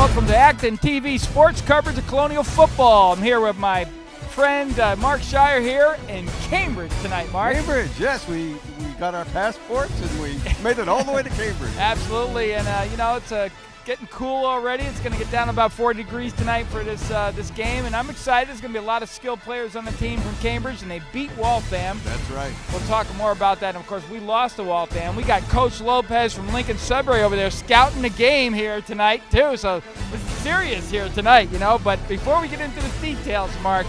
welcome to Acton TV sports coverage of Colonial Football. I'm here with my friend Mark Shire here in Cambridge tonight, Mark. Cambridge, yes, we got our passports and we made it all the way to Cambridge. Absolutely, and it's getting cool already. It's going to get down to about 40 degrees tonight for this game, and I'm excited. There's going to be a lot of skilled players on the team from Cambridge, and they beat Waltham. That's right. We'll talk more about that. And of course, we lost to Waltham. We got Coach Lopez from Lincoln Sudbury over there scouting the game here tonight too. So this is serious here tonight, But before we get into the details, Mark,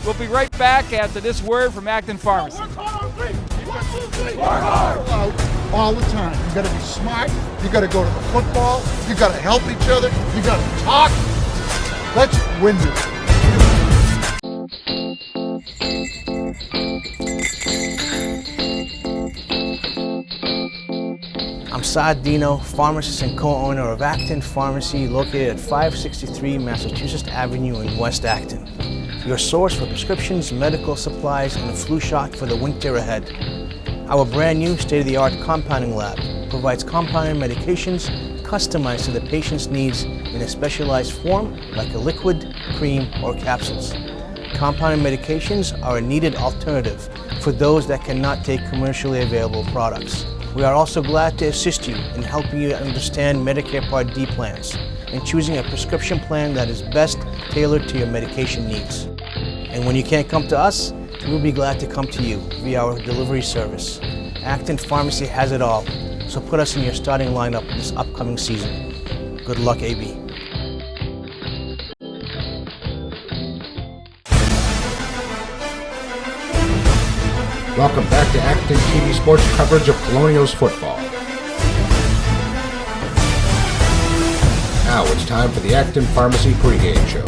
we'll be right back after this word from Acton Pharmacy. Work hard on three. 1, 2, 3. Work hard. All the time. You got to be smart. You got to go to the football. You got to help each other. You got to talk. Let's win this. I'm Saad Dino, pharmacist and co-owner of Acton Pharmacy, located at 563 Massachusetts Avenue in West Acton. Your source for prescriptions, medical supplies, and a flu shot for the winter ahead. Our brand new state-of-the-art compounding lab provides compounded medications customized to the patient's needs in a specialized form like a liquid, cream, or capsules. Compounded medications are a needed alternative for those that cannot take commercially available products. We are also glad to assist you in helping you understand Medicare Part D plans and choosing a prescription plan that is best tailored to your medication needs. And when you can't come to us, we'll be glad to come to you via our delivery service. Acton Pharmacy has it all, so put us in your starting lineup this upcoming season. Good luck, AB. Welcome back to Acton TV sports coverage of Colonials Football. Now it's time for the Acton Pharmacy pregame show.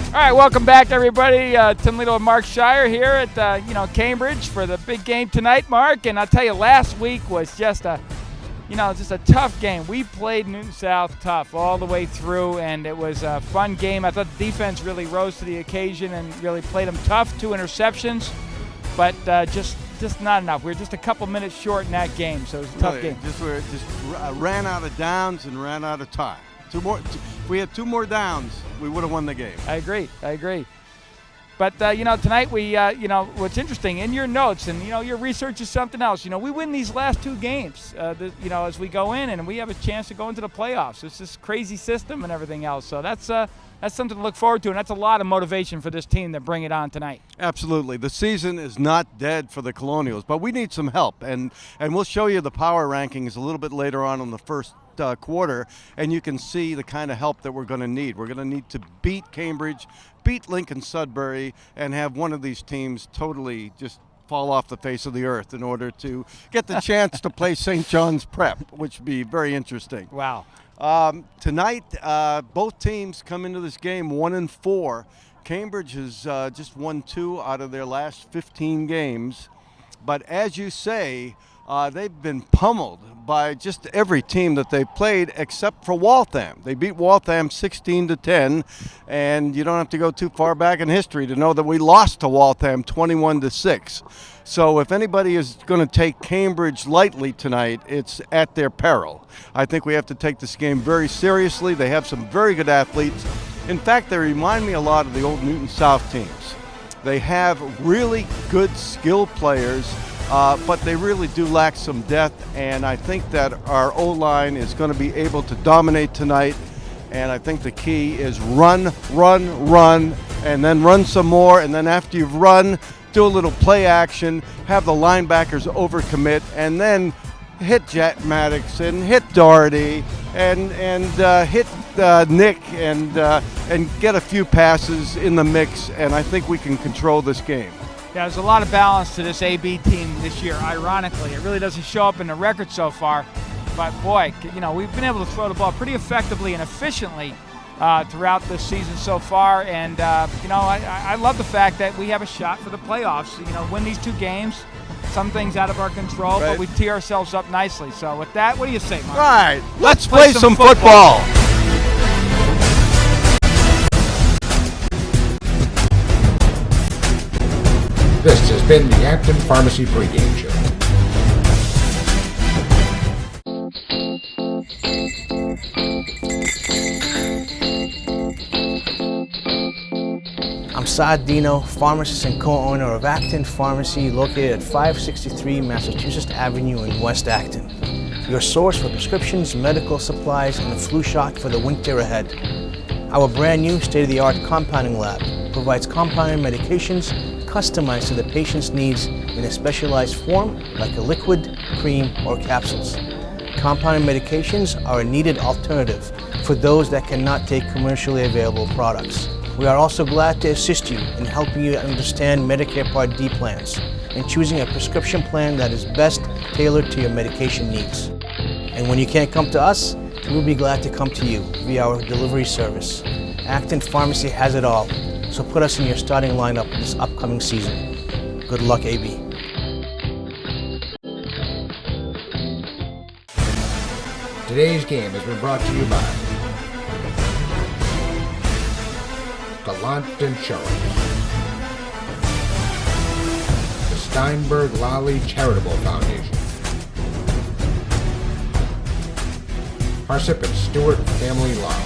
All right, welcome back, everybody. Tim Lito and Mark Shire here at Cambridge for the big game tonight, Mark. And I'll tell you, last week was just a tough game. We played Newton South tough all the way through, and it was a fun game. I thought the defense really rose to the occasion and really played them tough. 2 interceptions, but just not enough. We were just a couple minutes short in that game, so it was a tough game. Just ran out of downs and ran out of time. If we had 2 more downs, we would have won the game. I agree. But, tonight we, what's interesting, in your notes, and, your research is something else. We win these last 2 games, as we go in, and we have a chance to go into the playoffs. It's this crazy system and everything else. So that's something to look forward to, and that's a lot of motivation for this team to bring it on tonight. Absolutely. The season is not dead for the Colonials, but we need some help. And we'll show you the power rankings a little bit later on in the first quarter, and you can see the kind of help that we're going to need. We're going to need to beat Cambridge, beat Lincoln Sudbury, and have one of these teams totally just fall off the face of the earth in order to get the chance to play St. John's Prep, which would be very interesting. Wow. Tonight, both teams come into this game 1-4. Cambridge has just won 2 out of their last 15 games. But as you say, they've been pummeled by just every team that they've played except for Waltham. They beat Waltham 16-10, and you don't have to go too far back in history to know that we lost to Waltham 21-6. So if anybody is going to take Cambridge lightly tonight, it's at their peril. I think we have to take this game very seriously. They have some very good athletes. In fact, they remind me a lot of the old Newton South teams. They have really good skilled players, but they really do lack some depth, and I think that our O-line is going to be able to dominate tonight, and I think the key is run, and then run some more, and then after you've run, do a little play action, have the linebackers overcommit, and then hit Jet Maddox and hit Doherty and hit Nick and get a few passes in the mix, and I think we can control this game. Yeah, there's a lot of balance to this AB team this year, ironically. It really doesn't show up in the record so far. But, boy, we've been able to throw the ball pretty effectively and efficiently throughout this season so far. And, I love the fact that we have a shot for the playoffs. Win these 2 games. Some things out of our control, right, but we tee ourselves up nicely. So, with that, what do you say, Mark? All right, let's play some football. This has been the Acton Pharmacy pregame show. Assad Dino, pharmacist and co-owner of Acton Pharmacy, located at 563 Massachusetts Avenue in West Acton. Your source for prescriptions, medical supplies, and a flu shot for the winter ahead. Our brand new state-of-the-art compounding lab provides compounded medications customized to the patient's needs in a specialized form like a liquid, cream, or capsules. Compounded medications are a needed alternative for those that cannot take commercially available products. We are also glad to assist you in helping you understand Medicare Part D plans and choosing a prescription plan that is best tailored to your medication needs. And when you can't come to us, we'll be glad to come to you via our delivery service. Acton Pharmacy has it all, so put us in your starting lineup this upcoming season. Good luck, AB. Today's game has been brought to you by Gallant Insurance, the Steinberg Lally Charitable Foundation, Parsip and Stewart Family Law,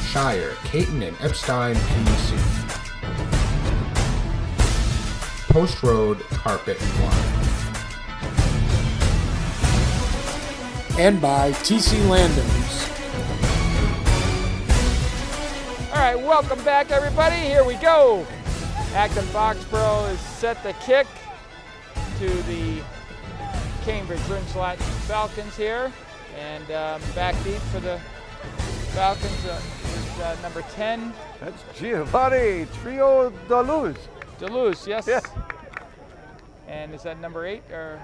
Shire, Caton and Epstein PEC, Post Road Carpet and Wine, and by TC Landows. All right, welcome back, everybody. Here we go. Acton Foxborough is set to kick to the Cambridge Rimslot Falcons here. And back deep for the Falcons is number 10. That's Giovanni Trio Deluz. Deleuze, yes. Yeah. And is that number 8 or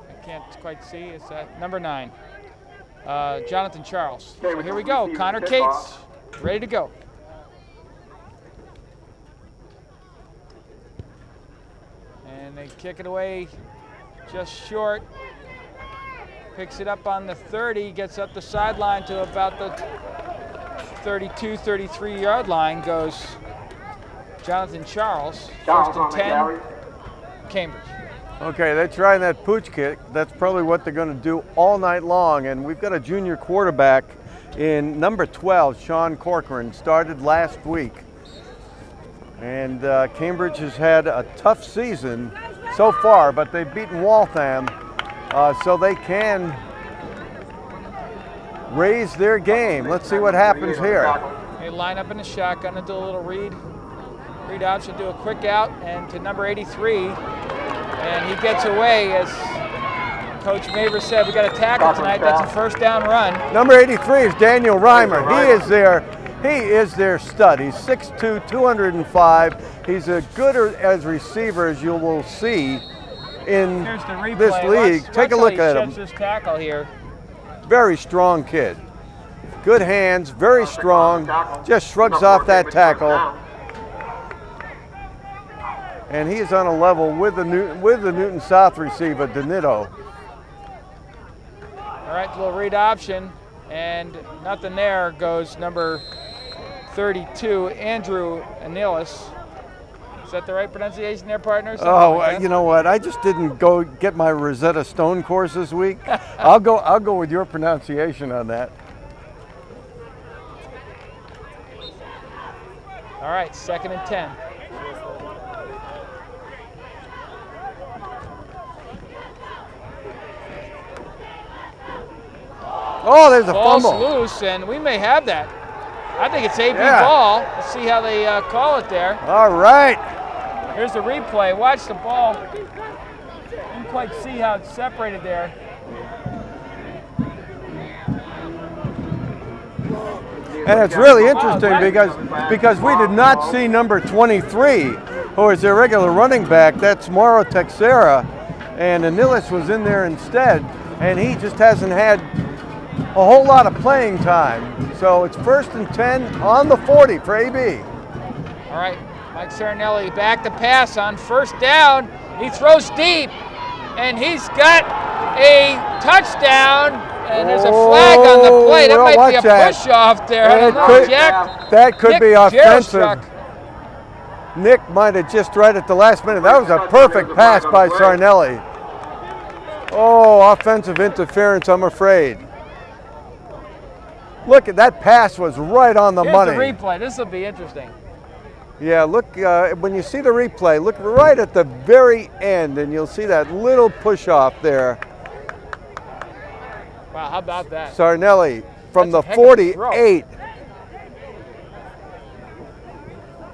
I can't quite see. Is that number 9? Jonathan Charles. So here we go. Connor Cates, ready to go. And they kick it away just short. Picks it up on the 30, gets up the sideline to about the 32, 33 yard line goes Jonathan Charles. First and 10, Cambridge. Okay, they're trying that pooch kick. That's probably what they're going to do all night long. And we've got a junior quarterback in number 12, Sean Corcoran, started last week. And Cambridge has had a tough season so far, but they've beaten Waltham, so they can raise their game. Let's see what happens here. They line up in the shotgun and do a little read option, do a quick out, and to number 83. And he gets away, as Coach Maver said, we got a tackle tonight. That's a first down run. Number 83 is Daniel Reimer. He is their stud. He's 6'2", 205. He's as good as receiver as you will see in this league. Take a look at him. This tackle here. Very strong kid. Good hands, very strong. Just shrugs off that tackle. And he's on a level with the Newton South receiver, Danito. All right, little read option, and nothing there goes number 32, Andrew Anilis. Is that the right pronunciation there, partner? You know what? I just didn't go get my Rosetta Stone course this week. I'll go with your pronunciation on that. All right, 2nd and 10. Oh, there's a Ball's fumble. Loose, and we may have that. I think it's AB ball. Let's see how they call it there. All right. Here's the replay. Watch the ball. Didn't quite see how it's separated there. And it's really interesting because we did not see number 23, who is their regular running back. That's Mauro Texera, and Anilis was in there instead, and he just hasn't had a whole lot of playing time. So it's 1st and 10 on the 40 for AB. All right, Mike Sarinelli back to pass on 1st down. He throws deep, and he's got a touchdown, and there's a flag on the play. That might be a push-off there. I don't know, Jack. That could be offensive. Jarostruck. Nick might have just right at the last minute. That was a perfect pass by Sarnelli. Oh, offensive interference, I'm afraid. Look, at that pass was right on the money. Here's the replay. This will be interesting. Yeah, look, when you see the replay, look right at the very end, and you'll see that little push-off there. Wow, how about that? Sarnelli from That's the a heck of a throw. 48.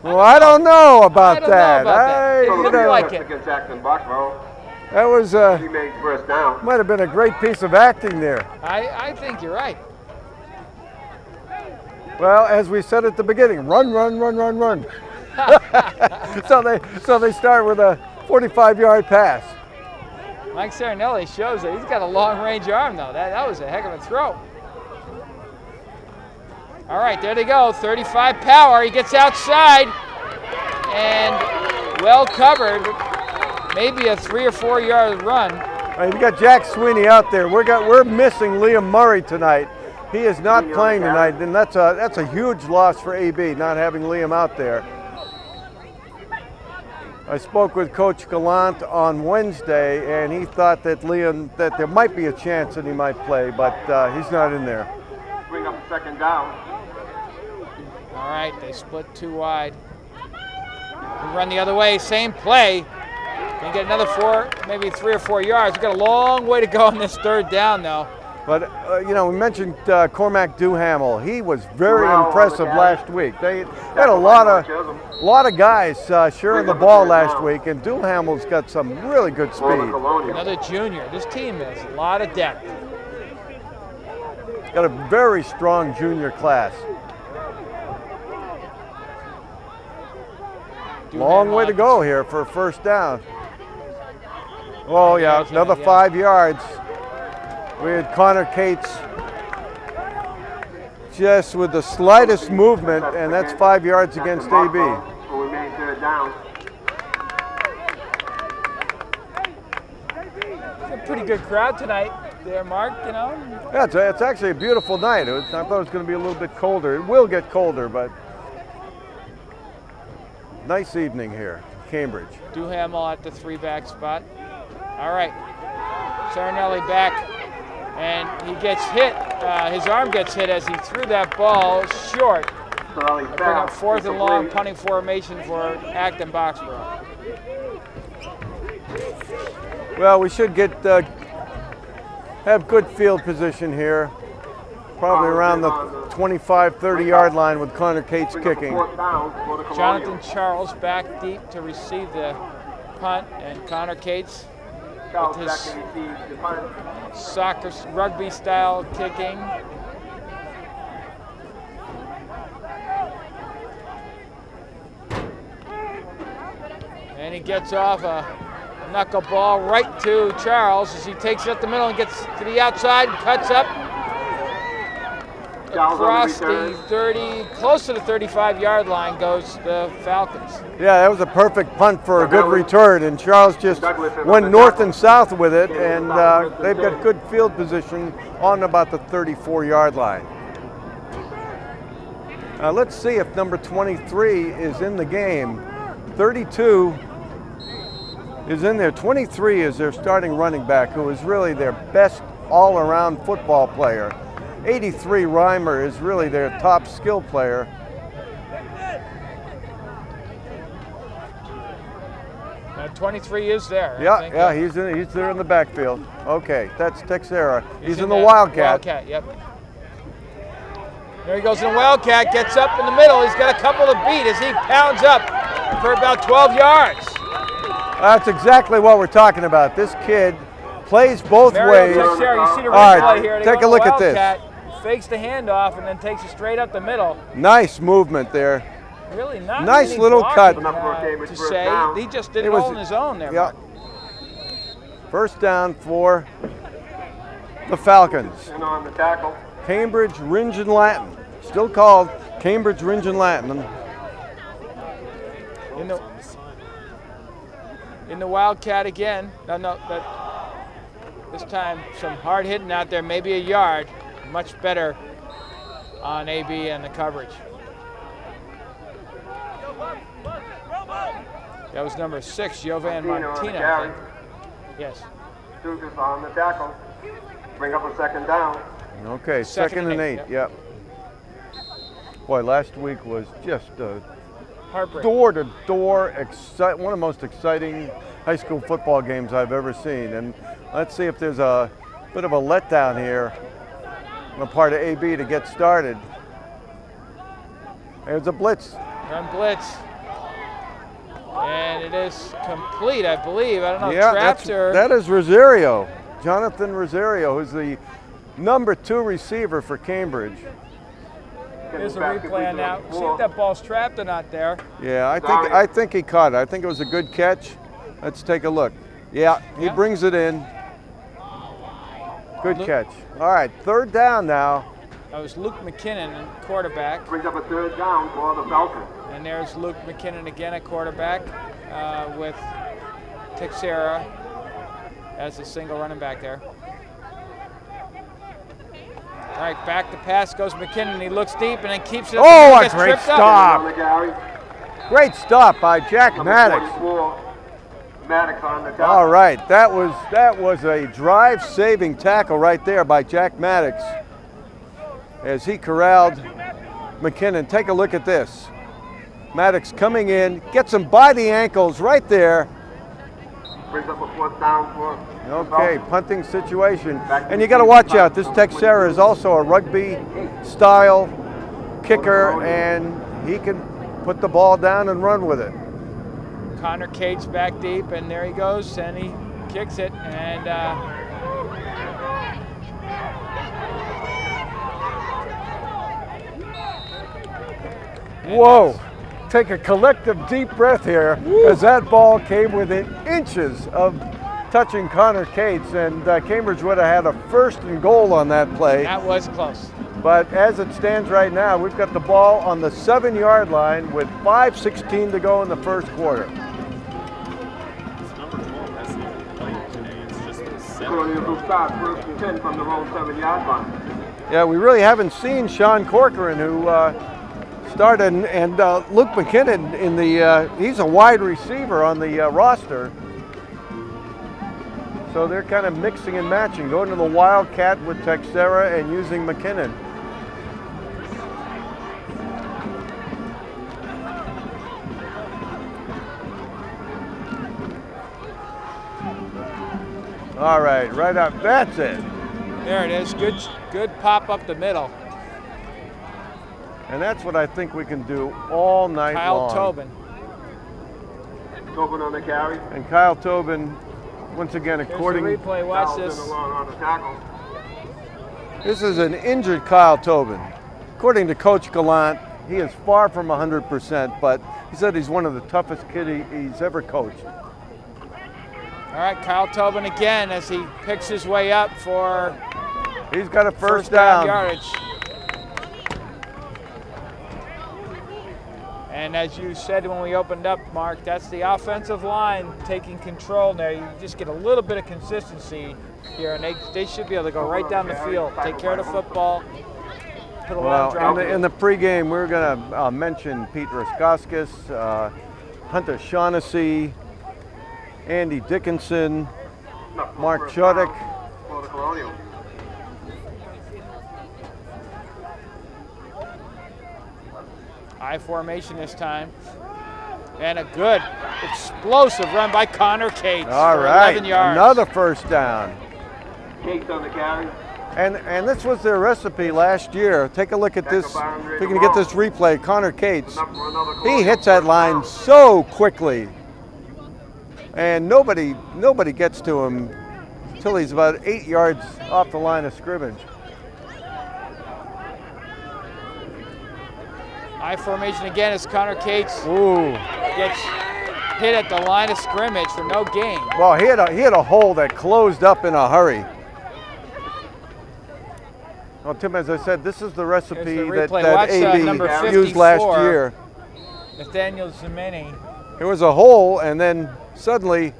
Well, I don't know about I don't know that. about that. It looked like it. Against Acton Boxborough. That was, He made first down. might have been a great piece of acting there. I think you're right. Well, as we said at the beginning, run, run, run, run, run. so they start with a 45-yard pass. Mike Sarnelli shows that he's got a long-range arm, though. That was a heck of a throw. All right, there they go. 35 power. He gets outside and well covered. Maybe a 3 or 4 yard run. We got Jack Sweeney out there. We're missing Liam Murray tonight. He is not playing tonight, and that's a huge loss for AB not having Liam out there. I spoke with Coach Gallant on Wednesday, and he thought that that there might be a chance that he might play, but he's not in there. Bring up second down. All right, they split 2 wide. We run the other way, same play. Can get another 4, maybe 3 or 4 yards. We've got a long way to go on this 3rd down, though. But, we mentioned Cormac Duhamel. He was very impressive last week. They had a lot of guys sharing the ball last week, and Duhamel's got some really good speed. Another junior. This team has a lot of depth. Got a very strong junior class. Long way to go here for a first down. Oh, yeah, another 5 yards. We had Connor Cates just with the slightest movement, and that's 5 yards against AB. It's a pretty good crowd tonight there, Mark, you know. Yeah, it's actually a beautiful night. I thought it was going to be a little bit colder. It will get colder, but nice evening here, Cambridge. Duhamel at the 3-back spot. All right, Sarnelli back, and he gets hit. His arm gets hit as he threw that ball short. Bring up 4th and long punting formation for Acton Boxborough. Well, we should have good field position here. Probably around the 25, 30-yard line with Connor Cates kicking. Jonathan Charles back deep to receive the punt, and Connor Cates with his rugby-style kicking. And he gets off a knuckleball right to Charles as he takes it up the middle and gets to the outside and cuts up across the 30, close to the 35-yard line goes the Falcons. Yeah, that was a perfect punt for a good return, and Charles just went north and south with it, and they've got good field position on about the 34-yard line. Let's see if number 23 is in the game. 32 is in there. 23 is their starting running back, who is really their best all-around football player. 83 Reimer is really their top skill player. And 23 is there. Yeah, he's there in the backfield. Okay, that's Texera. He's in the Wildcat, yep. There he goes in the Wildcat, gets up in the middle. He's got a couple to beat as he pounds up for about 12 yards. That's exactly what we're talking about. This kid plays both ways. Texera, you see the All right, replay here. take a look at this. Fakes the handoff and then takes it straight up the middle. Nice movement there. Really not nice little cut. To say. He just did it all on his own there. Yeah. First down for the Falcons. And on the tackle. Cambridge Ringe and Latin. Still called Cambridge Ringe and Latin. In the Wildcat again. This time some hard hitting out there, maybe a yard. Much better on AB and the coverage. That was number 6, Jovan Martina, I think. Yes. Dukas on the tackle. Bring up a second down. Okay, second and 8, yep. Boy, last week was just Heartbreaking. door-to-door, one of the most exciting high school football games I've ever seen. And let's see if there's a bit of a letdown here on the part of AB to get started. There's a blitz. Run blitz. And it is complete, I believe. I don't know, Yeah, traps or... that is Rosario, Jonathan Rosario, who's the number 2 receiver for Cambridge. Here's a replay on that. See if that ball's trapped or not there. Yeah, I think he caught it. I think it was a good catch. Let's take a look. Yeah, he brings it in. Good catch. All right, 3rd down now. That was Luke McKinnon, quarterback. Brings up a 3rd down for the Falcons. And there's Luke McKinnon again at quarterback with Teixeira as a single running back there. All right, back to pass goes McKinnon. He looks deep and then keeps it up. Oh, a Gets great tripped up. stop. Great stop by Jack Maddox. Maddox on the down. All right, that was a drive-saving tackle right there by Jack Maddox as he corralled McKinnon. Take a look at this. Maddox coming in, gets him by the ankles right there. Brings up a 4th down for Okay, punting situation. And you got to watch out. This Teixeira is also a rugby-style kicker, and he can put the ball down and run with it. Connor Cates back deep, and there he goes, and he kicks it. And whoa. Take a collective deep breath here as that ball came within inches of touching Connor Cates, and Cambridge would have had a 1st and goal on that play. that was close. But as it stands right now, we've got the ball on the 7-yard line with 5:16 to go in the 1st quarter. Colonials will start 1st and 10 from their own 7-yard line. Yeah, we really haven't seen Sean Corcoran, who started, and Luke McKinnon in the, he's a wide receiver on the roster. So they're kind of mixing and matching, going to the Wildcat with Teixeira and using McKinnon. All right, right up, that's it. There it is. Good pop up the middle. And that's what I think we can do all night long. Kyle Tobin. Tobin on the carry. And Kyle Tobin, once again, according... Here's the replay. Watch this. Along on the tackle. This is an injured Kyle Tobin. According to Coach Gallant, he is far from 100%, but he said he's one of the toughest kids he's ever coached. All right, Kyle Tobin again as he picks his way up for He's got a first down. yardage. And as you said when we opened up, Mark, that's the offensive line taking control there. You just get a little bit of consistency here, and they should be able to go right down the field, take care of the football, put a lot of drive. In the pregame, we're going to mention Pete Raskowskis, Hunter Shaughnessy, Andy Dickinson, Mark Chodek. For the Colonials. I formation this time. And a good explosive run by Connor Cates. All for right, 11 yards. another first down. Cates on the carry. And this was their recipe last year. Take a look at this. If we can get this replay, Connor Cates, he hits that line so quickly. And nobody gets to him until he's about 8 yards off the line of scrimmage. I formation again as Connor Cates Ooh. gets hit at the line of scrimmage for no gain. Well, he had a hole that closed up in a hurry. Well, Tim, as I said, this is the recipe Here's the replay. that Watch, AB number used last 54. year. Nathaniel Zemeni. There was a hole, and then suddenly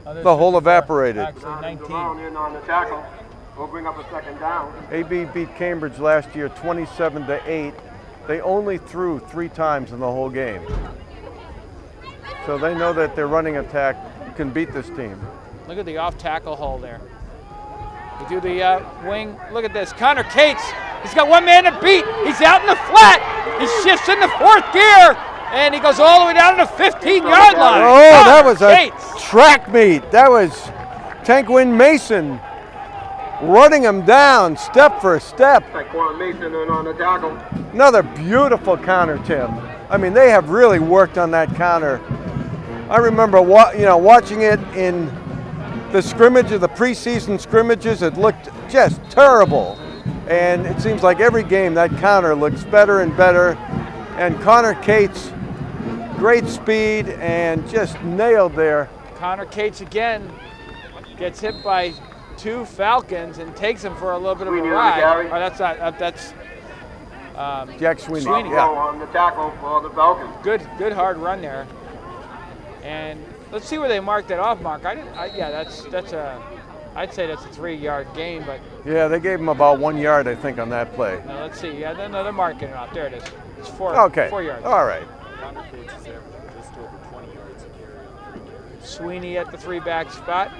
Others the hole 54. evaporated. Actually, 19. In on the tackle. We'll bring up a 2nd down. AB beat Cambridge last year 27-8. They only threw 3 times in the whole game. So they know that their running attack can beat this team. Look at the off tackle hole there. We do the wing. Look at this. Connor Cates. He's got one man to beat. He's out in the flat. He shifts in the 4th gear. And he goes all the way down to the 15-yard line. Oh, that was a Cates. track meet. That was Tankwin Mason running him down step for step. Taquan Mason and on the tackle. Another beautiful counter, Tim. I mean, they have really worked on that counter. I remember watching it in the scrimmage of the preseason scrimmages. It looked just terrible. And it seems like every game that counter looks better and better. And Connor Cates, great speed and just nailed there. Connor Cates again gets hit by 2 Falcons and takes him for a little bit of a ride. Oh, that's not. That's Jack Sweeney. Yeah. On the tackle for the Falcons. Good hard run there. And let's see where they marked that off, Mark. I'd say that's a 3-yard gain, but Yeah, they gave him about 1 yard, I think, on that play. no, let's see. Yeah, no, they're marking it off. There it is. It's 4 yards. All right. Sweeney at the 3-back spot.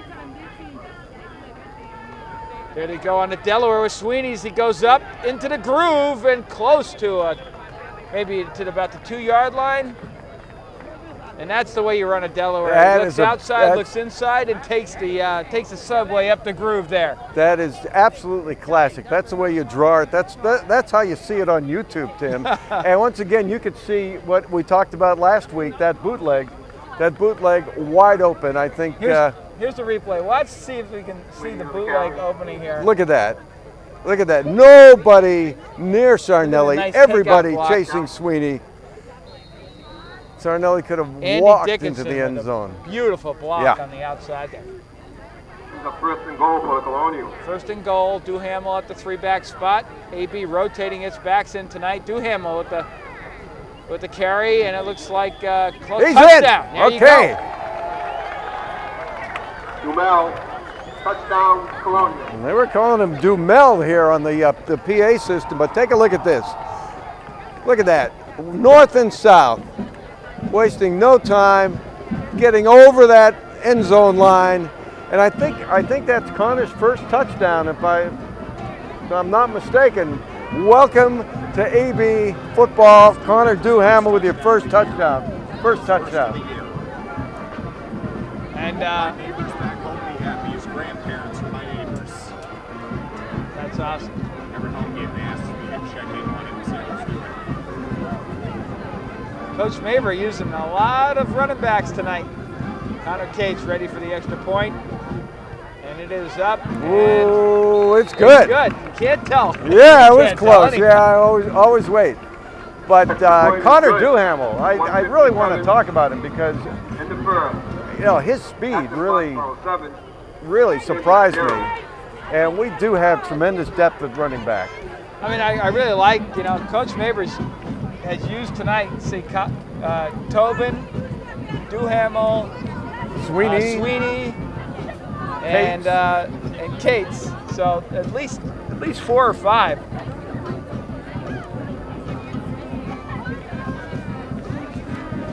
There they go on the Delaware with Sweeney's. He goes up into the groove and close to maybe to about the 2-yard line. And that's the way you run a Delaware. He looks outside, looks inside, and takes the subway up the groove there. That is absolutely classic. That's the way you draw it. That's how you see it on YouTube, Tim. And once again, you could see what we talked about last week, that bootleg wide open. I think. Here's the replay. Let's see if we can see the bootleg opening here. Look at that. Look at that. Nobody near Sarnelli. Nice Everybody block. chasing Sweeney. Sarnelli could have Andy walked Dickinson into the end zone. Beautiful block on the outside there. It's a 1st and goal for the Colonials. 1st and goal. Duhamel at the 3-back spot. AB rotating its backs in tonight. Duhamel with the carry, and it looks like close He's touchdown. in. There you Okay. go. Dumel, touchdown Colonials. And they were calling him Dumel here on the PA system, but take a look at this. Look at that. North and south. Wasting no time, getting over that end zone line, and I think that's Connor's first touchdown, if I'm not mistaken. Welcome to AB football, Connor Duhamel with your first touchdown. And neighbors back home be happy. His grandparents are my neighbors. that's awesome. Every home game they asked me to check in on it and see how it's doing. Coach Mabry using a lot of running backs tonight. Connor Cates ready for the extra point. And it is up. Ooh, it's good. It's good. You can't tell. Yeah, it You was can't tell close. anything. Yeah, I always wait. But Connor Duhamel, I really want to talk about him because In the first. his speed really 7. surprised me. And we do have tremendous depth at running back. I mean, I really like, Coach Mabry has used tonight, see, Tobin, Duhamel, Sweeney, and Cates. So at least 4 or 5.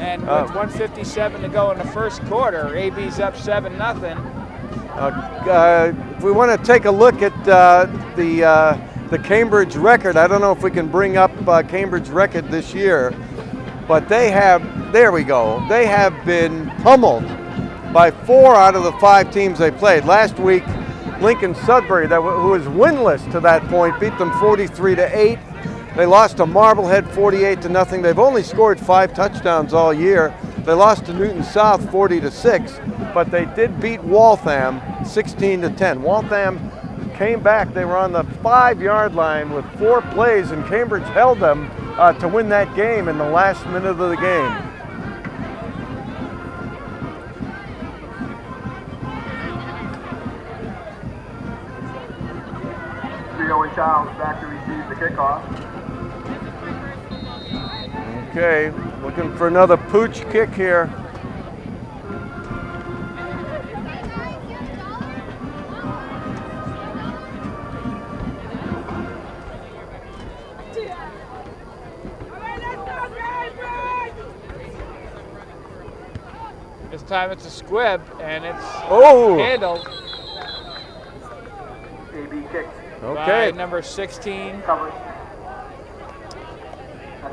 And with 1:57 to go in the first quarter, AB's up 7-0. If we want to take a look at the Cambridge record, I don't know if we can bring up Cambridge record this year, but they have been pummeled by 4 out of the 5 teams they played. Last week, Lincoln Sudbury, who was winless to that point, beat them 43-8. They lost to Marblehead 48-0. They've only scored 5 touchdowns all year. They lost to Newton South 40-6, but they did beat Waltham 16-10. Waltham came back. They were on the 5-yard line with 4 plays, and Cambridge held them to win that game in the last minute of the game. Owen Childs back to receive the kickoff. Okay, looking for another pooch kick here. This time it's a squib, and it's handled. AB kicked. Okay. By number 16, Covered.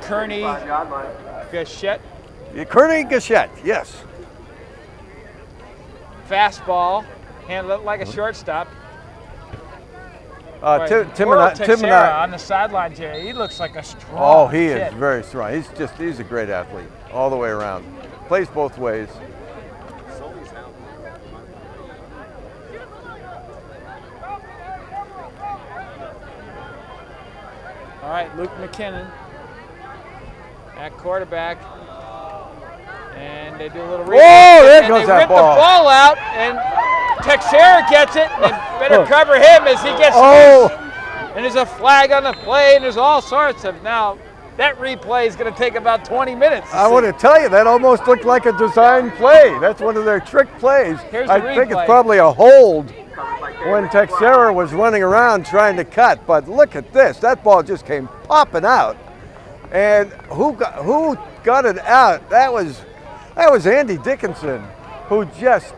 Kearney 5-yard line. Gachette. Kearney Gachette, yes. Fastball, handled it like a shortstop. Tim and I on the sidelines here. He looks like a strong Oh, he kid. is very strong. He's a great athlete all the way around. Plays both ways. All right, Luke McKinnon at quarterback. And they do a little replay. Whoa, there and goes they that rip ball. the ball out, and Texera gets it, and they better cover him as he gets Oh. loose. And there's a flag on the play, and there's all sorts of now. That replay is going to take about 20 minutes. I want to tell you, that almost looked like a design play. That's one of their trick plays. Here's the I think it's replay. probably a hold when Texera was running around trying to cut. But look at this. That ball just came popping out. And who got it out? That was Andy Dickinson, who just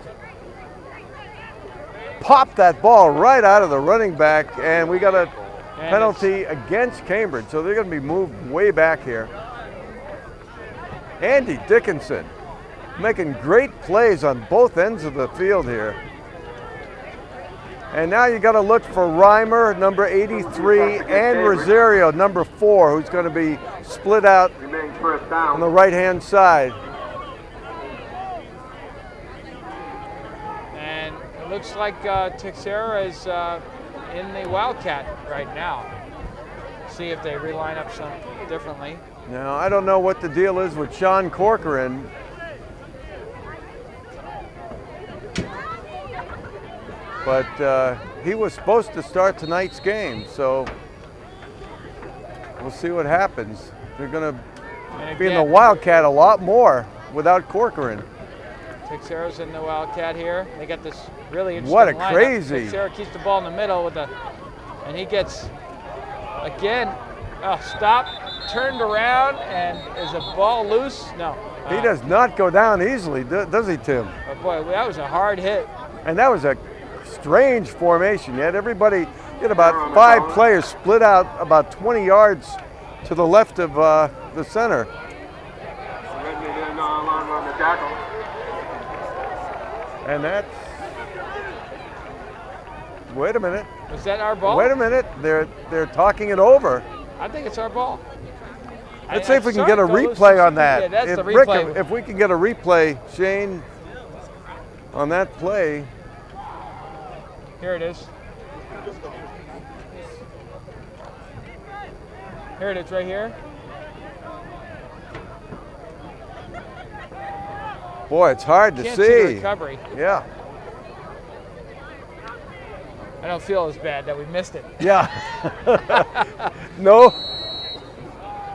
popped that ball right out of the running back, and we got a penalty against Cambridge, so they're going to be moved way back here. Andy Dickinson making great plays on both ends of the field here. And now you got to look for Reimer, number 83, and Rosario, number 4, who's going to be split out on the right-hand side. And it looks like Texera is in the Wildcat right now. See if they reline up some differently. Now, I don't know what the deal is with Sean Corcoran. But he was supposed to start tonight's game, so we'll see what happens. They're going to be in the Wildcat a lot more without Corcoran. Texera's in the Wildcat here. They got this really interesting What a lineup. crazy. Texera keeps the ball in the middle and he gets, again, stop, turned around, and is the ball loose? No. He does not go down easily, does he, Tim? Oh boy, that was a hard hit. And that was a strange formation. You had everybody, you had about 5 players split out about 20 yards to the left of the center. And that's, wait a minute. Was that our ball? Wait a minute, they're talking it over. I think it's our ball. Let's see if we can get a replay on that. Yeah, that's the Rick, replay. if we can get a replay, Shane, on that play. Here it is. Here it is, right here. Boy, it's hard to Can't see. the recovery. Yeah. I don't feel as bad that we missed it. Yeah. No.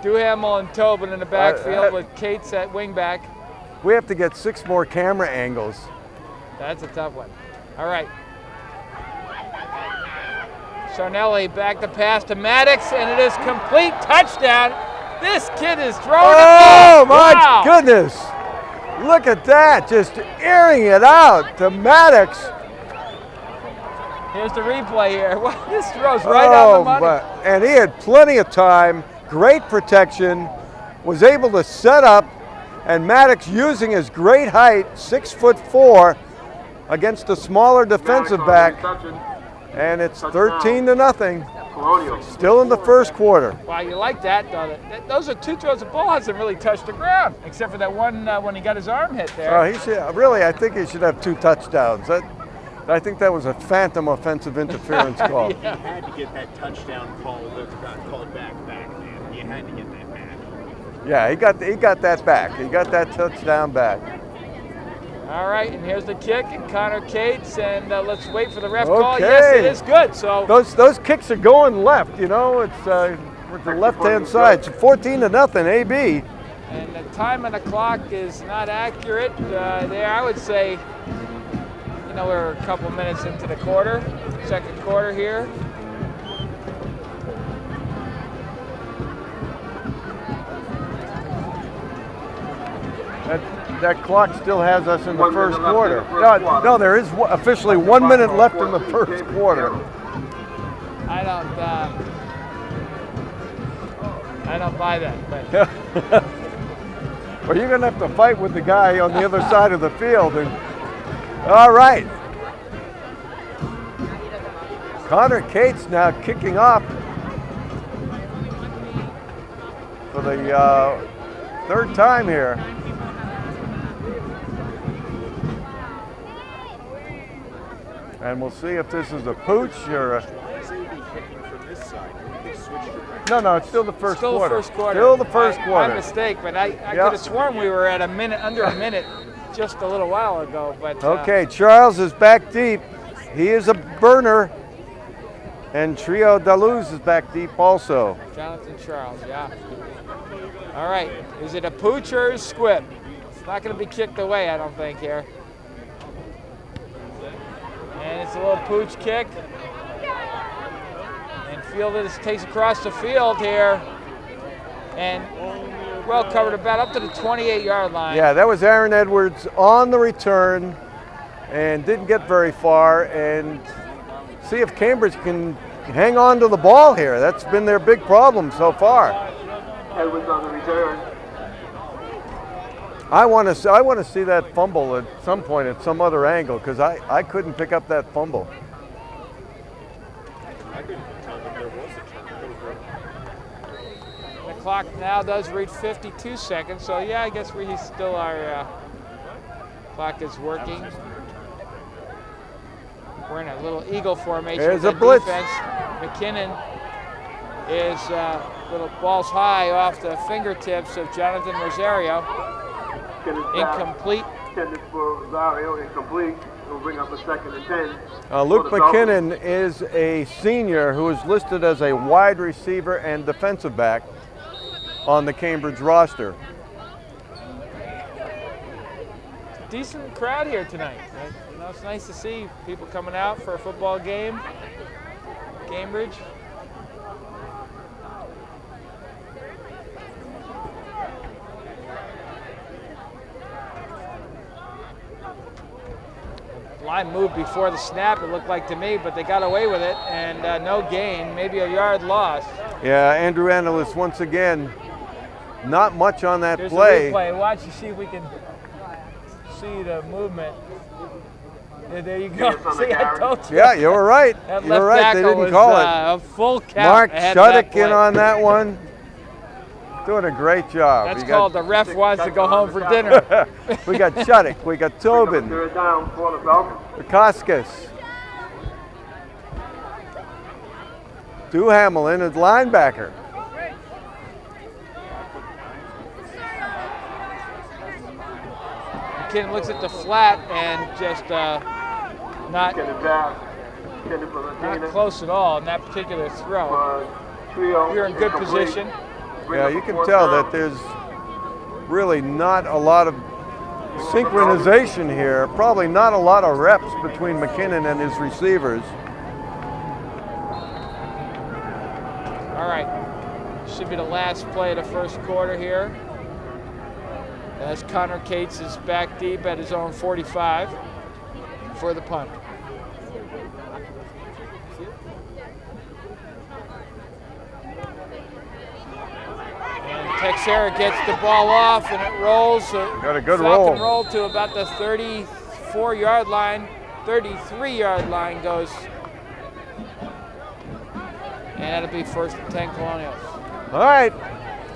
Duhamel and Tobin in the backfield with Cates at wingback. We have to get 6 more camera angles. That's a tough one. All right. Sarnelli back to pass to Maddox, and it is complete touchdown. This kid is throwing Oh, it. my goodness. Look at that, just airing it out to Maddox. Here's the replay here. This throw's right on the money. And he had plenty of time, great protection, was able to set up, and Maddox using his great height, 6'4", against a smaller defensive back. And it's 13-0. Still in the first quarter. Wow, you like that, though. Those are 2 throws. The ball hasn't really touched the ground, except for that one when he got his arm hit there. He should, really, I think he should have 2 touchdowns. I think that was a phantom offensive interference call. Yeah. You had to get that touchdown call that got called back, man. You had to get that back. Yeah, he got that back. He got that touchdown back. All right, and here's the kick, and Connor Cates, and let's wait for the ref call. Yes, it is good. So those kicks are going left. You know, it's with the left-hand side. It's 14-0, AB. And the time on the clock is not accurate there. I would say, we're a couple minutes into the second quarter here. That clock still has us in the first quarter. No, there is officially 1 minute left in the first quarter. I don't buy that. But Well, you're going to have to fight with the guy on the other side of the field. And all right. Connor Cates now kicking off for the third time here. And we'll see if this is a pooch or a... No, it's still the first quarter. Still the first quarter. My mistake, but I could have sworn we were at a minute, under a minute, just a little while ago. But okay, Charles is back deep. He is a burner. And Trio Daluz is back deep also. Jonathan Charles, yeah. All right, is it a pooch or a squib? It's not going to be kicked away, I don't think, here. And it's a little pooch kick. And Fielder takes across the field here. And well covered about up to the 28-yard line. Yeah, that was Aaron Edwards on the return and didn't get very far. And see if Cambridge can hang on to the ball here. That's been their big problem so far. Edwards on the return. I want to see that fumble at some point at some other angle because I couldn't pick up that fumble. I couldn't tell that there was a turnover. The clock now does read 52 seconds, so yeah, I guess we still our clock is working. We're in a little eagle formation. There's a blitz. Defense. McKinnon is little balls high off the fingertips of Jonathan Rosario. Incomplete. Intended for Rosario, incomplete. We'll bring up a 2nd and 10. Luke McKinnon is a senior who is listed as a wide receiver and defensive back on the Cambridge roster. Decent crowd here tonight. You know, it's nice to see people coming out for a football game. Cambridge. Line moved before the snap, it looked like to me, but they got away with it, and no gain, maybe a yard lost. Yeah, Andrew Annalis once again, not much on that Here's play. The replay. Watch, you see if we can see the movement. Yeah, there you go. See, I told you. Yeah, you were right. That You were left right. They tackle didn't was, call it. A full count. Mark ahead of that Shuddick in play. on that one. Doing a great job. That's called the ref wants to go home for dinner. We got Shuddick. We got Tobin. Third down for the Falcons. Koskis. Duhamel is linebacker. McKinnon looks at the flat and just not close at all in that particular throw. You're in good position. Yeah, you can tell that there's really not a lot of synchronization here. Probably not a lot of reps between McKinnon and his receivers. All right, should be the last play of the first quarter here. As Connor Cates is back deep at his own 45 for the punt. And Texera gets the ball off and it rolls. Got a good Falcon roll. roll to about the 34-yard line, 33-yard line goes. And that'll be 1st and 10 Colonials. All right,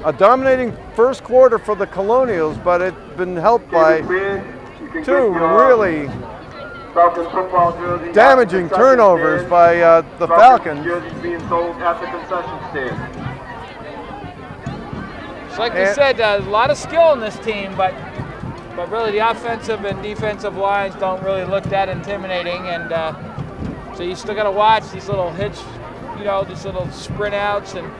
a first quarter for the Colonials, but it's been helped by two really damaging turnovers by the Falcons. Being sold at the concession stand. So like we said, a lot of skill in this team, but really the offensive and defensive lines don't really look that intimidating, and so you still got to watch these little hitch, you know, these little sprint outs and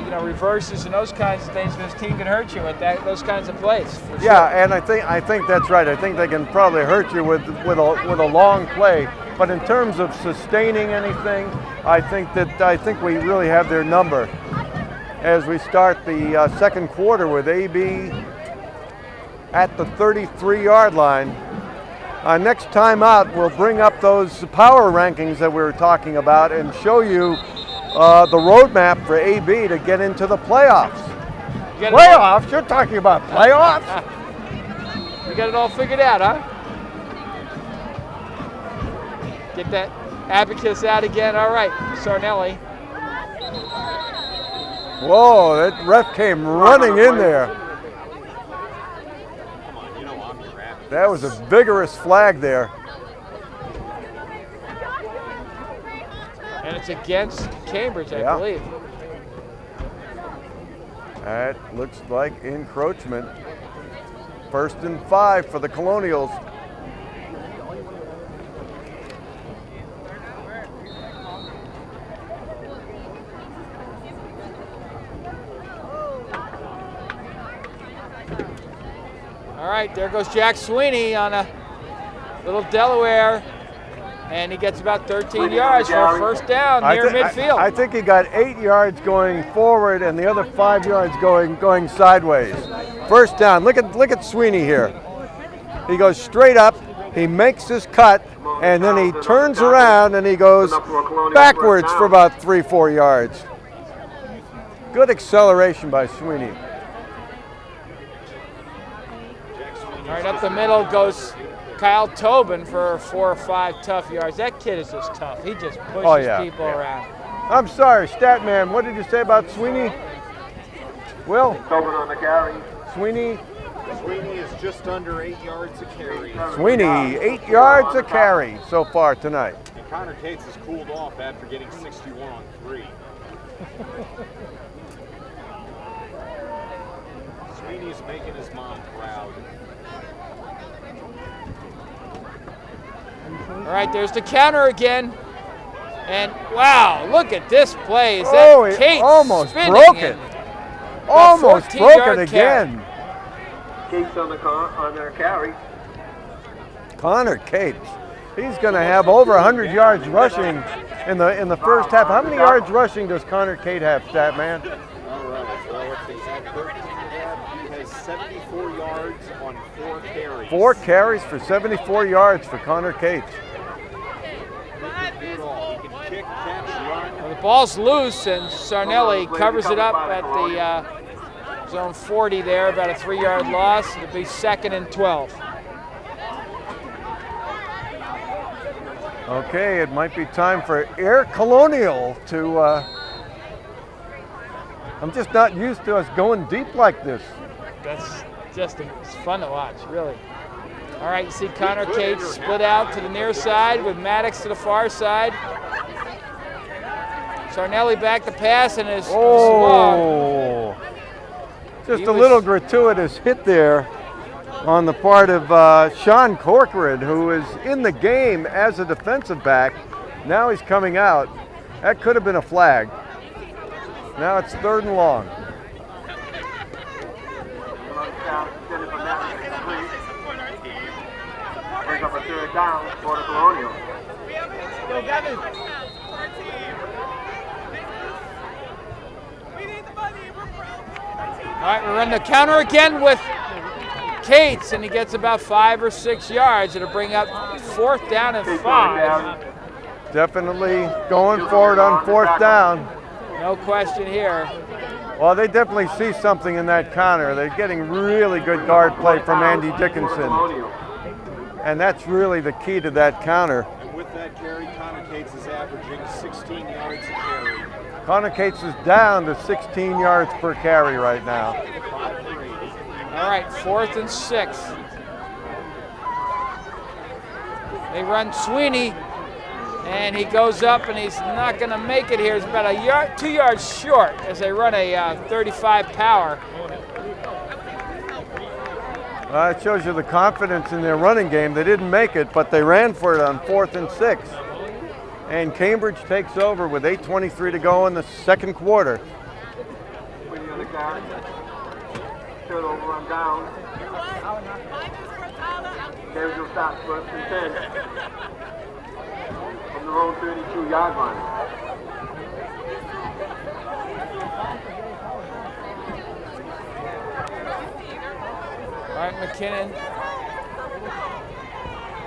you know, reverses and those kinds of things. This team can hurt you with those kinds of plays. Yeah, and I think that's right. I think they can probably hurt you with a long play. But in terms of sustaining anything, I think we really have their number as we start the second quarter with AB at the 33-yard line. Next time out, we'll bring up those power rankings that we were talking about and show you the roadmap for AB to get into the playoffs. Playoffs? You're talking about playoffs? You got it all figured out, huh? Get that abacus out again. All right, Sarnelli. Whoa, that ref came running in there. That was a vigorous flag there. And it's against Cambridge, I believe. That looks like encroachment. 1st and 5 for the Colonials. All right, there goes Jack Sweeney on a little Delaware, and he gets about 13 yards for a first down near midfield. I think he got 8 yards going forward and the other 5 yards going sideways. First down. Look at Sweeney here. He goes straight up, he makes his cut, and then he turns around and he goes backwards for about 3-4 yards. Good acceleration by Sweeney. All right, up the middle goes Kyle Tobin for 4 or 5 tough yards. That kid is just tough. He just pushes people around. I'm sorry, Statman, what did you say about Sweeney? Will? Tobin on the carry. Sweeney is just under 8 yards a carry. Sweeney, 8 yards a carry so far tonight. And Connor Cates has cooled off after getting 61 on 3. Sweeney's making his mom proud. All right, there's the counter again. And wow, look at this play. Is that Cates almost spinning broke it. Almost broke it again. Cates on their carry. Connor Cates. He's going to have over 100 yards rushing in the first half. How many yards rushing does Connor Cates have, Statman? All right, well, let's see. At 13 he has 74 yards on 4 carries. 4 carries for 74 yards for Connor Cates. Well, the ball's loose, and Sarnelli covers it up at the zone 40 there, about a 3-yard loss. It'll be 2nd and 12. Okay, it might be time for Air Colonial to... I'm just not used to us going deep like this. That's just, it's fun to watch, really. All right, you see Connor Cates split out to the near side with Maddox to the far side. Sarnelli back to pass and is long. Just a little gratuitous hit there on the part of Sean Corcoran, who is in the game as a defensive back. Now he's coming out. That could have been a flag. Now it's 3rd and long. Brings up a 3rd down for the Colonials. All right, we run the counter again with Cates, and he gets about 5 or 6 yards. It'll bring up 4th down and 5. Definitely going forward on 4th down. No question here. Well, they definitely see something in that counter. They're getting really good guard play from Andy Dickinson. And that's really the key to that counter. And with that carry, Connor Cates is averaging 16 yards a carry. Connor Cates is down to 16 yards per carry right now. All right, 4th and 6. They run Sweeney, and he goes up, and he's not going to make it here. He's about 2 yards short as they run a 35 power. It shows you the confidence in their running game. They didn't make it, but they ran for it on 4th and 6. And Cambridge takes over with 8:23 to go in the 2nd quarter. Turnover on down. Cambridge will stop 1st and 10. From their own 32-yard line. All right, McKinnon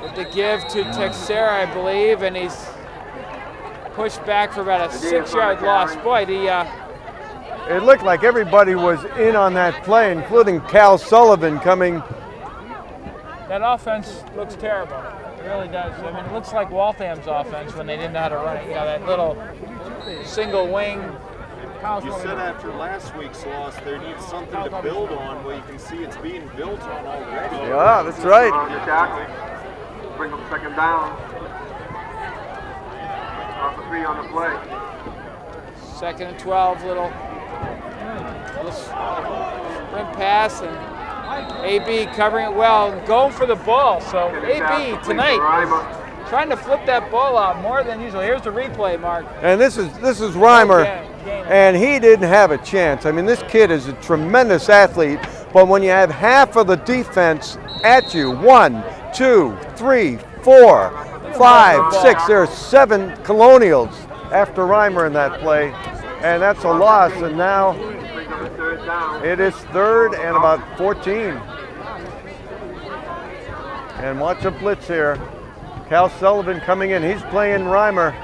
with the give to Texera, I believe, and he's pushed back for about a 6-yard loss. Boy, it looked like everybody was in on that play, including Cal Sullivan coming. That offense looks terrible. It really does. I mean, it looks like Waltham's offense when they didn't know how to run it. You know, that little single wing. You said after last week's loss there needs something to build on. Well, you can see it's being built on already. Yeah, that's right. Bring up second down. Off the 3 on the play. 2nd and 12, little sprint pass, and AB covering it well and going for the ball. So AB tonight is trying to flip that ball out more than usual. Here's the replay, Mark. And this is Reimer, and he didn't have a chance. I mean, this kid is a tremendous athlete, but when you have half of the defense at you, 1, 2, 3, 4, 5, 6, there are 7 Colonials after Reimer in that play, and that's a loss. And now it is 3rd and about 14. And watch a blitz here. Cal Sullivan coming in. He's playing Reimer.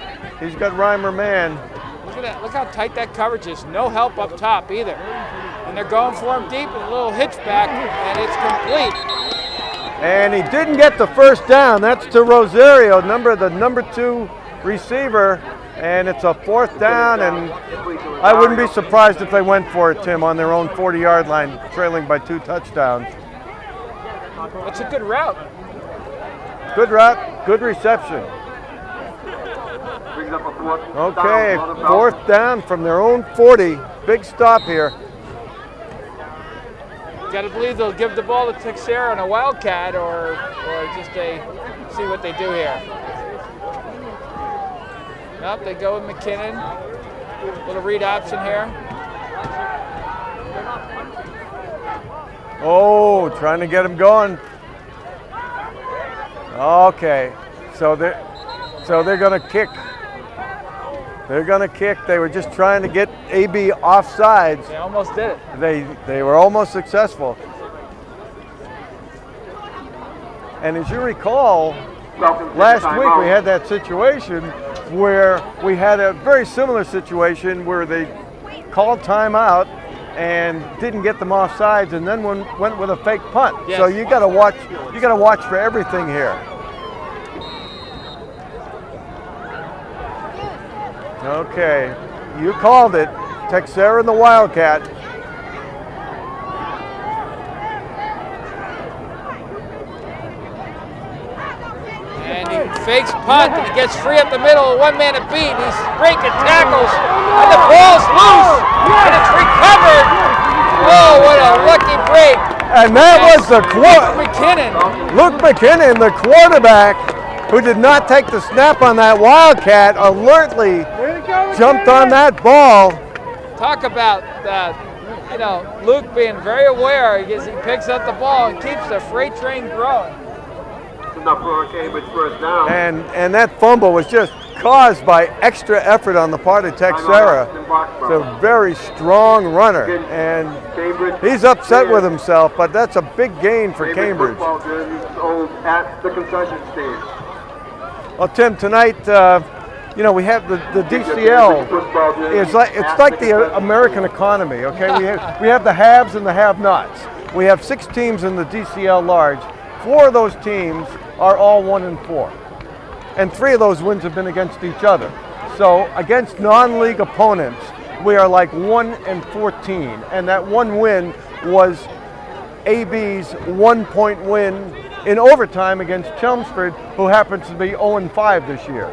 He's got Reimer man. Look at that. Look how tight that coverage is. No help up top either. And they're going for him deep with a little hitchback, and it's complete. And he didn't get the first down. That's to Rosario, the number 2 receiver. And it's a 4th down, and I wouldn't be surprised if they went for it, Tim, on their own 40-yard line, trailing by 2 touchdowns. That's a good route. Good route, good reception. Okay, 4th down from their own 40. Big stop here. Got to believe they'll give the ball to Texera and a Wildcat, or just see what they do here. Nope, they go with McKinnon. Little read option here. Oh, trying to get him going. Okay, so they're going to kick. They're going to kick. They were just trying to get AB offsides. They almost did it. They were almost successful. And as you recall, last week we had that situation where we had a very similar situation where they called timeout and didn't get them offsides, and then went with a fake punt. Yes. So you got to watch. You got to watch for everything here. Okay, you called it. Texera and the Wildcat. And he fakes punt, and he gets free up the middle, 1 man to beat. He's breaking tackles, and the ball's loose, and it's recovered. Oh, what a lucky break. And that was the Luke McKinnon, the quarterback, who did not take the snap on that Wildcat, alertly jumped on that ball. Talk about Luke being very aware. He picks up the ball and keeps the freight train growing. Enough for Cambridge first down. And that fumble was just caused by extra effort on the part of Texera. It's a very strong runner, and he's upset with himself, but that's a big gain for Cambridge. At the concession stand. Well, Tim, tonight, we have the DCL. It's like the American economy. Okay, we have the haves and the have-nots. We have 6 teams in the DCL large. 4 of those teams are all 1-4, and 3 of those wins have been against each other. So against non-league opponents, we are like 1-14, and that 1 win was AB's 1-point win in overtime against Chelmsford, who happens to be 0-5 this year.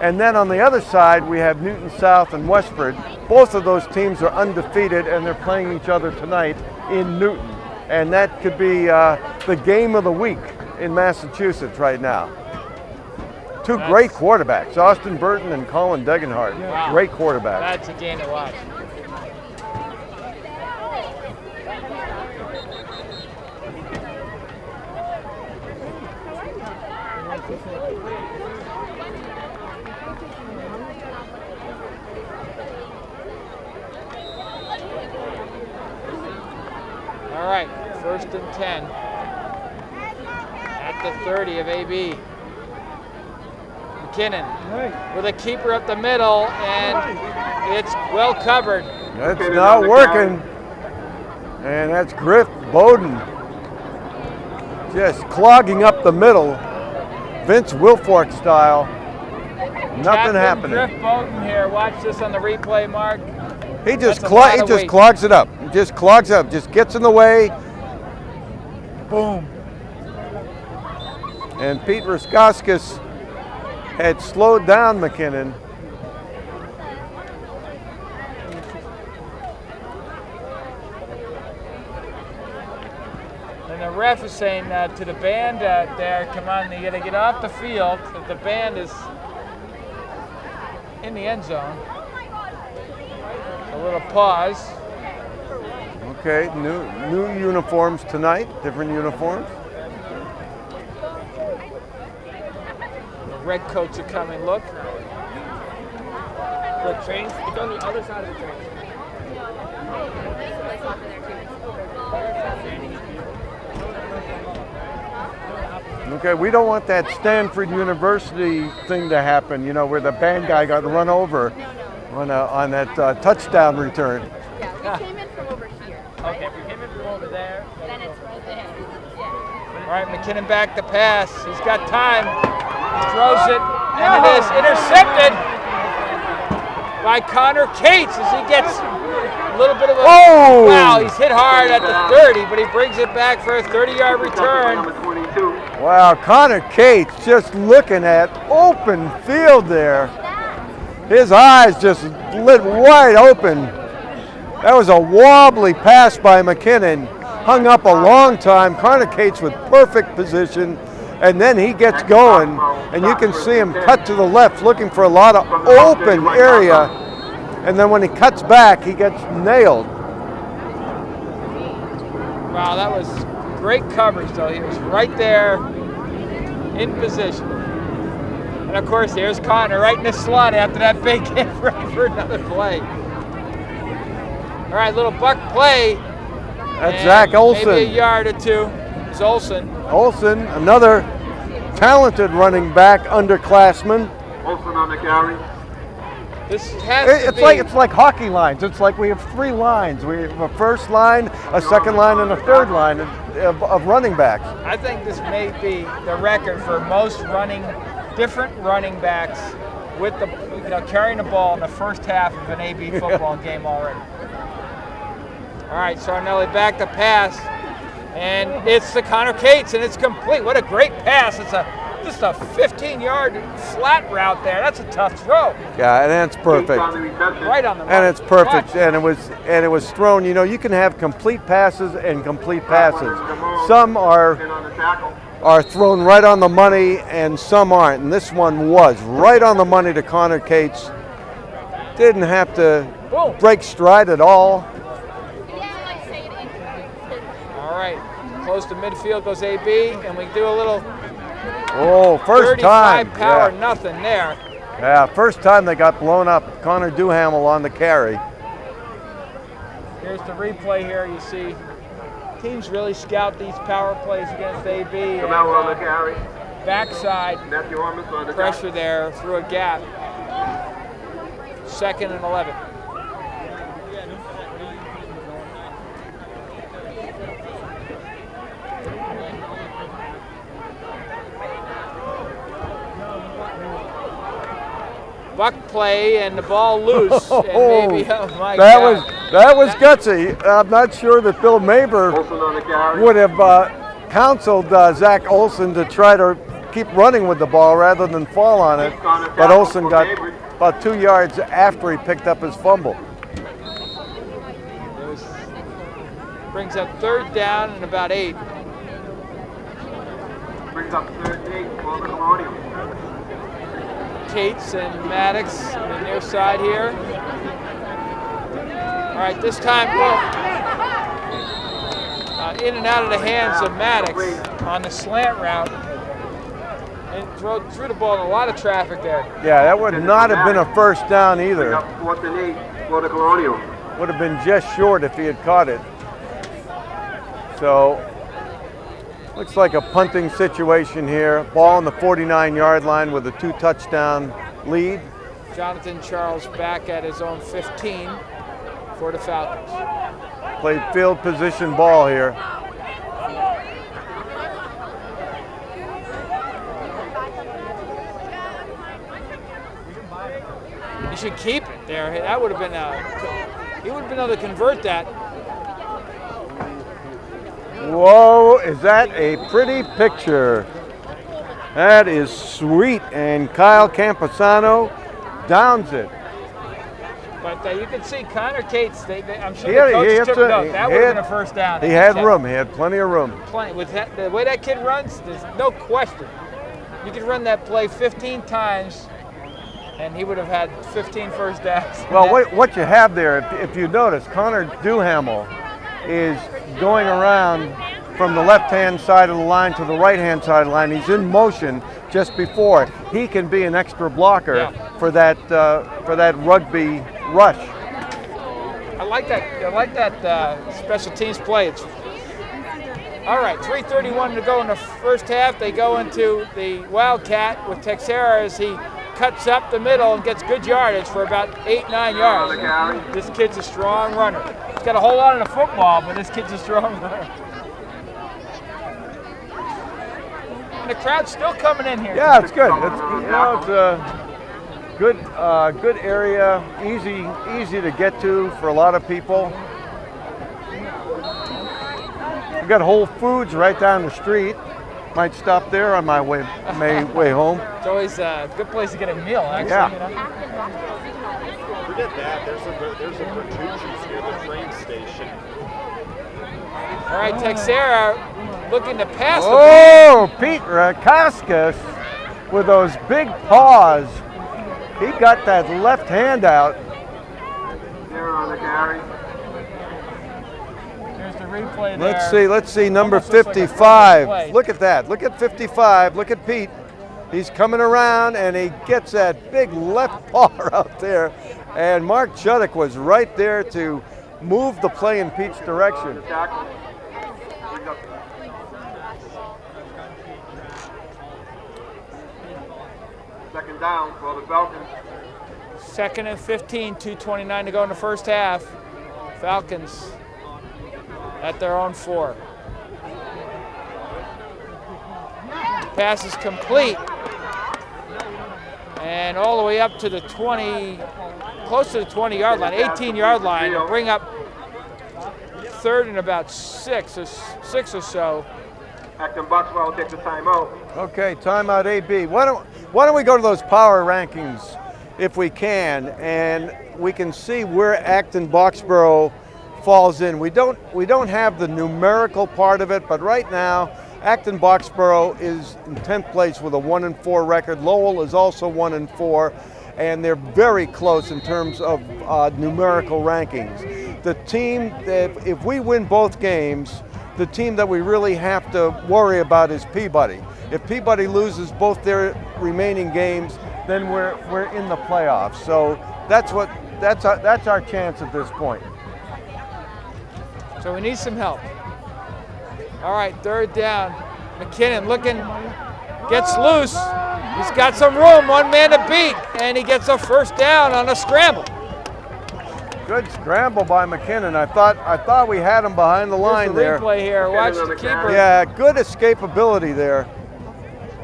And then on the other side, we have Newton South and Westford. Both of those teams are undefeated, and they're playing each other tonight in Newton. And that could be the game of the week in Massachusetts right now. 2 great quarterbacks, Austin Burton and Colin Degenhardt. Wow. Great quarterbacks. That's a game to watch. All right, 1st and 10 at the 30 of AB. McKinnon with a keeper up the middle, and it's well covered. That's not working. And that's Griff Bowden just clogging up the middle, Vince Wilfork style. Nothing happening. Griff Bowden here. Watch this on the replay, Mark. He just clogs it up. He just clogs up. Just gets in the way. Boom. And Pete Raskowskis had slowed down McKinnon. And the ref is saying to the band there, come on, you got to get off the field. The band is in the end zone. A little pause. Okay, new uniforms tonight, different uniforms. The red coats are coming, look. The trains, it's on the other side of the train. Okay, we don't want that Stanford University thing to happen, you know, where the band guy got run over on that touchdown return. Yeah, we came in from over here. Okay, if we came in from over there, Then it's right there. Yeah. All right, McKinnon back to pass. He's got time. He throws it, and it is intercepted by Connor Cates as he gets a little bit of a... Oh! Wow, he's hit hard at the 30, but he brings it back for a 30-yard return. Wow, Connor Cates just looking at open field there. His eyes just lit wide open. That was a wobbly pass by McKinnon. Hung up a long time. Connor Cates with perfect position. And then he gets going, and you can see him cut to the left looking for a lot of open area. And then when he cuts back, he gets nailed. Wow, that was great coverage, though. He was right there in position. And, of course, there's Connor right in the slot after that big hit right for another play. All right, little buck play. That's Zach Olson. Maybe a yard or two. It's Olson. Olson, another talented running back, underclassman. Olson on the carry. This has to be. It's like hockey lines. It's like we have three lines. We have a first line, a second line, and a third line of running backs. I think this may be the record for most different running backs with the carrying the ball in the first half of an AB football game already. All right, Sarnelli back to pass, and it's to Connor Cates, and it's complete. What a great pass! It's just a 15-yard flat route there. That's a tough throw. Yeah, and that's perfect. Right on the money. And it's perfect. Watch. And it was thrown. You know, you can have complete passes and complete passes. Some are thrown right on the money, and some aren't. And this one was right on the money to Connor Cates. Didn't have to break stride at all. All right, close to midfield goes AB, and we do a little. First time. 35 power, nothing there. Yeah, first time they got blown up. Connor Duhamel on the carry. Here's the replay here. You see teams really scout these power plays against AB. And, on the carry. backside Matthew Armas on the pressure there through a gap. 2nd and 11. Buck play and the ball loose. And maybe, that was gutsy. I'm not sure that Bill Maber would have counseled Zach Olson to try to keep running with the ball rather than fall on it. But Olson got about 2 yards after he picked up his fumble. Brings up 3rd down and about 8. Brings up 3rd and 8 for the Colonials. Cates and Maddox on the near side here. All right, this time in and out of the hands of Maddox on the slant route. And threw the ball in a lot of traffic there. Yeah, that would not have been a first down either. 4th and 8 for the Colonials. Would have been just short if he had caught it. So, looks like a punting situation here. Ball on the 49-yard line with a 2-touchdown lead. Jonathan Charles back at his own 15 for the Falcons. Played field position ball here. He should keep it there. That would have been he would have been able to convert that. Whoa, is that a pretty picture? That is sweet, and Kyle Camposano downs it. But you can see Connor Cates, I'm sure the coach took note. That would have been a first down. He had room. He had plenty of room. Plenty. With the way that kid runs, there's no question. You could run that play 15 times, and he would have had 15 first downs. Well, what you have there, if you notice, Connor Duhamel is going around from the left-hand side of the line to the right-hand side of the line. He's in motion just before. He can be an extra blocker for that rugby rush. I like that special teams play. All right, 3:31 to go in the first half. They go into the Wildcat with Texera as he cuts up the middle and gets good yardage for about 8-9 yards. This kid's a strong runner. He's got a whole lot of the football, but this kid's a strong runner. And the crowd's still coming in here. Yeah, it's good. It's a good area, easy to get to for a lot of people. We've got Whole Foods right down the street. Might stop there on my way home. It's always a good place to get a meal, actually. Yeah. You know? Forget that. There's a Bertucci's near the train station. All right, Texera looking to pass the ball. Oh, Pete Rakauskas with those big paws. He got that left hand out. Zero on the carry. There's the replay there. Let's see, number 55. Look at that. Look at 55. Look at Pete. He's coming around and he gets that big left paw out there. And Mark Chuddick was right there to move the play in Pete's direction. Second down for the Falcons. 2nd and 15, 2:29 to go in the first half. Falcons at their own 4. Pass is complete. And all the way up to the 20, close to the 20-yard line, 18-yard line. It'll bring up 3rd and about 6 or so. Acton Boxwell will take the timeout. Okay, timeout AB. Why don't we go to those power rankings if we can, and we can see where Acton Boxborough falls in. We don't have the numerical part of it, but right now Acton Boxborough is in 10th place with a 1-4 record. Lowell is also 1-4, and they're very close in terms of numerical rankings. The team that, if we win both games, the team that we really have to worry about is Peabody. If Peabody loses both their remaining games, then we're in the playoffs. So that's our chance at this point. So we need some help. All right, 3rd down. McKinnon looking, gets loose. He's got some room, one man to beat, and he gets a first down on a scramble. Good scramble by McKinnon. I thought we had him behind the line there. Replay here. Watch the keeper. Yeah, good escapability there.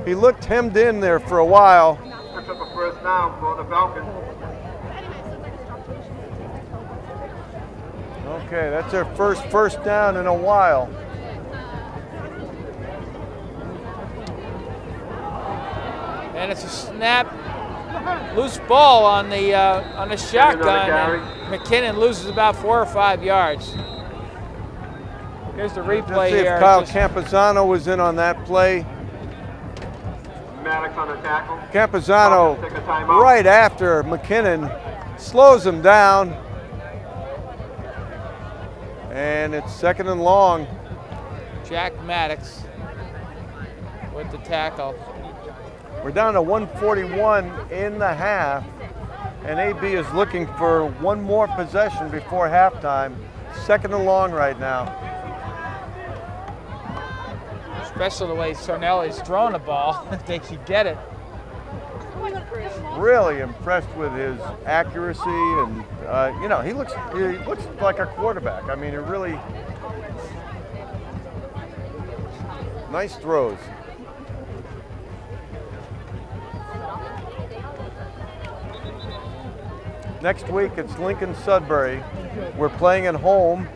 He looked hemmed in there for a while. Picks up a first down for the Falcons. Okay, that's their first down in a while. And it's a snap, loose ball on the shotgun. And McKinnon loses about 4 or 5 yards. Here's the replay Let's see here. if Kyle Camposano was in on that play. Maddox on the tackle. Camposano, right after McKinnon, slows him down. And it's 2nd and long. Jack Maddox with the tackle. We're down to 1:41 in the half, and AB is looking for one more possession before halftime. 2nd and long right now. Especially the way Sornelli's throwing the ball, if they could get it. really impressed with his accuracy, and he looks like a quarterback. I mean, it really nice throws. Next week it's Lincoln Sudbury. We're playing at home,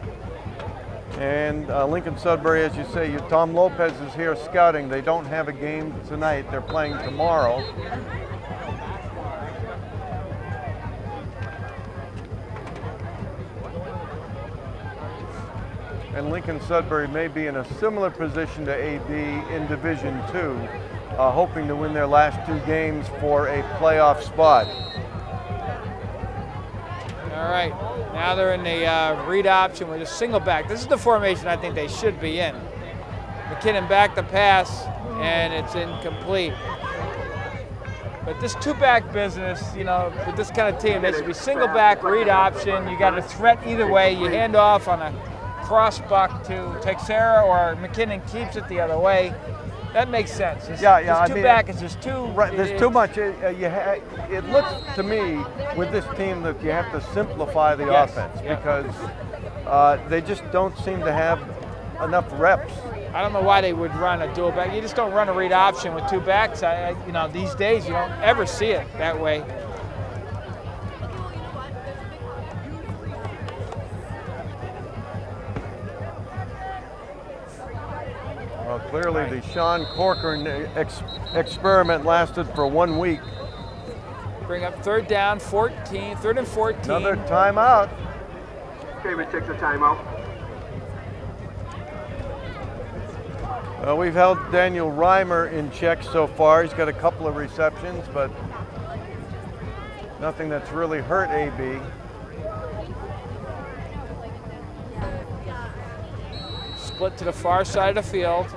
and Lincoln Sudbury, as you say, Tom Lopez is here scouting. They don't have a game tonight. They're playing tomorrow. And Lincoln Sudbury may be in a similar position to AB in Division II, hoping to win their last 2 games for a playoff spot. All right, now they're in the read option with a single back. This is the formation I think they should be in. McKinnon back the pass, and it's incomplete. But this 2-back business, with this kind of team, they should be single back, read option. You got a threat either way. You hand off on a cross buck to Texera, or McKinnon keeps it the other way. That makes sense. This 2-back is just too. Right, there's too much. It looks to me with this team that you have to simplify the offense because they just don't seem to have enough reps. I don't know why they would run a dual back. You just don't run a read option with 2 backs. These days you don't ever see it that way. Well, clearly the Sean Corcoran experiment lasted for 1 week. Bring up 3rd down, 14, 3rd and 14. Another timeout. Cambridge takes a timeout. We've held Daniel Reimer in check so far. He's got a couple of receptions, but nothing that's really hurt AB. Split to the far side of the field.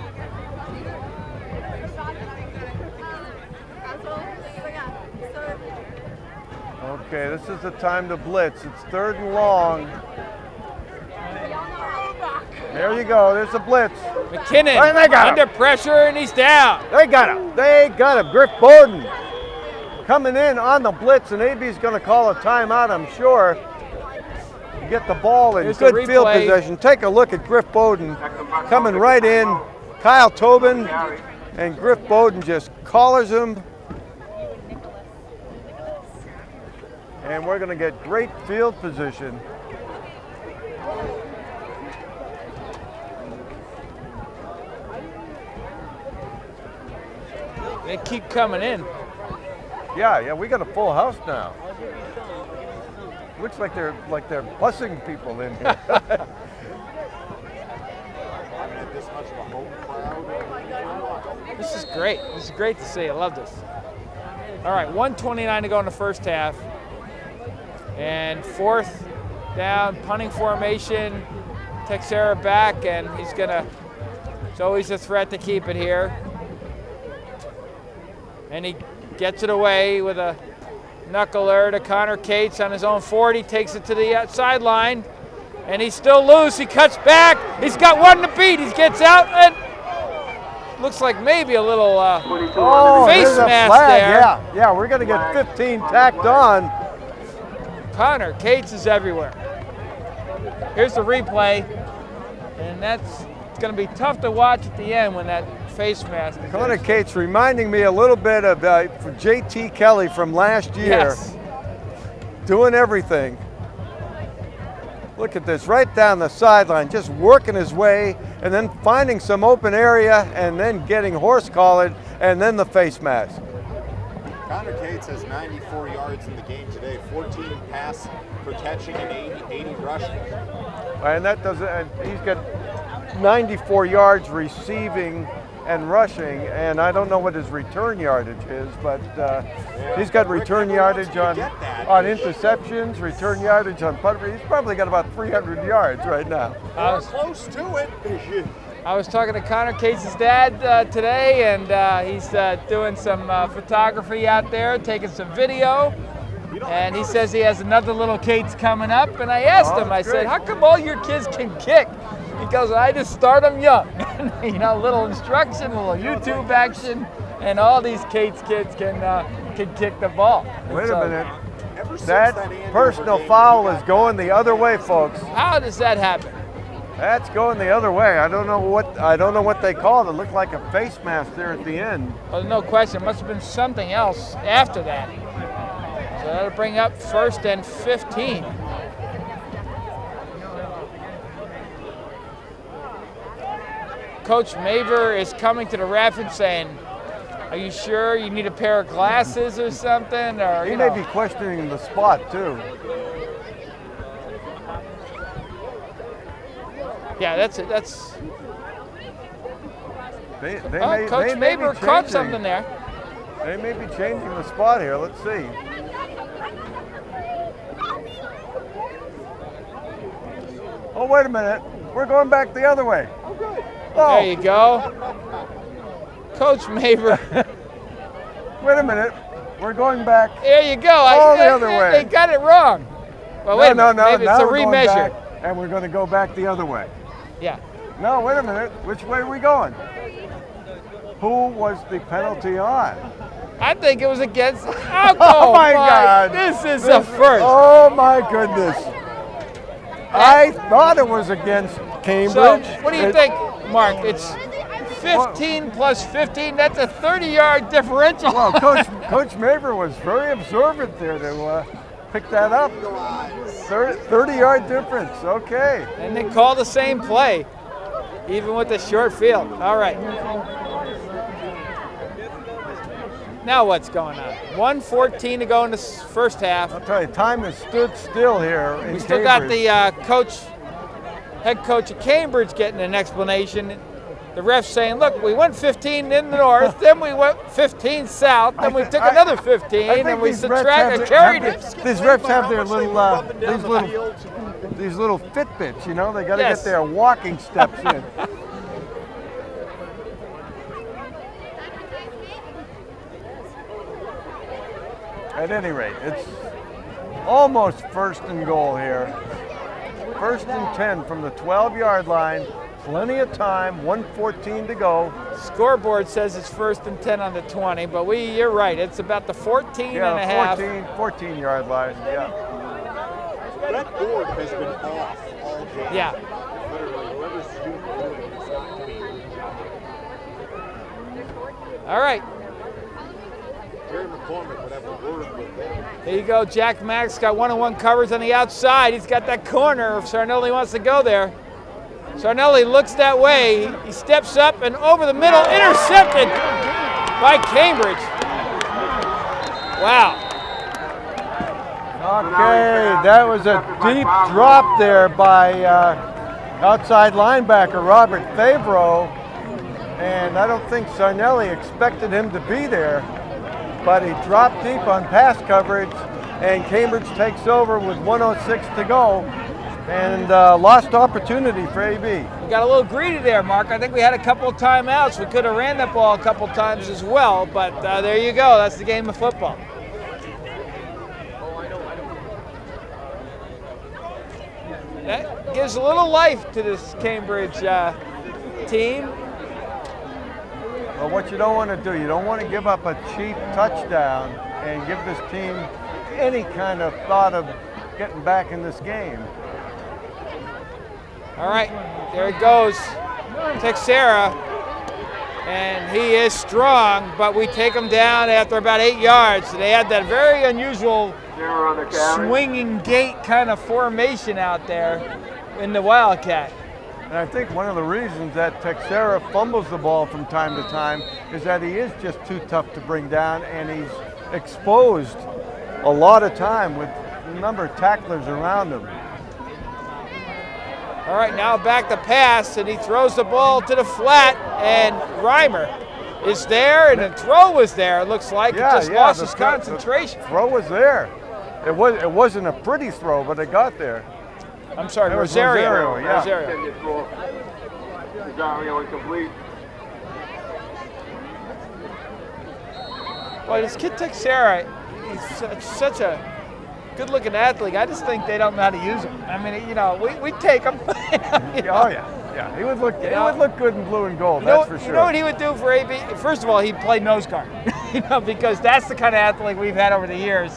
Okay, this is the time to blitz. It's 3rd and long. There you go. There's a blitz. McKinnon under pressure, and he's down. They got him. They got him. Griff Bowden coming in on the blitz, and AB's going to call a timeout, I'm sure. To get the ball in Here's good the field replay. possession. Take a look at Griff Bowden coming right in. Kyle Tobin and Griff Bowden just collars him. And we're going to get great field position. They keep coming in. Yeah, we got a full house now. Looks like they're busing people in here. This is great. This is great to see. I love this. All right, 1:29 to go in the first half. And 4th down, punting formation. Texera back, and it's always a threat to keep it here. And he gets it away with a knuckler to Connor Cates on his own 40, takes it to the sideline, and he's still loose. He cuts back. He's got 1 to beat. He gets out, and looks like maybe a little face mask there. Yeah, we're going to get 15 tacked on. Connor Cates is everywhere. Here's the replay, and it's going to be tough to watch at the end when that face mask is Connor Cates reminding me a little bit of J.T. Kelly from last year. Yes. Doing everything. Look at this, right down the sideline, just working his way and then finding some open area and then getting horse collared and then the face mask. Connor Cates has 94 yards in the game today, 14 pass for catching and 80 rushing. And that doesn't, he's got 94 yards receiving and rushing, and I don't know what his return yardage is, but he's got return yardage on interceptions, return yardage on punt. He's probably got about 300 yards right now. Close to it. I was talking to Connor Cates' dad today, and he's doing some photography out there, taking some video. And he says he has another little Cates coming up. And I asked him, I said, how come all your kids can kick? He goes, I just start them young. You know, little instruction, a little YouTube action, and all these Cates kids can can kick the ball. Wait So, a minute. That personal foul is going the other way, folks. How does that happen? That's going the other way. I don't know what they called. It looked like a face mask there at the end. Well, no question. It must have been something else after that. So that'll bring up 1st and 15. Coach Maver is coming to the ref and saying, "Are you sure you need a pair of glasses or something?" Or He may be questioning the spot too. Yeah, that's it. That's. Coach they may Maver be caught changing. something there. They may be changing the spot here. Let's see. Oh, wait a minute. We're going back the other way. Oh, good. Oh. There you go. Coach Maver. Wait a minute. We're going back. There you go. All the other way. They got it wrong. Well, wait a minute. Maybe now it's a we're going remeasure. back, and we're going to go back the other way. Yeah. No, wait a minute. Which way are we going? Who was the penalty on? I think it was against alcohol. Oh my God! This is a first. Oh my goodness! I thought it was against Cambridge. So, what do you think, Mark? It's 15 plus 15. That's a 30-yard differential. Well, Coach Maver was very observant there to pick that up. 30-yard difference. Okay. And they call the same play, even with the short field. All right. Now what's going on? 1:14 to go in the first half. I'll tell you, time has stood still here in We still Cambridge. got the head coach of Cambridge getting an explanation. The ref's saying, look, we went 15 in the north, then we went 15 south, then we took another 15, and we carried it. These refs have their little, these little Fitbits, you know, they got to Yes. get their walking steps in. At any rate, it's almost 1st and goal here. 1st and 10 from the 12-yard line. Plenty of time, 1:14 to go. Scoreboard says it's 1st and 10 on the 20, but you're right. It's about the 14 and a half. 14-yard line, yeah. That board has been off all game. Yeah. Literally, whoever's shooting is not clean. All right. Jerry McCormick would have a word with them. There you go. Jack Maddox got one-on-one coverage on the outside. He's got that corner if Sarnelli wants to go there. Sarnelli looks that way. He steps up and over the middle, intercepted by Cambridge. Wow. Okay, that was a deep drop there by outside linebacker Robert Favreau. And I don't think Sarnelli expected him to be there. But he dropped deep on pass coverage, and Cambridge takes over with 1:06 to go, and lost opportunity for AB. We got a little greedy there, Mark. I think we had a couple of timeouts. We could have ran that ball a couple times as well, but there you go. That's the game of football. That gives a little life to this Cambridge team. But what you don't want to do, you don't want to give up a cheap touchdown and give this team any kind of thought of getting back in this game. All right, there it goes. Texera, and he is strong, but we take him down after about 8 yards. They had that very unusual swinging gate kind of formation out there in the Wildcat. And I think one of the reasons that Texera fumbles the ball from time to time is that he is just too tough to bring down, and he's exposed a lot of time with a number of tacklers around him. All right, now back to pass, and he throws the ball to the flat, and Reimer is there, and the throw was there. It looks like it lost his concentration. The throw was there. It wasn't a pretty throw, but it got there. I'm sorry, That was Rosario. yeah. Rosario incomplete. Well, this kid Texera, he's such a good-looking athlete. I just think they don't know how to use him. I mean, you know, we take him. Oh, yeah. Yeah, he would look good in blue and gold, that's for sure. You know what he would do for AB? First of all, he'd play nose guard, because that's the kind of athlete we've had over the years,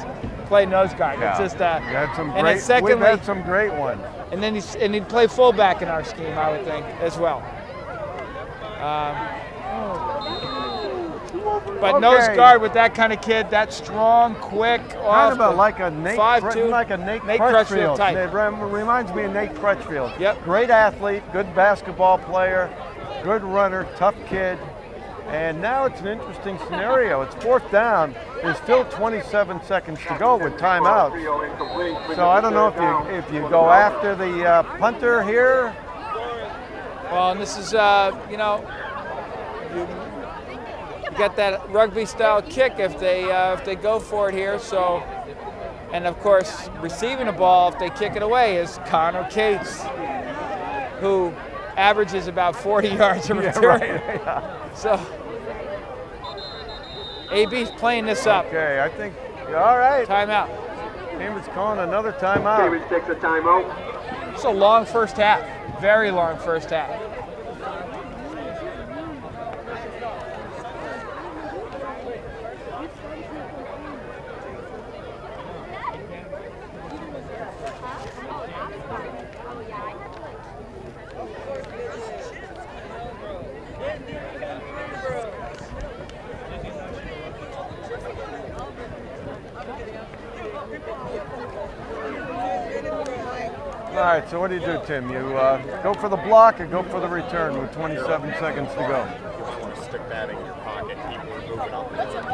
play nose guard. Yeah. It's just we've had some great ones. And then he'd play fullback in our scheme, I would think, as well. But nose guard with that kind of kid, that strong, quick, kind of like a Nate Crutchfield type. It reminds me of Nate Crutchfield. Yep. Great athlete, good basketball player, good runner, tough kid. And now it's an interesting scenario. It's 4th down. There's still 27 seconds to go with timeouts. So I don't know if you go after the punter here. Well, and this is you get that rugby-style kick if they go for it here. So, and of course, receiving the ball if they kick it away is Connor Cates, who averages about 40 yards a return. Right. Yeah. So, AB's playing this up. Okay, I think, all right. Timeout. Cambridge calling another timeout. Cambridge takes a timeout. It's a long first half, very long first half. All right, so what do you do, Tim? You go for the block or go for the return with 27 seconds to go? You just want to stick that in your pocket. People are moving up and down.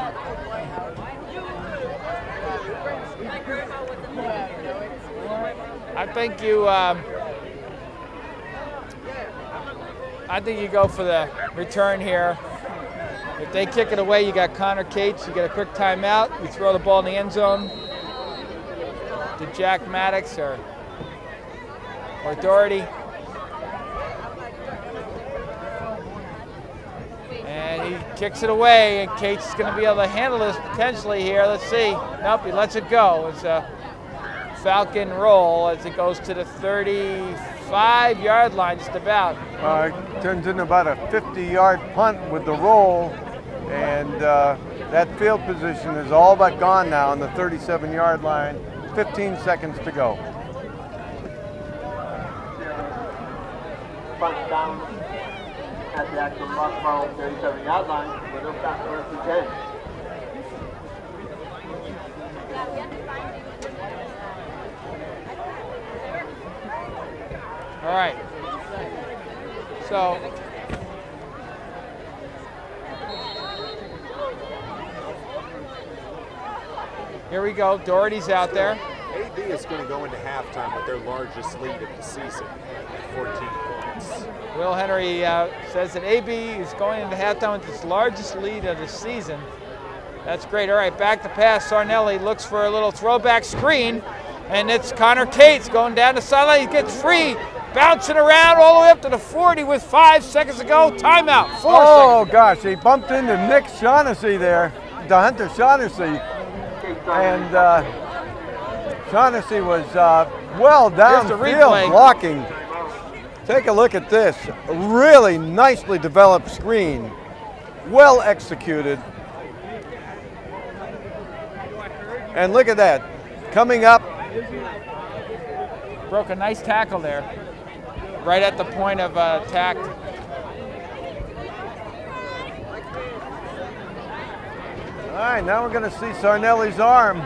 I think you go for the return here. If they kick it away, you got Connor Cates. You get a quick timeout. You throw the ball in the end zone to Jack Maddox or Doherty. And he kicks it away, and Cates is going to be able to handle this potentially here. Let's see. Nope, he lets it go. It's a Falcon roll as it goes to the 35-yard line, just about. It turns into about a 50-yard punt with the roll, and that field position is all but gone now on the 37-yard line. 15 seconds to go. Punch down at the actual Roxborough 37-yard line, but they'll stop first and 10. All right. So here we go. Doherty's out there. AB is going to go into halftime with their largest lead of the season, 14 points. Will Henry says that AB is going into halftime with his largest lead of the season. That's great. All right, back to pass. Sarnelli looks for a little throwback screen, and it's Connor Cates going down the sideline. He gets free, bouncing around all the way up to the 40 with 5 seconds to go. Timeout. 4 seconds. Oh, gosh, he bumped into Nick Shaughnessy there, DeHunter Shaughnessy, and Shaughnessy was well downfield blocking. Take a look at this. A really nicely developed screen. Well executed. And look at that. Coming up. Broke a nice tackle there. Right at the point of attack. All right, now we're going to see Sarnelli's arm.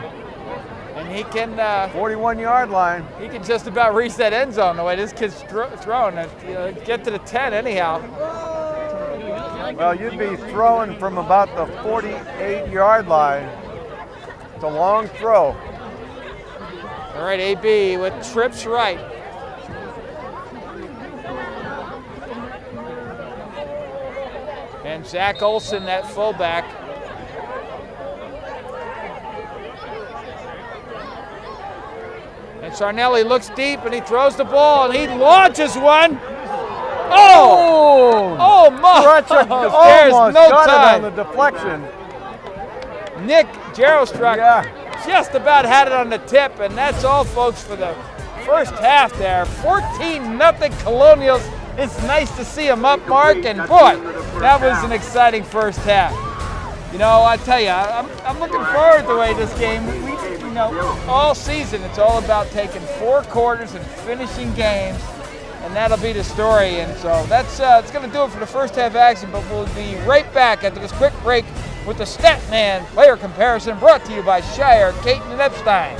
And he can 41-yard line. He can just about reach that end zone the way this kid's throwing. Get to the 10 anyhow. Well, you'd be throwing from about the 48-yard line. It's a long throw. All right, AB with trips right. And Zach Olson, that fullback. And Sarnelli looks deep and he throws the ball and he launches one. Oh my! There's no got time. It on the deflection. Nick Jarostruck just about had it on the tip, and that's all, folks, for the first half there. 14-0 Colonials it's nice to see them up, Mark, and boy, that was an exciting first half. You know, I tell you, I'm looking forward to the way this game, you know, all season it's all about taking 4 quarters and finishing games, and that'll be the story. And so that's it's going to do it for the first half action, but we'll be right back after this quick break with the Statman player comparison brought to you by Shire, Caton, and Epstein.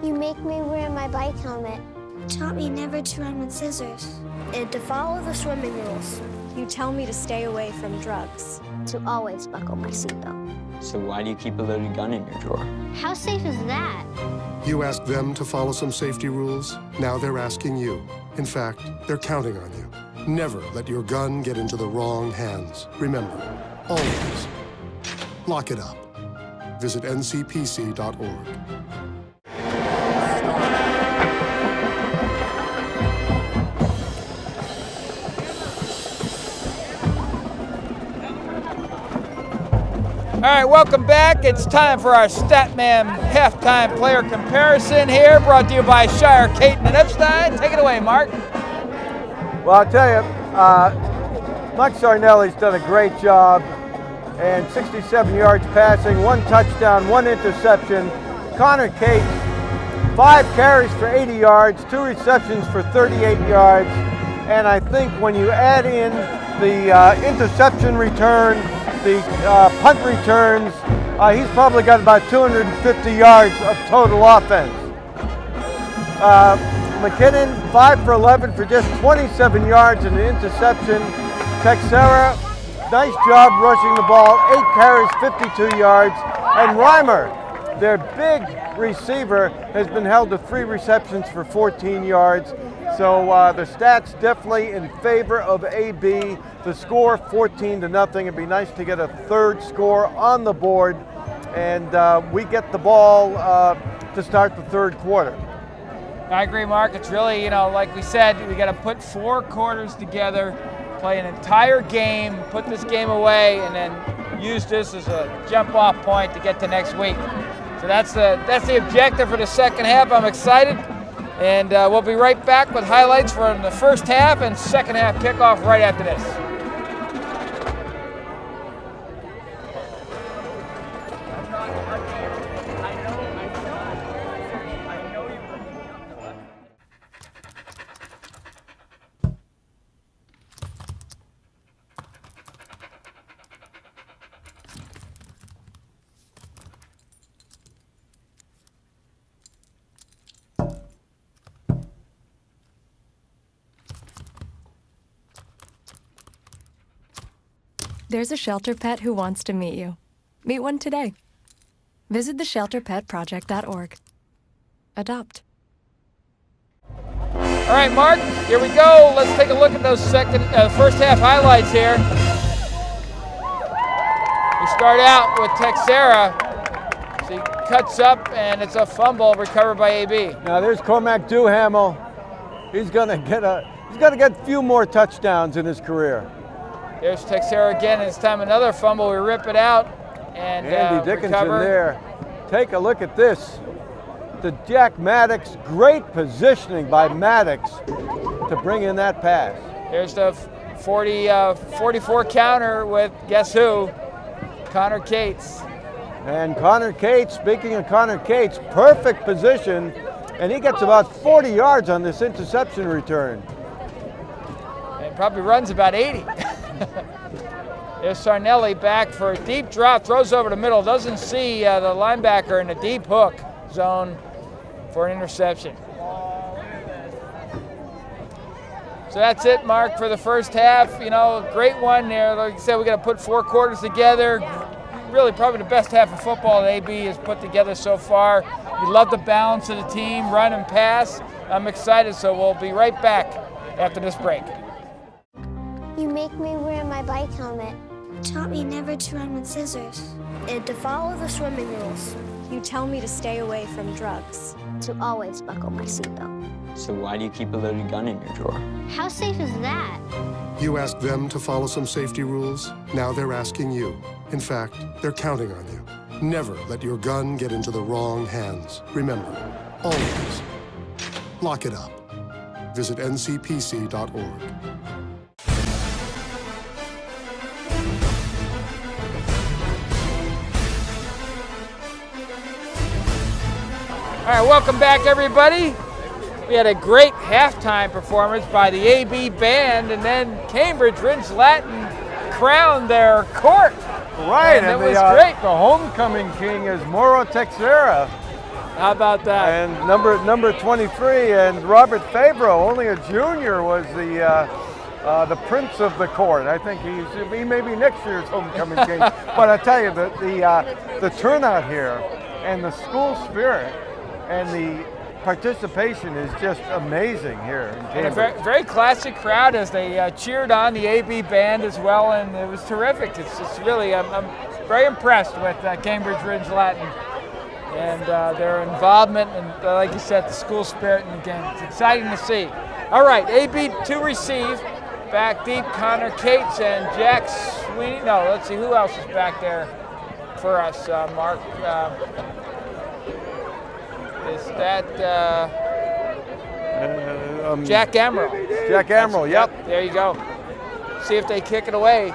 You make me wear my bike helmet. Taught me never to run with scissors. And to follow the swimming rules. You tell me to stay away from drugs. To always buckle my seatbelt. So why do you keep a loaded gun in your drawer? How safe is that? You asked them to follow some safety rules. Now they're asking you. In fact, they're counting on you. Never let your gun get into the wrong hands. Remember, always lock it up. Visit ncpc.org. All right, welcome back. It's time for our Statman halftime player comparison here, brought to you by Shire, Caton, and Epstein. Take it away, Mark. Well, I'll tell you, Mike Sarnelli's done a great job, and 67 yards passing, 1 touchdown, 1 interception. Connor Cates, 5 carries for 80 yards, 2 receptions for 38 yards, and I think when you add in the interception return, the punt returns, he's probably got about 250 yards of total offense. McKinnon, 5 for 11 for just 27 yards and an interception. Texera, nice job rushing the ball, 8 carries, 52 yards. And Reimer, their big receiver, has been held to 3 receptions for 14 yards. So the stats definitely in favor of AB. The score 14-0. It'd be nice to get a 3rd score on the board, and we get the ball to start the 3rd quarter. I agree, Mark. It's really, you know, like we said, we got to put 4 quarters together, play an entire game, put this game away, and then use this as a jump-off point to get to next week. So that's the objective for the second half. I'm excited. And we'll be right back with highlights from the first half and second half kickoff right after this. There's a shelter pet who wants to meet you. Meet one today. Visit theshelterpetproject.org. Adopt. All right, Mark, here we go. Let's take a look at those first half highlights here. We start out with Texera. So he cuts up, and it's a fumble recovered by AB. Now there's Cormac Duhamel. He's gonna get a few more touchdowns in his career. There's Texera again, and this time another fumble. We rip it out and Andy Dickinson recover. there. Take a look at this. To Jack Maddox, great positioning by Maddox to bring in that pass. There's the 44 counter with guess who? Connor Cates. And Connor Cates, speaking of Connor Cates, perfect position, and he gets about 40 yards on this interception return. And probably runs about 80. There's Sarnelli back for a deep drop, throws over the middle, doesn't see the linebacker in the deep hook zone for an interception. So that's it, Mark, for the first half. You know, great one there. Like I said, we got to put 4 quarters together. Really probably the best half of football that AB has put together so far. You love the balance of the team, run and pass. I'm excited, so we'll be right back after this break. You make me wear my bike helmet. Taught me never to run with scissors. And to follow the swimming rules. You tell me to stay away from drugs. To always buckle my seatbelt. So why do you keep a loaded gun in your drawer? How safe is that? You asked them to follow some safety rules. Now they're asking you. In fact, they're counting on you. Never let your gun get into the wrong hands. Remember, always lock it up. visit ncpc.org. All right, welcome back, everybody. We had a great halftime performance by the AB band, and then Cambridge Ridge Latin crowned their court. Right, and it was the, great. The homecoming king is Moro Texera. How about that? And number 23, and Robert Fabro, only a junior, was the prince of the court. I think he may be next year's homecoming king. But I tell you, the turnout here and the school spirit and the participation is just amazing here in Cambridge. And a very, very classic crowd as they cheered on the AB band as well, and it was terrific. It's really, I'm very impressed with Cambridge Ridge Latin and their involvement and, like you said, the school spirit in the game. It's exciting to see. All right, AB to receive. Back deep, Connor Cates and Jack Sweeney. No, let's see, who else is back there for us, Mark? Is that Jack Amaral? Jack Amaral, yep. There you go. See if they kick it away.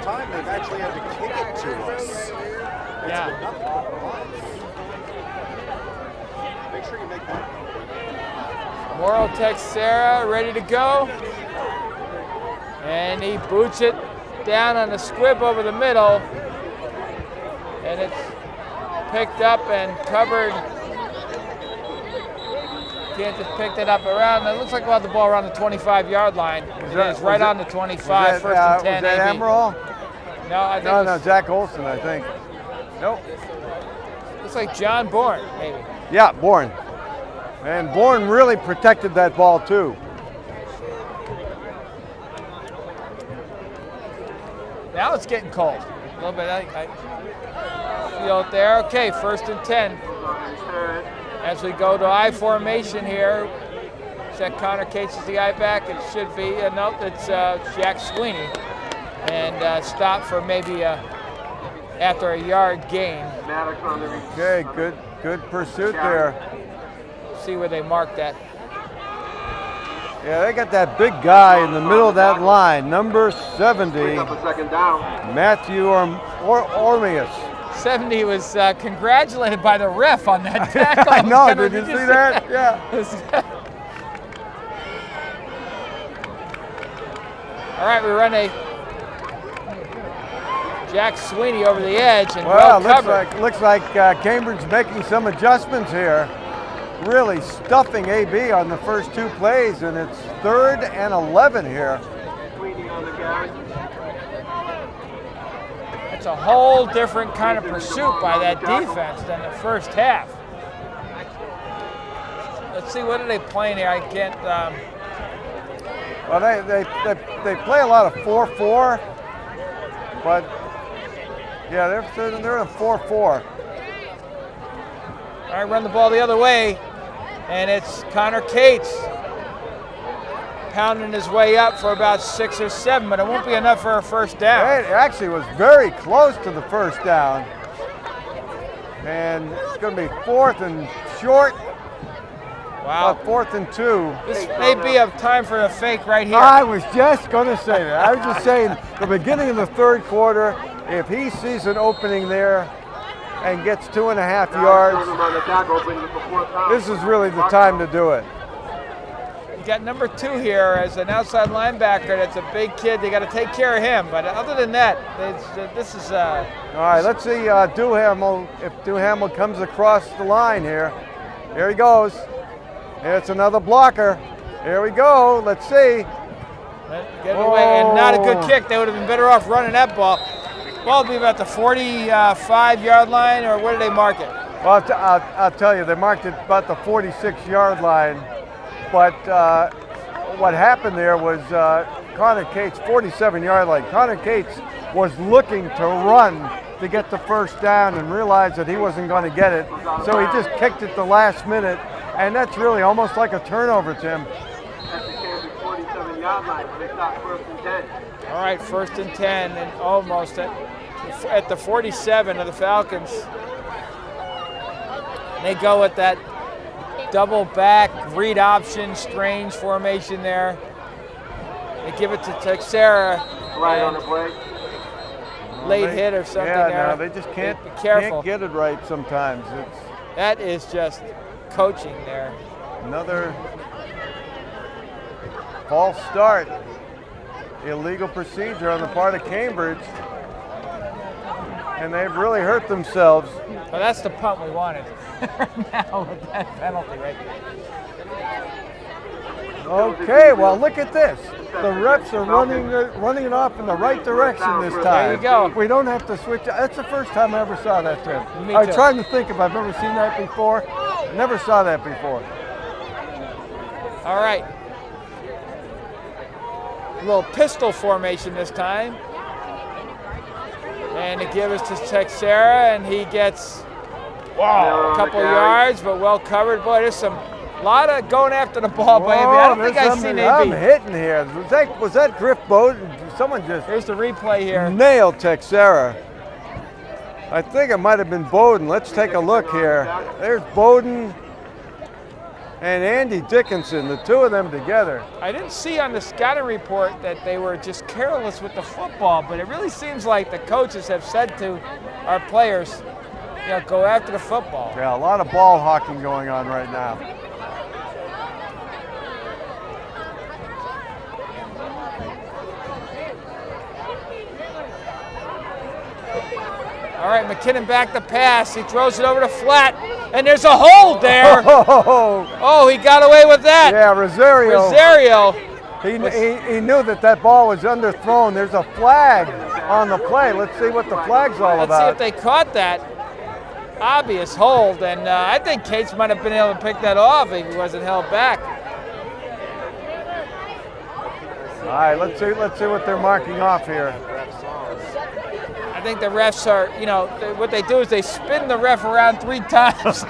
Time they've actually had to kick it to us. Yeah. Make sure you make that. Moro Texera ready to go. And he boots it down on the squib over the middle. And it's picked up and covered. Can't just pick that up around. It looks like we'll have the ball around the 25-yard line. It's right on the 25, first and 10. Was that Amaral? No, I think no, Zach Olson, I think. Nope. Looks like John Bourne, maybe. Yeah, Bourne. And Bourne really protected that ball, too. Now it's getting cold. A little bit. I feel it there. Okay, first and 10. As we go to I formation here, check Connor Cates is the I back. It should be. Nope, it's Jack Sweeney. And stop for maybe after a yard gain. Okay, good pursuit there. See where they marked that. Yeah, they got that big guy in the middle of that line, number 70, Matthew Ormius. 70 was congratulated by the ref on that tackle. I know, did you see that? Yeah. All right, we run a Jack Sweeney over the edge and well covered. looks like Cambridge making some adjustments here. Really stuffing AB on the first two plays, and it's 3rd and 11 here. It's a whole different kind of pursuit by that defense than the first half. Let's see, what are they playing here? I can't. Well, they play a lot of 4-4, but yeah, they're in a 4-4. All right, run the ball the other way, and it's Connor Cates pounding his way up for about 6 or 7, but it won't be enough for a first down. It actually was very close to the first down, and it's going to be 4th and short. Wow. 4th and 2. This may be a time for a fake right here. I was just going to say that. I was just saying the beginning of the 3rd quarter, if he sees an opening there and gets 2.5 yards, this is really the time to do it. You got number 2 here as an outside linebacker. That's a big kid. They got to take care of him. But other than that, this is. All right, let's see Duhamel, if Duhamel comes across the line here. Here he goes. It's another blocker. Here we go. Let's see. Get it away, and not a good kick. They would have been better off running that ball. Well, it'll be about the 45-yard line, or where do they mark it? Well, I'll tell you, they marked it about the 46-yard line, but what happened there was Connor Cates, 47-yard line. Connor Cates was looking to run to get the first down and realized that he wasn't going to get it, so he just kicked it the last minute, and that's really almost like a turnover, Tim. At the Kansas 47-yard line, they stop 1st and 10. All right, 1st and 10, and almost at the 47 of the Falcons. They go with that double back, read option, strange formation there. They give it to Texera. Right on the play. Late hit or something yeah, there. no, they just can't, be careful. Can't get it right sometimes. That is just coaching there. Another false start. Illegal procedure on the part of Cambridge. And they've really hurt themselves. Well, that's the punt we wanted now with that penalty right there. Okay, well, look at this. The refs are running it off in the right direction this time. There you go. We don't have to switch. That's the first time I ever saw that, Tim. Me I'm too. trying to think if I've ever seen that before. Never saw that before. All right. A little pistol formation this time. And they give it to Texera, and he gets a couple yards, but well covered. Boy, there's a lot of going after the ball by AB. I don't think I've seen AB. I'm hitting here. Was that Griff Bowden? Someone just Here's the replay here. Nailed Texera. I think it might have been Bowden. Let's take a look here. There's Bowden and Andy Dickinson, the two of them together. I didn't see on the scouting report that they were just careless with the football, but it really seems like the coaches have said to our players, go after the football. Yeah, a lot of ball hawking going on right now. All right, McKinnon back the pass. He throws it over to flat, and there's a hold there. Oh, he got away with that. Yeah, Rosario. He knew that ball was underthrown. There's a flag on the play. Let's see what the flag's all about. Let's see if they caught that. Obvious hold, and I think Cates might have been able to pick that off if he wasn't held back. All right, let's see what they're marking off here. I think the refs are, what they do is they spin the ref around 3 times.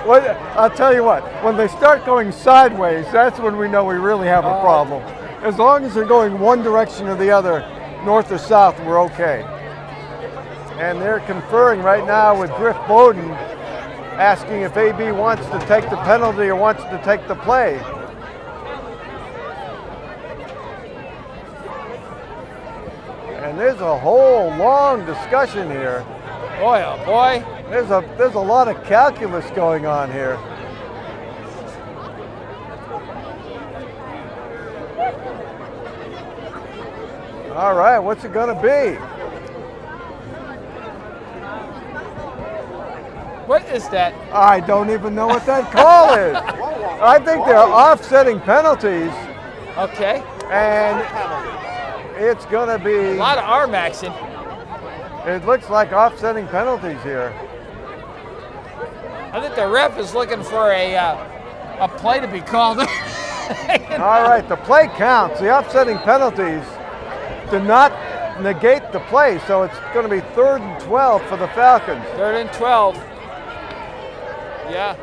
Well, I'll tell you what, when they start going sideways, that's when we know we really have a problem. As long as they're going one direction or the other, north or south, we're okay. And they're conferring right now with Griff Bowden, asking if AB wants to take the penalty or wants to take the play. And there's a whole long discussion here. Boy, oh boy. There's a lot of calculus going on here. All right, what's it gonna be? What is that? I don't even know what that call is. I think they're offsetting penalties. Okay. And it's gonna be a lot of arm action. It looks like offsetting penalties here. I think the ref is looking for a play to be called. All right, the play counts. The offsetting penalties do not negate the play, so it's going to be 3rd and 12 for the Falcons. 3rd and 12. Yeah.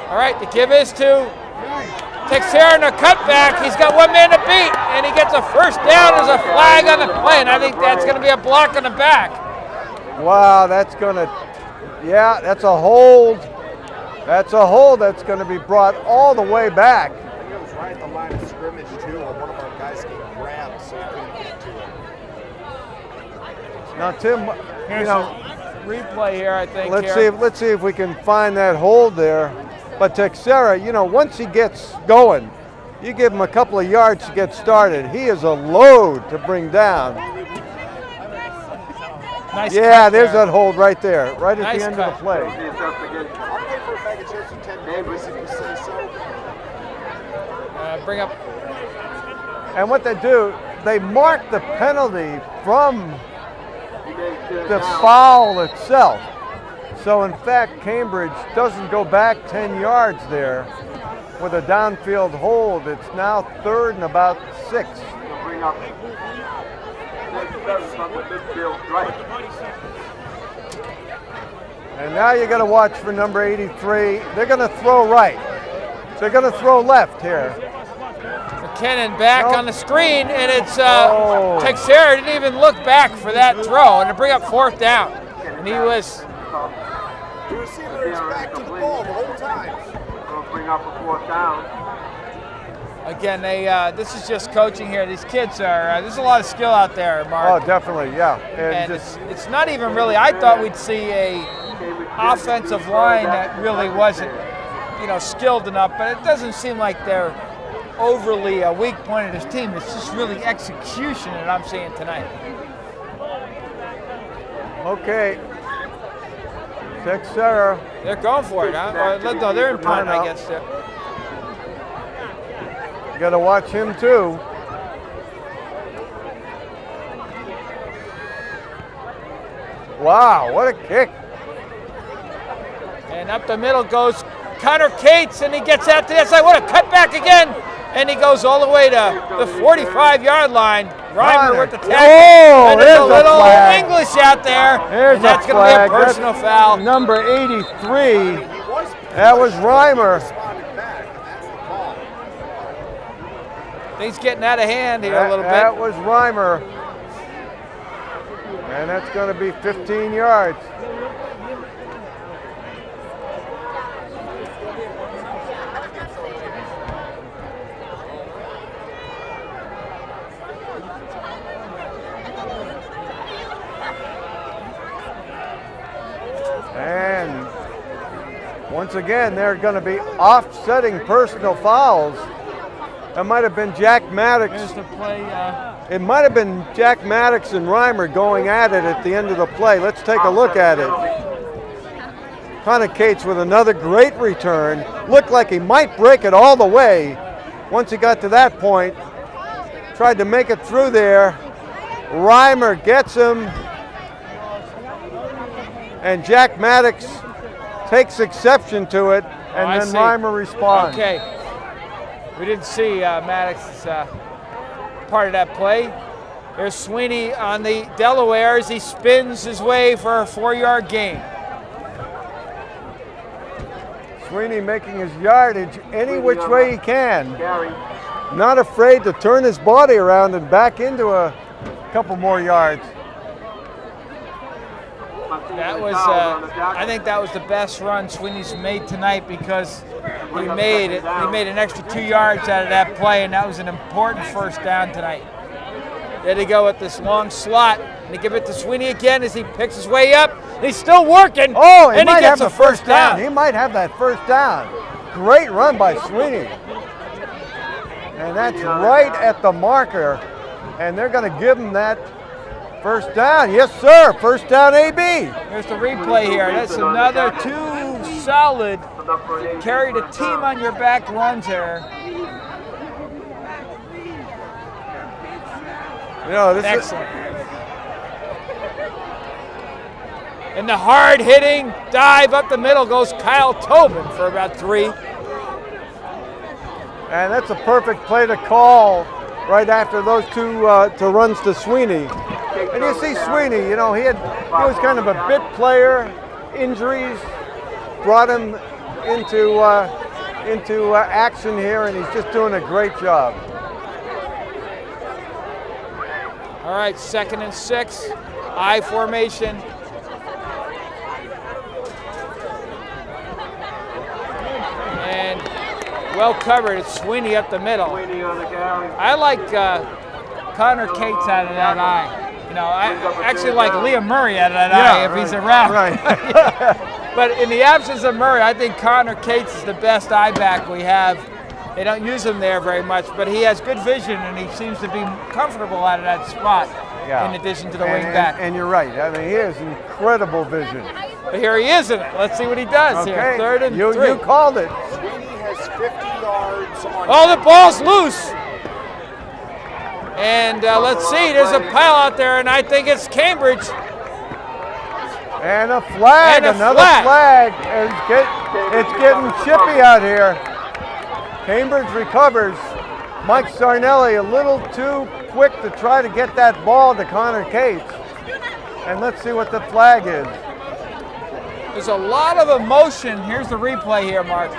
All right, the give is to Texera in a cutback. He's got one man to beat, and he gets a first down. There's a flag on the play, and I think that's going to be a block on the back. Wow, that's going to, yeah, that's a hold. That's a hold that's going to be brought all the way back. I think it was right at the line of scrimmage, too, and one of our guys getting grabbed so he couldn't get to it. Now, Tim, Here's replay here, I think. Let's see if we can find that hold there. But Texera, once he gets going, you give him a couple of yards to get started. He is a load to bring down. Nice yeah, there's that hold right there, right at the end cut. of the play. I'll pay for a bag of chips and 10 Davis if you say so. Bring up. And what they do, they marked the penalty from the foul itself. So in fact, Cambridge doesn't go back 10 yards there with a downfield hold. It's now 3rd and about 6. And now you got to watch for number 83. They're going to throw right. They're going to throw left here. McKinnon back on the screen, and it's Texera didn't even look back for that throw, and to bring up 4th down. And he was. The receiver is back to the ball the whole time. We'll bring up a 4th down. Again, this is just coaching here. These kids are, there's a lot of skill out there, Mark. Oh, definitely, yeah. And it's not even really, I thought we'd see a offensive line that really wasn't, skilled enough, but it doesn't seem like they're overly a weak point of this team. It's just really execution that I'm seeing tonight. Okay. Texera. They're going for it, huh? Or, no, they're in punt, I guess. You got to watch him too. Wow, what a kick. And up the middle goes Connor Cates, and he gets out to the outside. What a cutback again. And he goes all the way to the 45-yard line. Reimer with the tackle. Oh, and there's a little English out there. Here's and that's going to be a personal foul. Number 83. That was Reimer. Things getting out of hand here a little bit. That was Reimer. And that's going to be 15 yards. And once again, they're going to be offsetting personal fouls. That might have been Jack Maddox. Here's the play. It might have been Jack Maddox and Reimer going at it at the end of the play. Let's take a look at it. Connor Cates with another great return. Looked like he might break it all the way. Once he got to that point, tried to make it through there. Reimer gets him. And Jack Maddox takes exception to it, and then Reimer responds. Okay. We didn't see Maddox's part of that play. There's Sweeney on the Delaware as he spins his way for a 4-yard gain. Sweeney making his yardage any which way he can. Not afraid to turn his body around and back into a couple more yards. That was, I think that was the best run Sweeney's made tonight because he made it. He made an extra 2 yards out of that play, and that was an important 1st down tonight. There they go with this long slot, and they give it to Sweeney again as he picks his way up. He's still working. Oh, and he gets a 1st down. He might have that 1st down. Great run by Sweeney. And that's right at the marker, and they're going to give him that 1st down. Yes, sir. 1st down, AB. Here's the replay here. That's another 2 solid carry the team on your back runs here. This excellent. And the hard-hitting dive up the middle goes Kyle Tobin for about 3. And that's a perfect play to call right after those two runs to Sweeney. And you see Sweeney, he was kind of a bit player. Injuries brought him into action here, and he's just doing a great job. All right, 2nd and 6, I formation. And well covered. It's Sweeney up the middle. I like Connor Cates out of that eye. I actually like Liam Murray out of that eye if he's around. Right. But in the absence of Murray, I think Connor Cates is the best eye back we have. They don't use him there very much, but he has good vision, and he seems to be comfortable out of that spot in addition to the wing back. And you're right. I mean, he has incredible vision. But here he is in it. Let's see what he does here. 3rd and 3. You called it. Sweeney has 50 yards on the ball's loose. And let's see, there's a pile out there, and I think it's Cambridge. And a flag, another flag. It's getting chippy out here. Cambridge recovers. Mike Sarnelli a little too quick to try to get that ball to Connor Cates. And let's see what the flag is. There's a lot of emotion. Here's the replay here, Mark.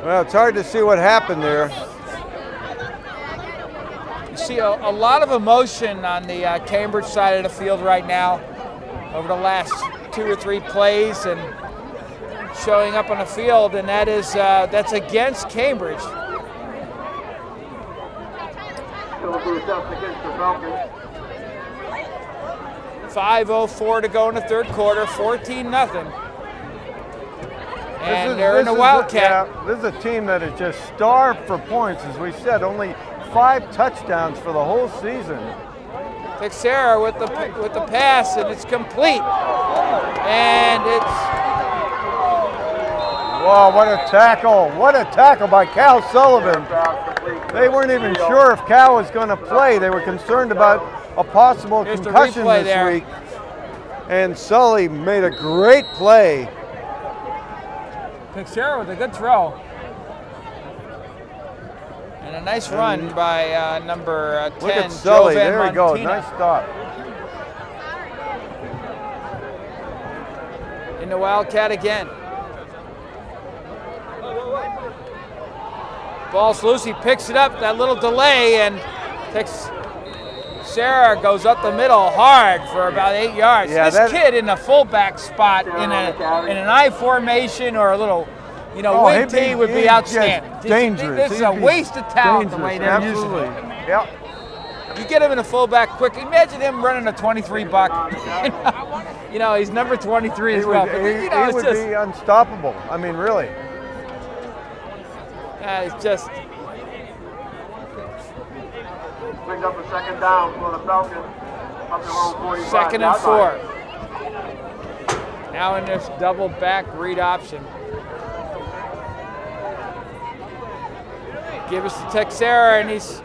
Well, it's hard to see what happened there. You see a lot of emotion on the Cambridge side of the field right now over the last 2 or 3 plays and showing up on the field, and that's against Cambridge. 5:04 to go in the third quarter, 14-0. And they're in a Wildcat. This is a team that is just starved for points. As we said, only 5 touchdowns for the whole season. Texera with the pass, and it's complete. And it's... Wow, what a tackle. What a tackle by Cal Sullivan. They weren't even sure if Cal was going to play. They were concerned about a possible concussion this week. And Sully made a great play. Texera with a good throw. And a nice run by number 10, Look at Sully, Joe Van there we go, Montina. nice stop. In the Wildcat again. Ball's loose, he picks it up, that little delay, and Texera goes up the middle hard for about 8 yards. Yeah, this kid in a fullback spot in an I formation or a a wing tee would be outstanding. Dangerous. This is a waste of talent the way they're using it. Yep. You get him in a fullback quick. Imagine him running a 23 buck. He's number 23 as well. He would be unstoppable. I mean, really. It's just. Brings up a second down for the Falcons. Up to around 45 Second and 4. line. Now in this double back read option. Give us to Texera, and he's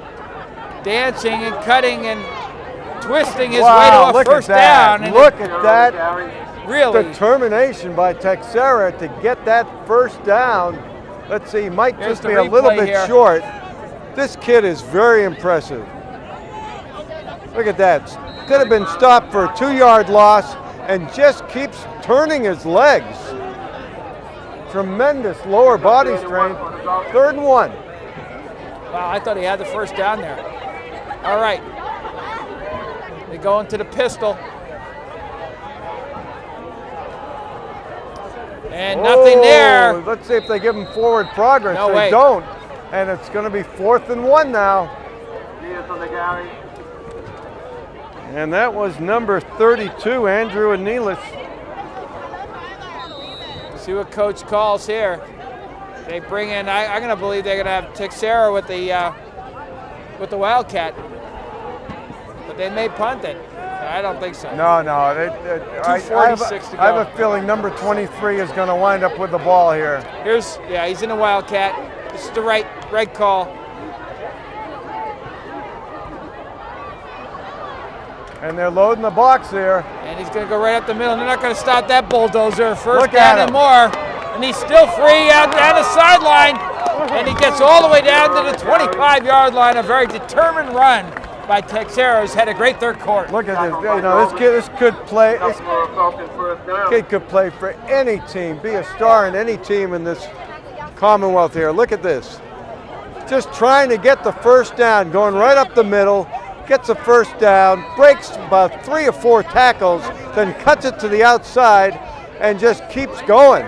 dancing and cutting and twisting his way to a first down. And look at that really determination by Texera to get that first down. Let's see, he might just be a little bit short. This kid is very impressive. Look at that. Could have been stopped for a 2-yard loss and just keeps turning his legs. Tremendous lower body strength. 3rd and 1. Wow, I thought he had the first down there. All right. They go into the pistol. And nothing there. Let's see if they give him forward progress. No they way. Don't. And it's going to be 4th and 1 now. And that was number 32, Andrew Anelis. See what coach calls here. They bring in, I'm going to believe they're going to have Texera with the Wildcat. But they may punt it. I don't think so. No. I 2:46 to go. I have a feeling number 23 is going to wind up with the ball here. He's in a Wildcat. This is the right call. And they're loading the box there. And he's going to go right up the middle. They're not going to stop that bulldozer. First down and more. And he's still free out down the sideline. And he gets all the way down to the 25-yard line. A very determined run by Texera, who's had a great third quarter. Look at this. This kid could play for any team, be a star in any team in this Commonwealth here. Look at this. Just trying to get the first down, going right up the middle, gets a first down, breaks about 3 or 4 tackles, then cuts it to the outside and just keeps going.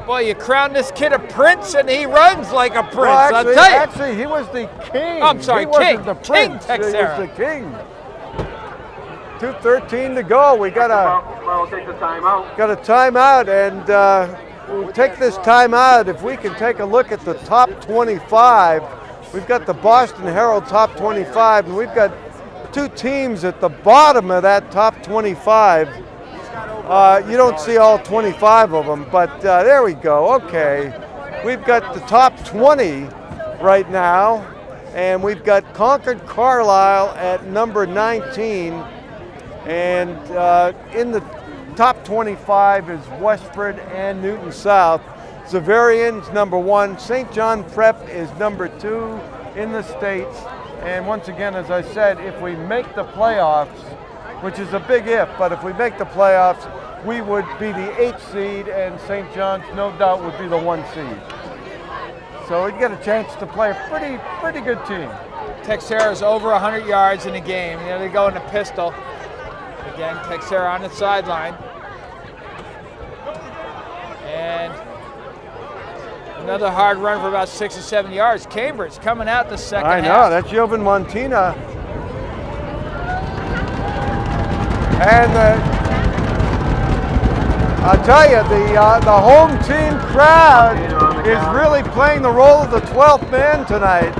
Boy, you crown this kid a prince, and he runs like a prince. Well, I'll tell you. Actually, he was the king. I'm sorry, he king. Wasn't the prince. King Texera. He was the king. 2:13 to go. We got a timeout, and we'll take this timeout. If we can take a look at the top 25, we've got the Boston Herald top 25, and we've got two teams at the bottom of that top 25. You don't see all 25 of them, but there we go. Okay. We've got the top 20 right now, and we've got Concord Carlisle at number 19. And in the top 25 is Westford and Newton South. Xaverian's number 1. St. John Prep is number 2 in the States. And once again, as I said, if we make the playoffs, which is a big if, but if we make the playoffs, we would be the 8th seed, and St. John's no doubt would be the 1 seed. So we'd get a chance to play a pretty good team. Texera's over 100 yards in a game. You know, they go in a pistol. Again, Texera on the sideline. And another hard run for about 6 or 7 yards. Cambridge coming out the second half. I know, that's Jovan Montina. And I'll tell you, the home team crowd is really playing the role of the 12th man tonight.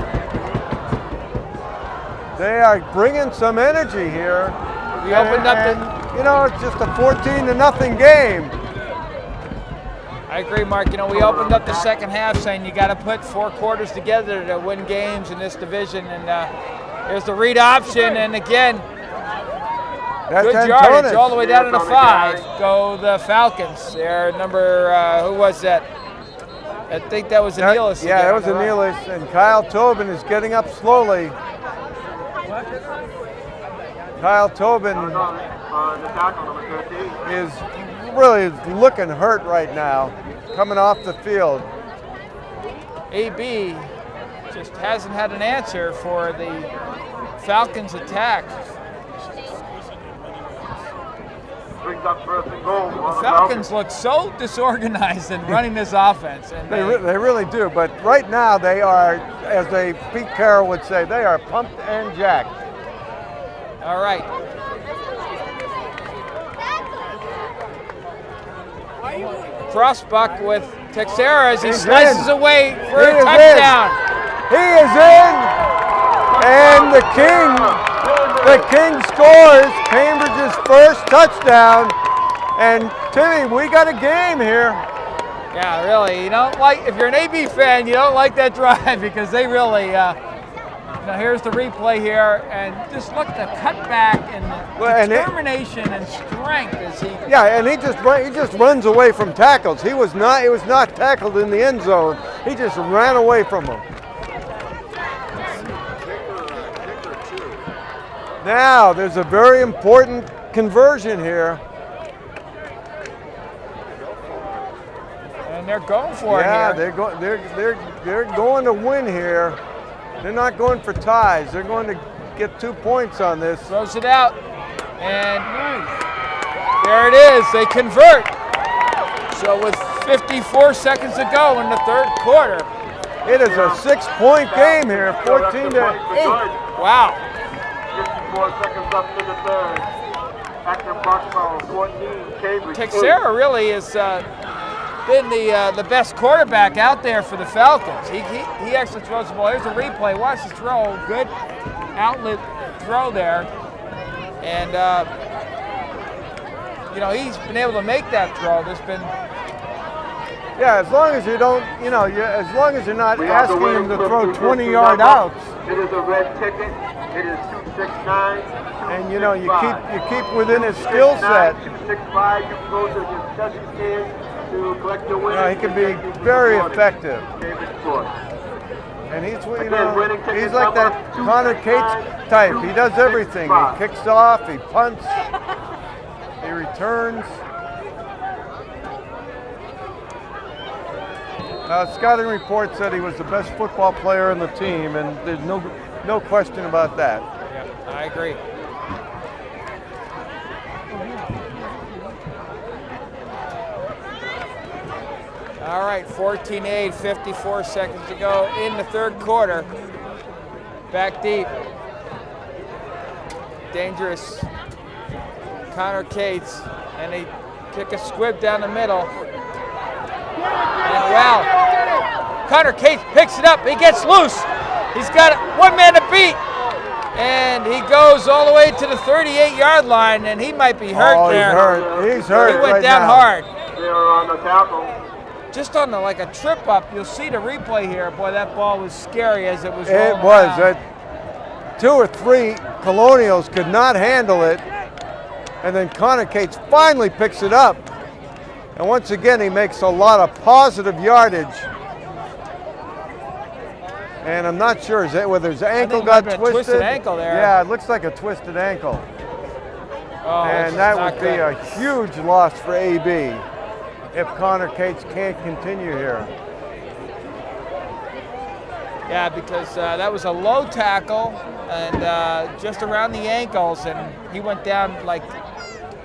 They are bringing some energy here. We opened up you know, it's just a 14-0 game. I agree, Mark. You know, we opened up the second half saying you got to put 4 quarters together to win games in this division, and there's the read option, and again, good yardage all the way down to the 5. Go the Falcons. They're number, who was that? I think that was Anelis. Yeah, that was Anelis, and Kyle Tobin is getting up slowly. Kyle Tobin is really looking hurt right now, coming off the field. AB just hasn't had an answer for the Falcons' attack. The Falcons look so disorganized in running this offense. And they really do, but right now they are, as Pete Carroll would say, they are pumped and jacked. All right. Crossbuck with Texera as he slices away for a touchdown. He is in, and the King scores Cambridge's first touchdown. And Timmy, we got a game here. Yeah, really. You don't like, if you're an AB fan, you don't like that drive because they really. Now here's the replay here, and just look at the cutback and determination and strength as he. Yeah, and he just runs away from tackles. He was not tackled in the end zone. He just ran away from them. Now there's a very important conversion here. And they're going for it here. Yeah, they're going to win here. They're not going for ties. They're going to get 2 points on this. Throws it out, and there it is. They convert. So with 54 seconds to go in the 3rd quarter. It is a 6-point game here, 14-8. Wow. 54 seconds up to the 3rd. Acton Marshmallow, 14, Cambridge. Texera really has been the best quarterback out there for the Falcons. He actually throws the ball. Here's a replay. Watch the throw. Good outlet throw there. And, you know, he's been able to make that throw. There's been... Yeah, as long as you don't, you know, as long as you're not asking him to throw 20-yard outs. It is a red ticket. It is 269. And, you know, you keep within his skill set. 265. You can go to the judges' stand to collect your win. He can be very effective. And he's, you know, he's like that Connor Cates type. He does everything. He kicks off, he punts, he returns. Scouting report said he was the best football player on the team, and there's no question about that. Yeah, I agree. All right, 14-8, 54 seconds to go in the 3rd quarter. Back deep. Dangerous Connor Cates, and they kick a squib down the middle. And wow, Connor Cates picks it up. He gets loose. He's got one man to beat. And he goes all the way to the 38-yard line, and he might be hurt there. He's hurt. He went right down now. hard. They are on the tackle. Just on like a trip up, you'll see the replay here. Boy, that ball was scary as it was It rolling was. around. 2 or 3 Colonials could not handle it. And then Connor Cates finally picks it up. And once again, he makes a lot of positive yardage. And I'm not sure whether his ankle got twisted. Twisted ankle there. Yeah, it looks like a twisted ankle. Oh, and that would be a huge loss for AB if Connor Cates can't continue here. Yeah, because that was a low tackle and just around the ankles, and he went down like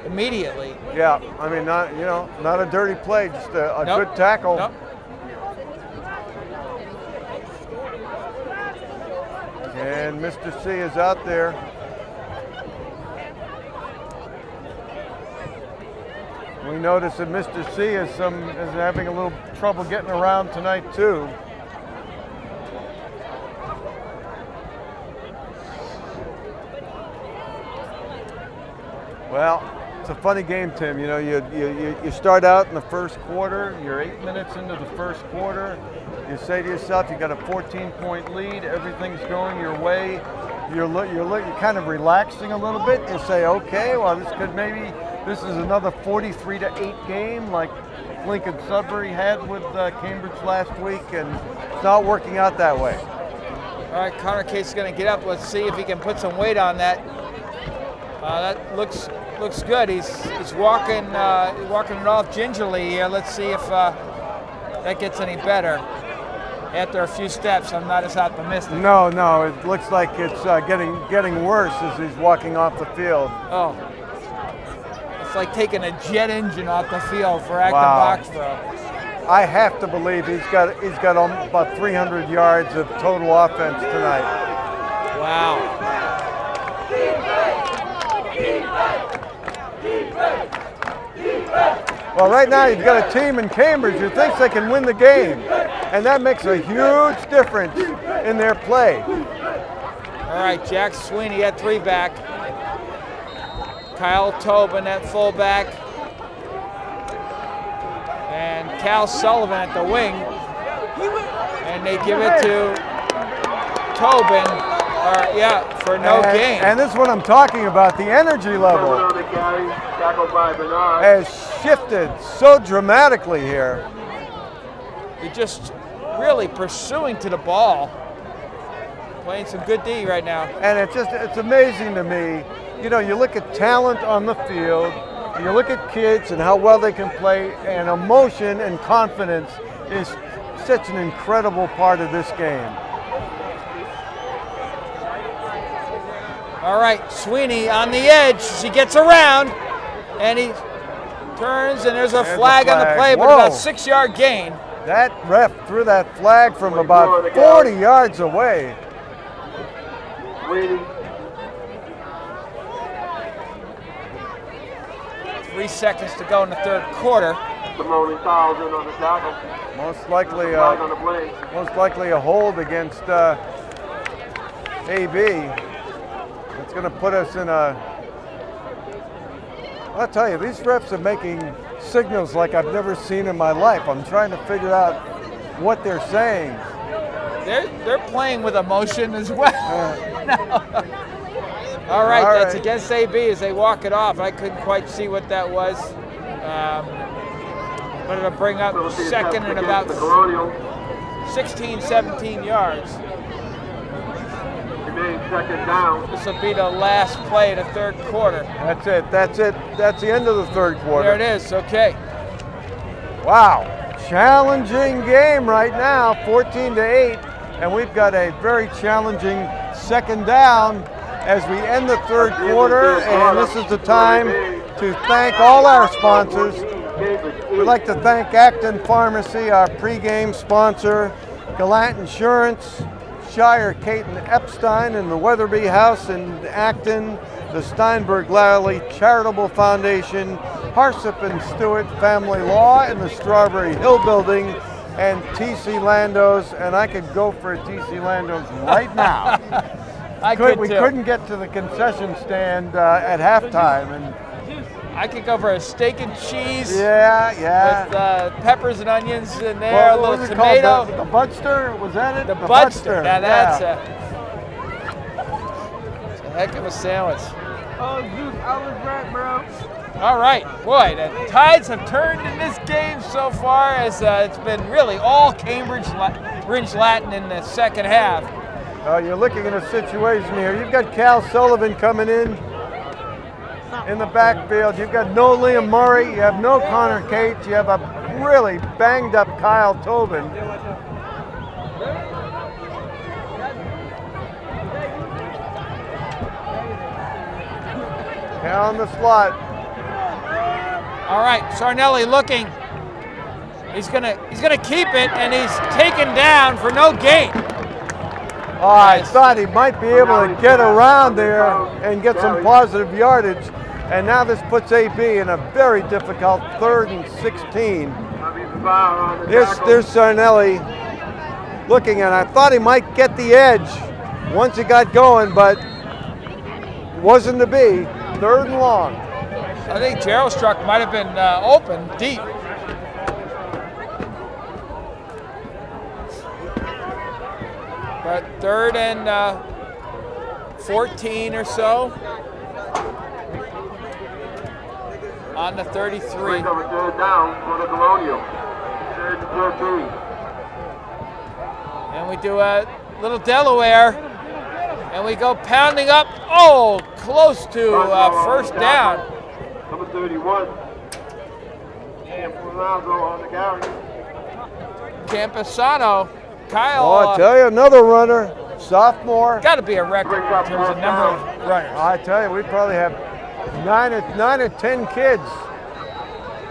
immediately. Yeah, I mean, not a dirty play, just a Nope. good tackle. Nope. And Mr. C is out there. We notice that Mr. C is having a little trouble getting around tonight too. Well, it's a funny game, Tim. You know, you start out in the first quarter. You're 8 minutes into the first quarter. You say to yourself, you got a 14-point lead. Everything's going your way. You're kind of relaxing a little bit. You say, okay, well, this is another 43-8 game like Lincoln Sudbury had with Cambridge last week, and it's not working out that way. All right, Connor Cates is going to get up. Let's see if he can put some weight on that. That looks good. He's walking it off gingerly here. Let's see if that gets any better. After a few steps, I'm not as optimistic. No, it looks like it's getting worse as he's walking off the field. Oh, it's like taking a jet engine off the field for Acton Wow. Boxborough. I have to believe he's got about 300 yards of total offense tonight. Wow. Well, right now you've got a team in Cambridge who thinks they can win the game, and that makes a huge difference in their play. All right, Jack Sweeney at 3 back. Kyle Tobin at fullback. And Cal Sullivan at the wing. And they give it to Tobin, for no gain. And this is what I'm talking about. The energy level has shifted so dramatically here. You're just really pursuing to the ball. Playing some good D right now. And it's amazing to me. You know, you look at talent on the field, you look at kids and how well they can play, and emotion and confidence is such an incredible part of this game. All right, Sweeney on the edge. She gets around, and he turns, and there's a flag on the play, but about a 6-yard gain. That ref threw that flag from about 40 yards away. 3 seconds to go in the third quarter. Most likely a hold against AB. It's going to put us in a... I'll tell you, these refs are making signals like I've never seen in my life. I'm trying to figure out what they're saying. They're playing with emotion as well. All right, that's against AB as they walk it off. I couldn't quite see what that was. But it'll bring up second and about 16, 17 yards. Second down. This will be the last play of the third quarter. That's it. That's the end of the third quarter. There it is. Okay. Wow. Challenging game right now, 14-8. And we've got a very challenging second down as we end the third quarter. And this is the time to thank all our sponsors. We'd like to thank Acton Pharmacy, our pregame sponsor, Gallant Insurance, Shire Caton Epstein and the Weatherby House in Acton, the Steinberg Lally Charitable Foundation, Harsip and Stewart Family Law in the Strawberry Hill Building, and TC Landos, and I could go for a TC Landos right now. I could we too. couldn't get to the concession stand at halftime, and I could go for a steak and cheese. Yeah. With peppers and onions in there, a what little was it tomato. called? The Budster? Was that it? The Budster. Now that's yeah. it's a heck of a sandwich. Oh, Zeus, I was right, bro. All right, boy, the tides have turned in this game so far as it's been really all Cambridge Latin in the second half. You're looking at a situation here. You've got Cal Sullivan coming in the backfield. You've got no Liam Murray. You have no Connor Cates. You have a really banged up Kyle Tobin. Cal in the slot. All right, Sarnelli looking. He's gonna keep it, and he's taken down for no gain. Oh, I thought he might be able to get around there and get some positive yardage. And now this puts AB in a very difficult 3rd and 16. There's Sarnelli looking, and I thought he might get the edge once he got going, but wasn't to be. 3rd and long. I think Gerald Struck might have been open deep. But 3rd and 14 or so on the 33. Down for the Colonial. 3rd and 14. And we do a little Delaware, and we go pounding up. Oh, close to first down. Number 31. On the carry. Campusano, Kyle. Oh, I tell you, another runner, sophomore. Got to be a record in terms of number of runners. I tell you, we probably have 9 or 10 kids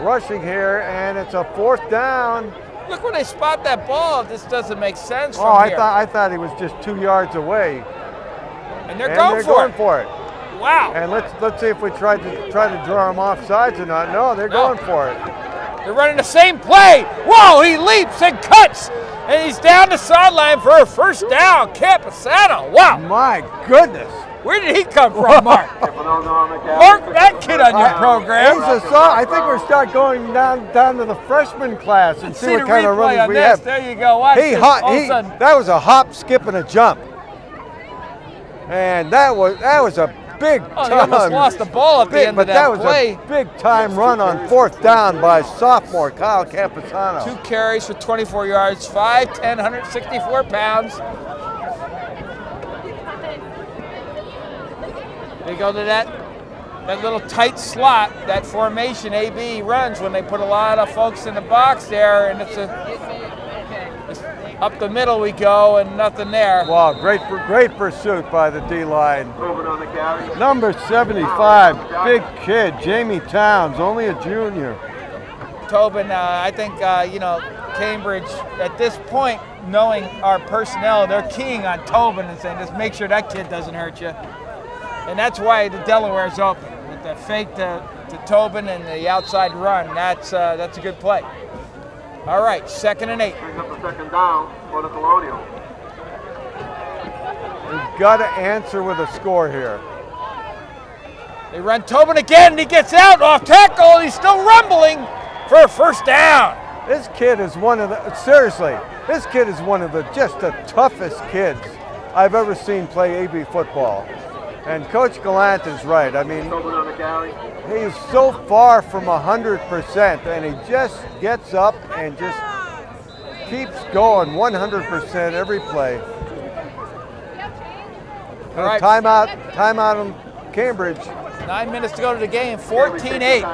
rushing here, and it's a 4th down. Look when they spot that ball. This doesn't make sense. Oh, I thought he was just 2 yards away. And they're going for it. Wow. And let's see if we try to draw them off sides or not. No, they're going for it. They're running the same play. Whoa, he leaps and cuts. And he's down the sideline for a first down. Campusano. Wow. My goodness. Where did he come from, Mark? Mark that kid on your program. I think we're start going down to the freshman class and see what kind of runners we have. There you go. Watch this. That was a hop, skip, and a jump. And that was a big time. He almost lost the ball at the end of that play. Was a big time run on 4th down by sophomore Kyle Campusano. 2 carries for 24 yards, 5'10", 164 pounds. They go to that little tight slot, that formation AB runs when they put a lot of folks in the box there, and it's up the middle we go and nothing there. Wow, great pursuit by the D-line. Number 75, big kid, Jamie Towns, only a junior. Tobin, I think, Cambridge, at this point, knowing our personnel, they're keying on Tobin and saying, just make sure that kid doesn't hurt you. And that's why the Delaware's open with the fake to Tobin and the outside run. That's a good play. All right, 2nd and 8. Brings up the 2nd down for the Colonial. We've got to answer with a score here. They run Tobin again, and he gets out off tackle. He's still rumbling for a first down. This kid is one of the just the toughest kids I've ever seen play AB football. And Coach Gallant is right. I mean, he's so far from 100%, and he just gets up and just keeps going 100% every play. All right. Timeout on Cambridge. 9 minutes to go to the game, 14-8.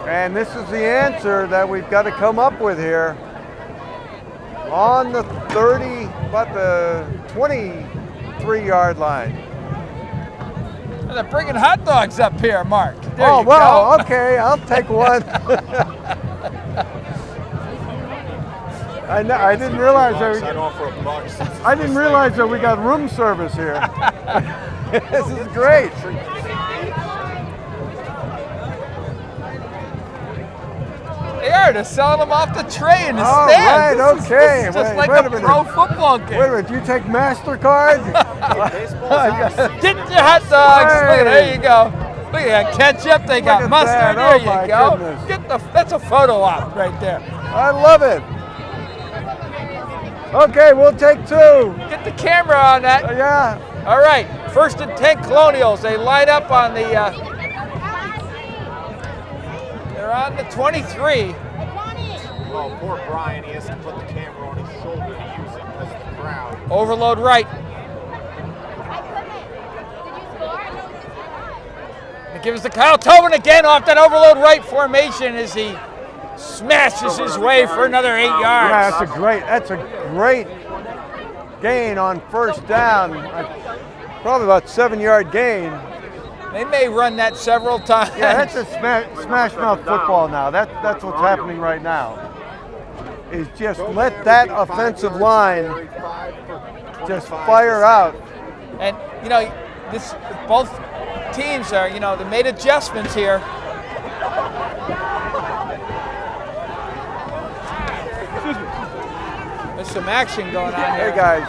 And this is the answer that we've got to come up with here. On the about the 23-yard line. They're bringing hot dogs up here, Mark. There oh, you well, go. Okay, I'll take one. I didn't realize that we got room service here. This is great. They are. They're selling them off the tray in the stands. Right, okay. This is just like a pro football game. Wait a minute, do you take MasterCard? Get your hot dogs. Look at, there you go. Look at that ketchup. They got mustard. There you go. Goodness. That's a photo op right there. I love it. Okay, we'll take 2. Get the camera on that. Yeah. All right, 1st and 10 Colonials. They line up on the. They're on the 23. Oh, poor Brian. He has to put the camera on his shoulder to use it because of the crowd. Overload right. It gives to Kyle Tobin again off that overload right formation as he smashes his way for another 8 yards. Yeah, that's a great gain on 1st down. Probably about 7-yard gain. They may run that several times. Yeah, that's a smash mouth football now. That's what's happening right now. Is just let that offensive line just fire out. And this both teams are, they made adjustments here. There's some action going on here. Hey guys.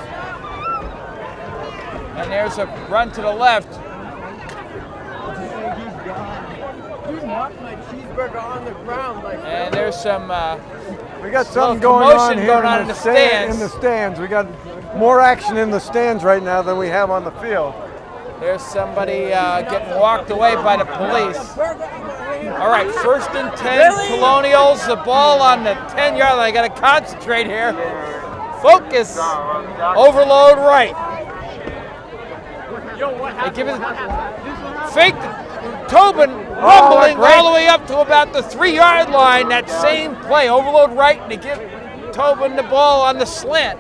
And there's a run to the left. You knocked my cheeseburger on the ground like. And there's some. We got something going on here going on in the stands. In the stands, we got more action in the stands right now than we have on the field. There's somebody getting walked away by the police. All right, 1st and 10 Colonials. The ball on the 10-yard line. I got to concentrate here. Focus. Overload right. They give it fake. Tobin rumbling all the way up to about the 3-yard line. That same play, overload right, and they give Tobin the ball on the slant.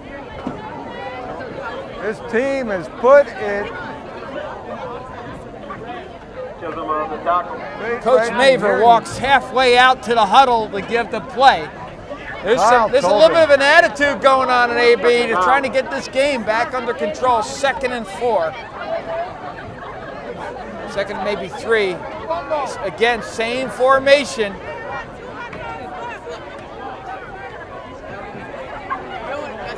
This team has put it. Coach Maver walks halfway out to the huddle to give the play. There's a little bit of an attitude going on in AB. They're trying to get this game back under control. 2nd and 4. 2nd and maybe 3. Again, same formation.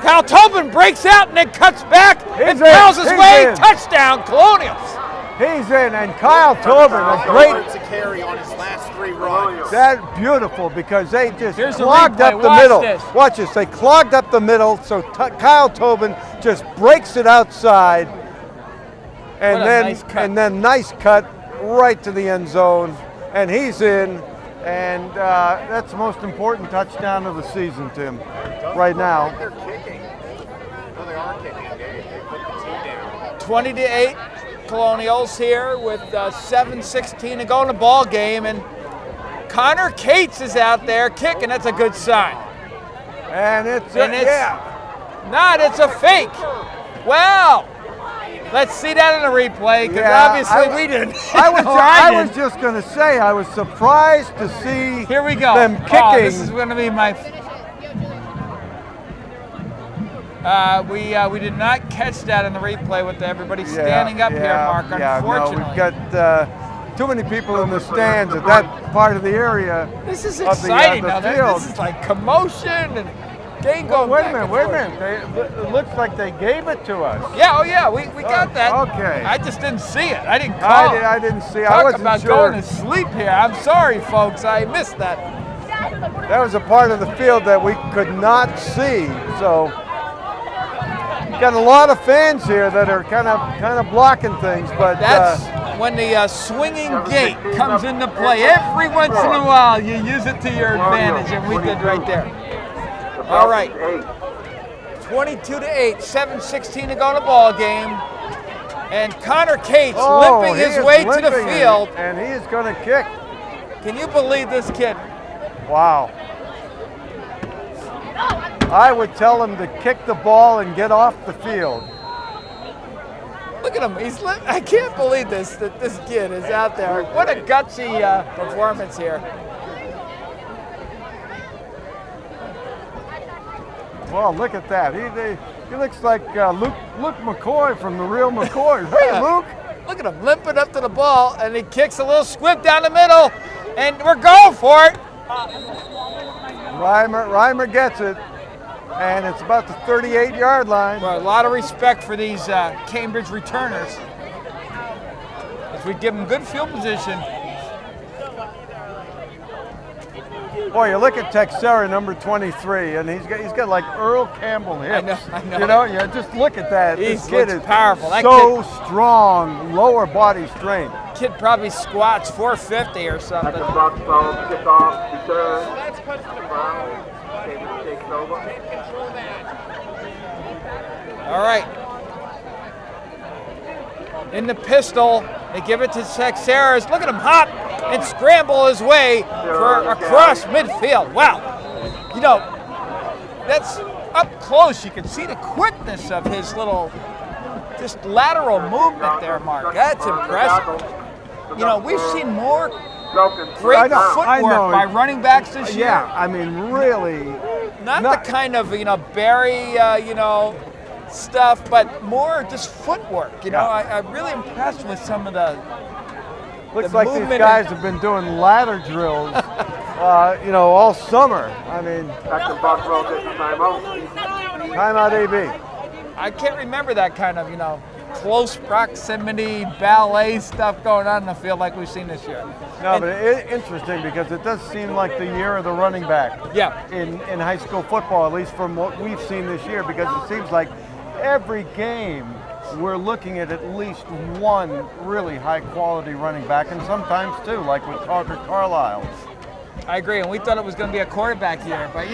Kyle Tobin breaks out and then cuts back and fouls his way. Touchdown, Colonials. He's in, and Kyle Tobin, a great to carry on his last 3 runs. That's beautiful because they just Here's clogged the up the Watch middle. this. Watch this. They clogged up the middle, so Kyle Tobin just breaks it outside, and then nice cut right to the end zone, and he's in, and that's the most important touchdown of the season, Tim, right now. They're kicking. No, they are kicking. They put the 2 down. 20-8 Colonials here with 7:16 to go in the ball game, and Connor Cates is out there kicking. That's a good sign. And it's not. It's a fake. Wow. Let's see that in the replay, because obviously we didn't. I was just going to say, I was surprised to see Here we go. them kicking. Oh, this is going to be my. We did not catch that in the replay with everybody standing up here, Mark. Unfortunately, no, we've got too many people in the stands at that part of the area. This is exciting. Of the Now, field. this is like commotion and game going. Wait a minute. It looks like they gave it to us. Yeah, we got that. Okay. I just didn't see it. I didn't call it. I didn't see it. Talk I wasn't about sure. going to sleep here. I'm sorry, folks. I missed that. That was a part of the field that we could not see. So, got a lot of fans here that are kind of blocking things. But that's when the swinging gate comes into play. Every once in a while, you use it to your advantage, and we did right there. All right, 22-8, 7:16 to go in the ball game, and Connor Cates limping his way to the field, and he is going to kick. Can you believe this kid? Wow. I would tell him to kick the ball and get off the field. Look at him. I can't believe this, that this kid is out there. What a gutsy performance here. Well, look at that. He looks like Luke McCoy from the real McCoy. Hey, Luke. Look at him limping up to the ball, and he kicks a little squib down the middle, and we're going for it. Reimer gets it. and it's about the 38-yard line. Well, a lot of respect for these Cambridge returners, as we give them good field position. Boy, you look at Texera, number 23, and he's got like Earl Campbell hips. I know. You know, just look at that. He This kid looks is powerful. That so strong, lower body strength. Kid probably squats 450 or something. Second box foul, kickoff, return. Brown, Cambridge takes over. All right. In the pistol, they give it to Texeras. Look at him hop and scramble his way for across midfield. Wow. You know, that's up close. You can see the quickness of his little just lateral movement there, Mark. That's impressive. You know, we've seen more great footwork by running backs this year. Yeah, I mean, really. Not the kind of, Barry, stuff, but more just footwork. You know, I'm really impressed with some of the Looks like these guys have been doing ladder drills, all summer. I mean, timeout AB. I can't remember that kind of, close proximity ballet stuff going on in the field like we've seen this year. No, but it's interesting because it does seem like the year of the running back. Yeah. In high school football, at least from what we've seen this year, because it seems like every game we're looking at least one really high-quality running back, and sometimes two, like with Parker Carlisle. I agree, and we thought it was going to be a quarterback year, but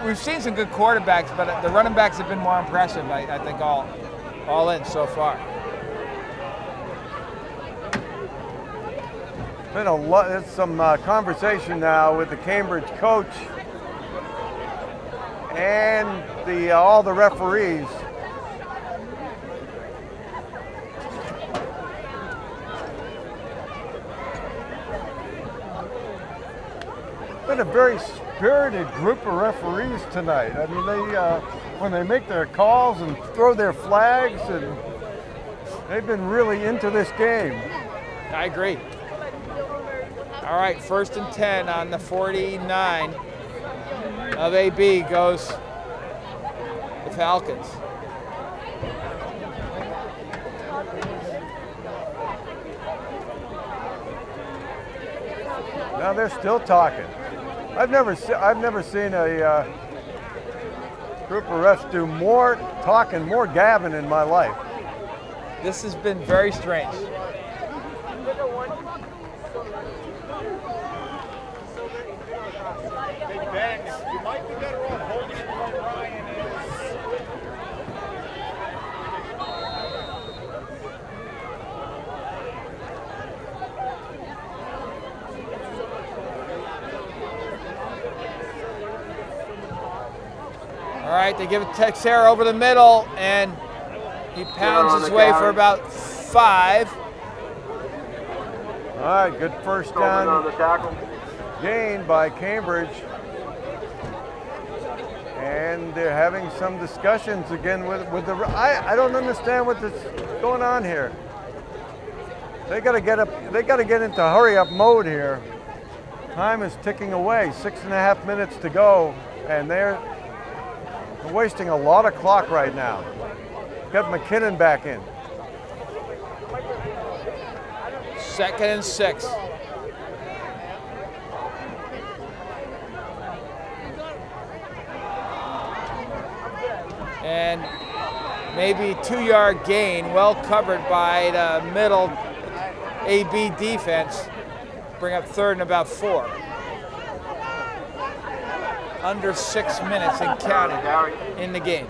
we've seen some good quarterbacks, but the running backs have been more impressive. I think all in so far. Been a lot. There's some conversation now with the Cambridge coach and all the referees. Been a very spirited group of referees tonight. I mean, they when they make their calls and throw their flags, and they've been really into this game. I agree. All right, 1st and 10 on the 49 of AB goes the Falcons. Now they're still talking. I've never seen a group of refs do more talking, more gabbing in my life. This has been very strange. You might be better off holding it where Ryan is. All right, they give it to Texera over the middle, and he pounds his way for about 5. All right, good first down gain by Cambridge. And they're having some discussions again with the. I don't understand what's going on here. They got to get up. They got to get into hurry up mode here. Time is ticking away. 6.5 minutes to go, and they're wasting a lot of clock right now. Got McKinnon back in. 2nd and 6. And maybe 2-yard gain, well covered by the middle AB defense. Bring up 3rd and about 4. Under 6 minutes and counting in the game.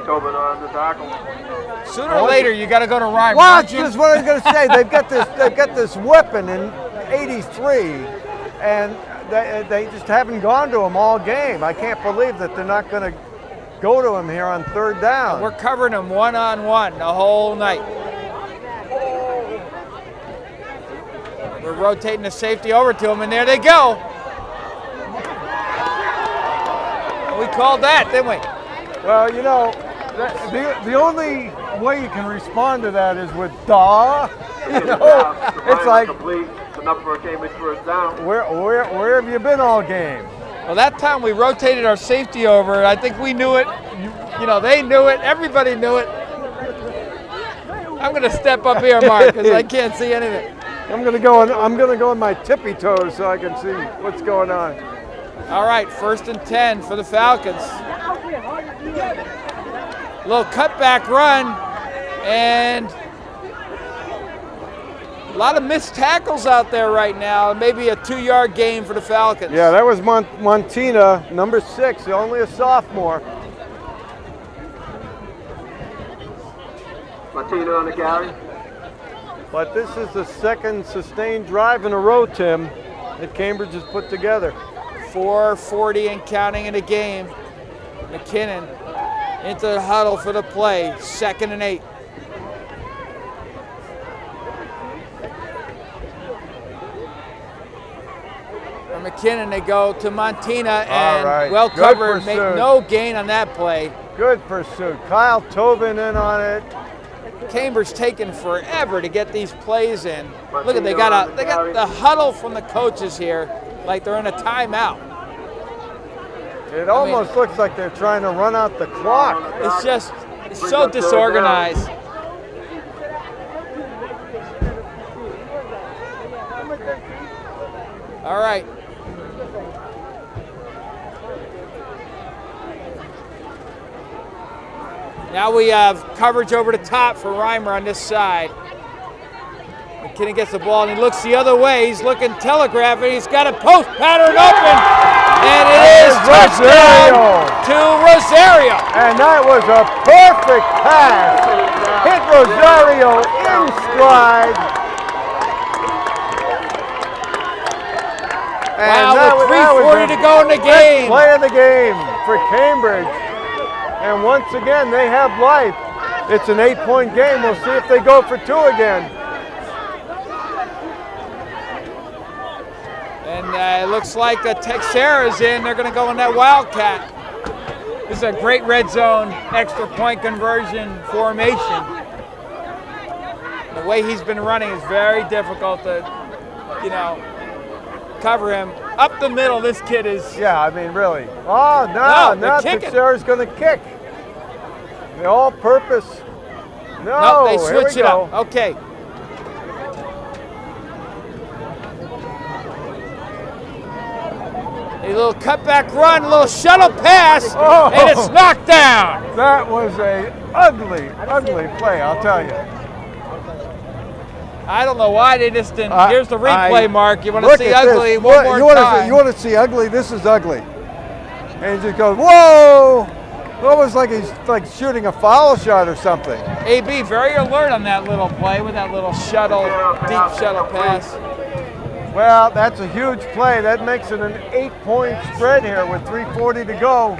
Tobin on the tackle. Sooner or later, you got to go to Ryan. Watch, that's what I was going to say. They've got this weapon in 83, and they just haven't gone to him all game. I can't believe that they're not going to go to him here on 3rd down. We're covering him one-on-one the whole night. We're rotating the safety over to him, and there they go. We called that, didn't we? Well, the only way you can respond to that is with "duh." It's like, enough for a Cambridge first down. Where have you been all game? Well, that time we rotated our safety over. I think we knew it. You know, they knew it. Everybody knew it. I'm going to step up here, Mark, because I can't see anything. I'm going to go on my tippy toes so I can see what's going on. All right, 1st and 10 for the Falcons. Little cutback run, and a lot of missed tackles out there right now. Maybe a 2-yard gain for the Falcons. Yeah, that was Montina, number 6, only a sophomore. Martina on the carry. But this is the second sustained drive in a row, Tim, that Cambridge has put together. 4:40 and counting in the game. McKinnon into the huddle for the play. 2nd and 8. For McKinnon, they go to Montina, and well covered. Make no gain on that play. Good pursuit. Kyle Tobin in on it. Cambridge taking forever to get these plays in. Look at they got the huddle from the coaches here, like they're in a timeout. It almost looks like they're trying to run out the clock. It's just so disorganized. All right. Now we have coverage over the top for Reimer on this side. McKinnon gets the ball and he looks the other way. He's looking telegraphing. He's got a post pattern open. And it is touchdown to Rosario. And that was a perfect pass. Hit Rosario in stride. And wow, with 3:40 to go in the game. Play of the game for Cambridge. And once again, they have life. It's an 8-point game. We'll see if they go for 2 again. And it looks like Texera's in. They're going to go in that Wildcat. This is a great red zone extra point conversion formation. The way he's been running is very difficult to, cover him. Up the middle, this kid is... Yeah, I mean, really. Oh, no, now Texera's going to kick. The all-purpose. No, they switch it up. Okay. A little cutback run, a little shuttle pass, and it's knocked down. That was a ugly, ugly play, I'll tell you. I don't know why they just didn't. Here's the replay, Mark. You want to see ugly this. one more time? You want to see ugly? This is ugly. And he just goes, whoa! It was like he's like shooting a foul shot or something. AB very alert on that little play with that little shuttle, deep shuttle pass. Well, that's a huge play. That makes it an 8-point spread here with 3:40 to go.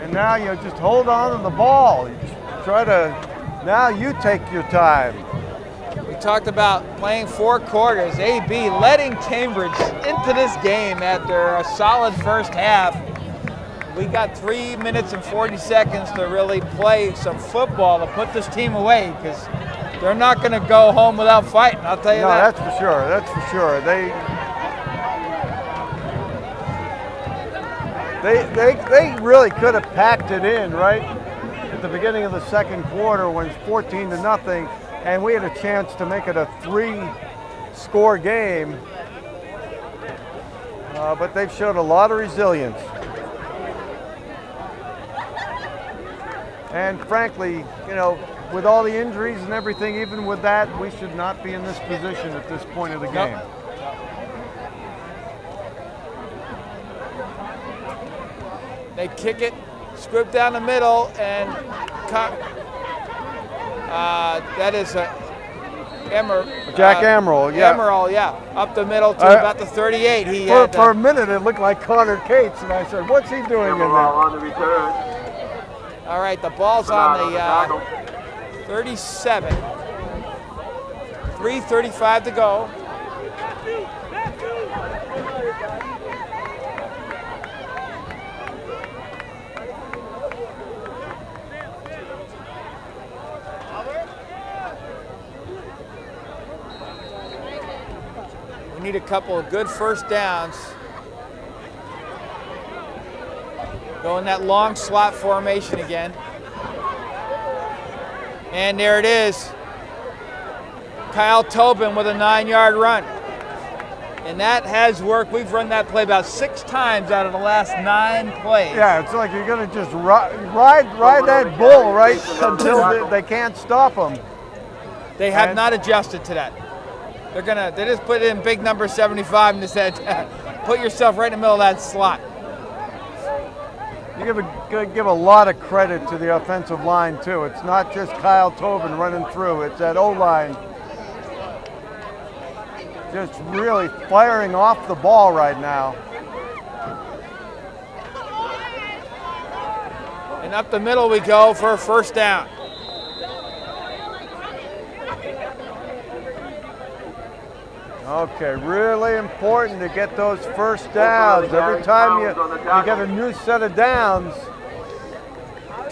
And now you just hold on to the ball. You try to, now you take your time. We talked about playing 4 quarters. AB letting Cambridge into this game after a solid first half. We got 3 minutes and 40 seconds to really play some football to put this team away, because they're not going to go home without fighting, I'll tell you that. No, that's for sure. That's for sure. They really could have packed it in, right? At the beginning of the second quarter when it's 14-0, and we had a chance to make it a 3-score game. But they've showed a lot of resilience. And frankly, with all the injuries and everything, even with that, we should not be in this position at this point of the game. Nope. They kick it, script down the middle, and that is Jack Emerald, yeah. Emerald, yeah, up the middle to about the 38. For a minute, it looked like Connor Cates, and I said, "What's he doing in there?" On the return. All right, the ball's on the 37. 3:35 to go. We need a couple of good first downs. Go in that long slot formation again. And there it is. Kyle Tobin with a 9-yard run. And that has worked. We've run that play about 6 times out of the last 9 plays. Yeah, it's like you're going to just ride that bull right until they can't stop them. They have not adjusted to that. They just put in big number 75 and they said, put yourself right in the middle of that slot. You give a lot of credit to the offensive line too. It's not just Kyle Tobin running through. It's that O-line just really firing off the ball right now. And up the middle we go for a first down. Okay, really important to get those first downs. Every time you get a new set of downs.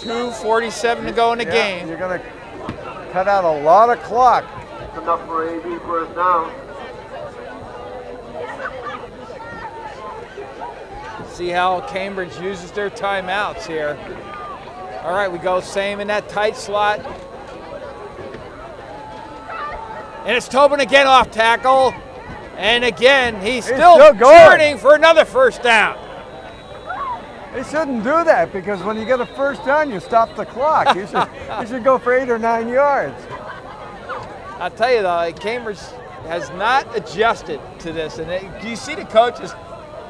2:47 to go in the game. You're going to cut out a lot of clock. Enough for AB first down. See how Cambridge uses their timeouts here. All right, we go same in that tight slot. And it's Tobin again off tackle. And again, he's still turning for another first down. He shouldn't do that because when you get a first down, you stop the clock. You should go for 8 or 9 yards. I'll tell you though, Cambridge has not adjusted to this. And do you see the coaches?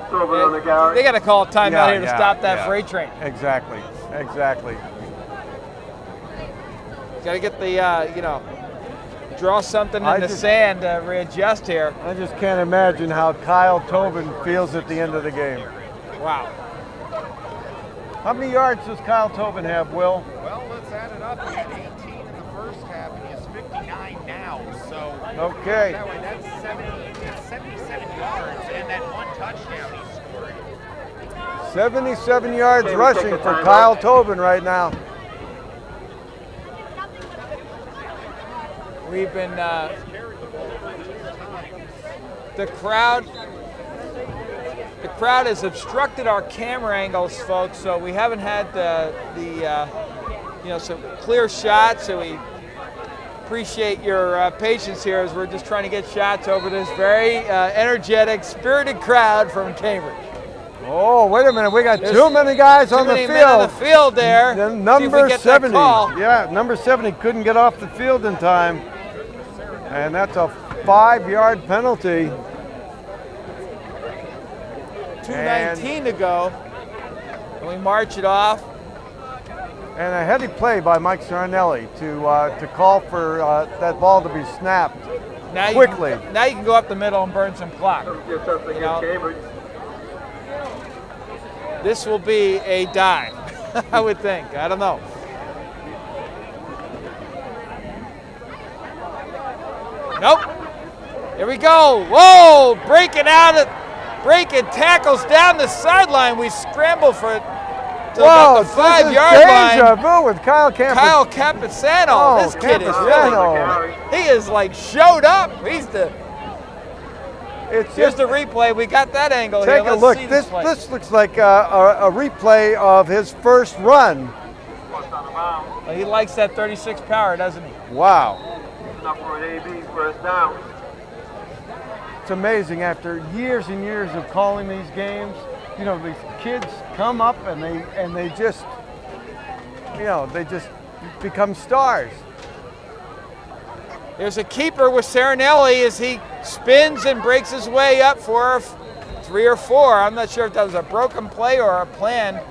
They got to call a timeout here to stop that freight train. Exactly. Got to get the, draw something in the sand to readjust here. I just can't imagine how Kyle Tobin feels at the end of the game. Wow. How many yards does Kyle Tobin have, Will? Well, let's add it up. He had 18 in the first half, and he has 59 now. So okay. That way, that's 77 yards, and that 1 touchdown he scored. 77 yards rushing for Kyle Tobin right now. We've been, the crowd has obstructed our camera angles, folks, so we haven't had some clear shots, so we appreciate your patience here as we're just trying to get shots over this very energetic, spirited crowd from Cambridge. Oh, wait a minute. We got too many guys on the field. Men on the field there. Number 70. Yeah, number 70 couldn't get off the field in time. And that's a 5-yard penalty. 2:19 to go. And we march it off. And a heady play by Mike Sarnelli to call for that ball to be snapped quickly. Now you can go up the middle and burn some clock. This will be a dive, I would think. I don't know. Nope. Here we go. Whoa! Breaking tackles down the sideline. We scramble for it to about the 5-yard line. Deja vu with Kyle Campusano. Oh, this kid is really. He is like showed up. Here's the replay. We got that angle here. Take a look. This looks like a replay of his first run. Well, he likes that 36 power, doesn't he? Wow. Enough for an AB first down. It's amazing after years and years of calling these games, these kids come up and they just become stars. There's a keeper with Sarnelli as he spins and breaks his way up for 3 or 4. I'm not sure if that was a broken play or a plan.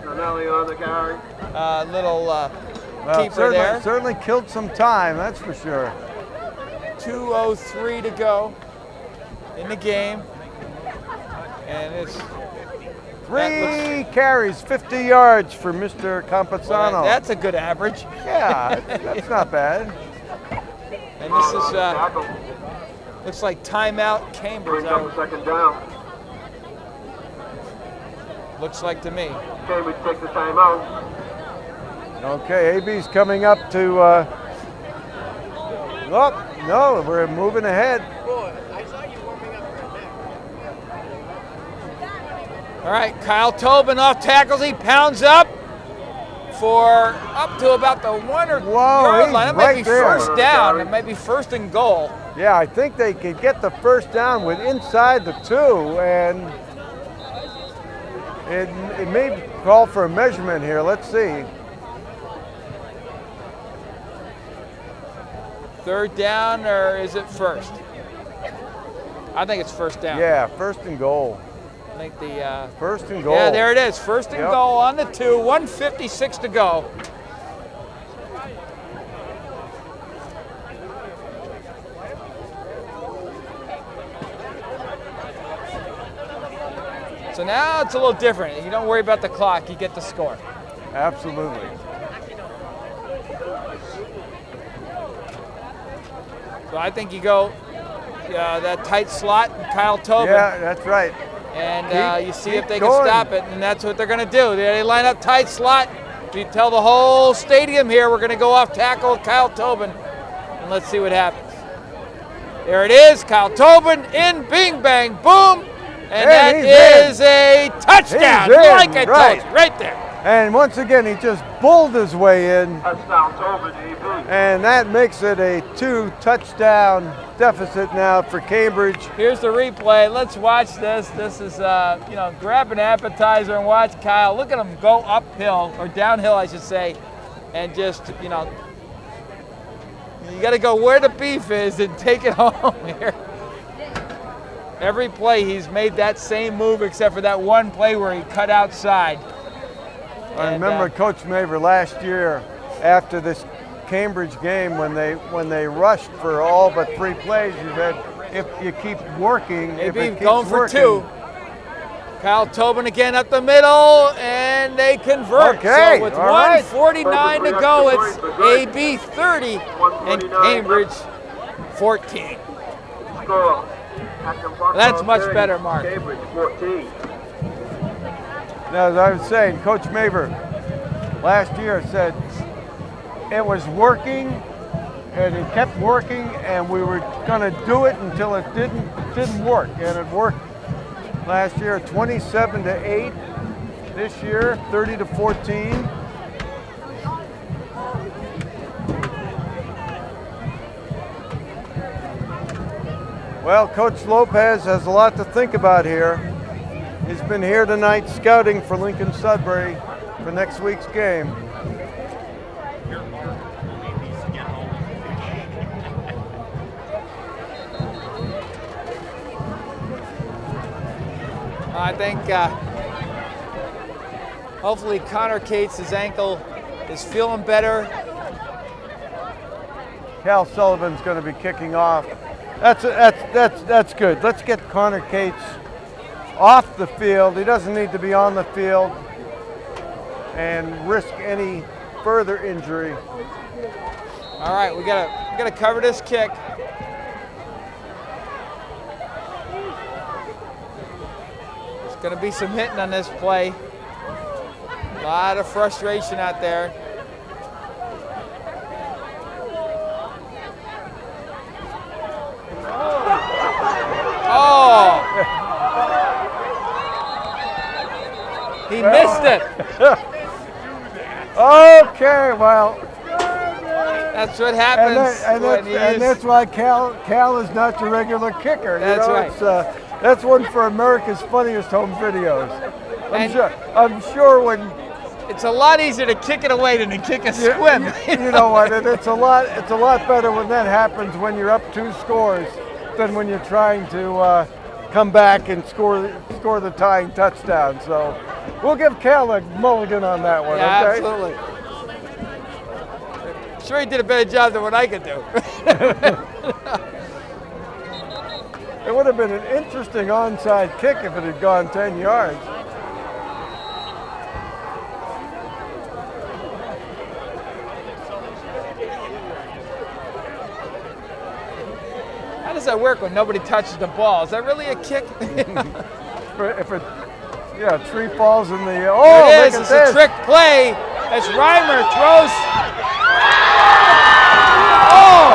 Sarnelli on the carry. Keeper there. Certainly killed some time, that's for sure. 2:03 to go in the game. And it's 3 carries, 50 yards for Mr. Campusano. Well, that's a good average. Yeah, that's not bad. And this is looks like timeout Cambridge. Second down. Looks like to me. Cambridge takes the timeout. Okay, AB's coming up to. No, we're moving ahead. Boy, I saw you warming up All right, Kyle Tobin off tackles. He pounds up for up to about the 1 or yard line. That might be first down. It might be first and goal. Yeah, I think they could get the first down with inside the 2, and it may call for a measurement here. Let's see. Third down, or is it first? I think it's first down. Yeah, first and goal. I think the first and goal. Yeah, there it is. First and goal on the 2. 1:56 to go. So now it's a little different. You don't worry about the clock. You get the score. Absolutely. So I think you go that tight slot, Kyle Tobin. Yeah, that's right. And you see if they can stop it, and that's what they're going to do. They line up tight slot. You tell the whole stadium here we're going to go off tackle with Kyle Tobin, and let's see what happens. There it is, Kyle Tobin in, bing, bang, boom, and that is a touchdown. Like I told you, right there. And once again, he just bowled his way in. Touchdown, Tobin, and that makes it a 2-touchdown deficit now for Cambridge. Here's the replay. Let's watch this. This is, grab an appetizer and watch Kyle. Look at him go uphill, or downhill, I should say, and just, you got to go where the beef is and take it home here. Every play, he's made that same move except for that one play where he cut outside. I remember Coach Maver last year after this Cambridge game when they rushed for all but 3 plays. You said if you keep working, Maybe if it keeps going for working, 2. Kyle Tobin again up the middle, and they convert. Okay, So with all right. 1:49 to go, it's AB 30 and Cambridge 14. That's much better, Mark. Cambridge 14. Now, as I was saying, Coach Maver last year said it was working, and it kept working, and we were going to do it until it didn't work, and it worked last year, 27-8. This year, 30-14. Well, Coach Lopez has a lot to think about here. He's been here tonight scouting for Lincoln Sudbury for next week's game. I think hopefully Connor Cates, his ankle is feeling better. Cal Sullivan's going to be kicking off. That's good. Let's get Connor Cates off the field. He doesn't need to be on the field and risk any further injury. All right, we gotta cover this kick. There's gonna be some hitting on this play. A lot of frustration out there. Oh! He missed it. Okay, well. That's what happens. And that's why Cal is not your regular kicker. That's right. That's one for America's Funniest Home Videos. I'm sure when it's a lot easier to kick it away than to kick a swim. You know what? It's a lot better when that happens when you're up 2 scores than when you're trying to come back and score the tying touchdown. So we'll give Cal a mulligan on that one. Yeah, okay? Absolutely. Sure, he did a better job than what I could do. It would have been an interesting onside kick if it had gone 10 yards. How does that work when nobody touches the ball? Is that really a kick? If a tree falls in the it is. It's a trick play as Reimer throws. Oh!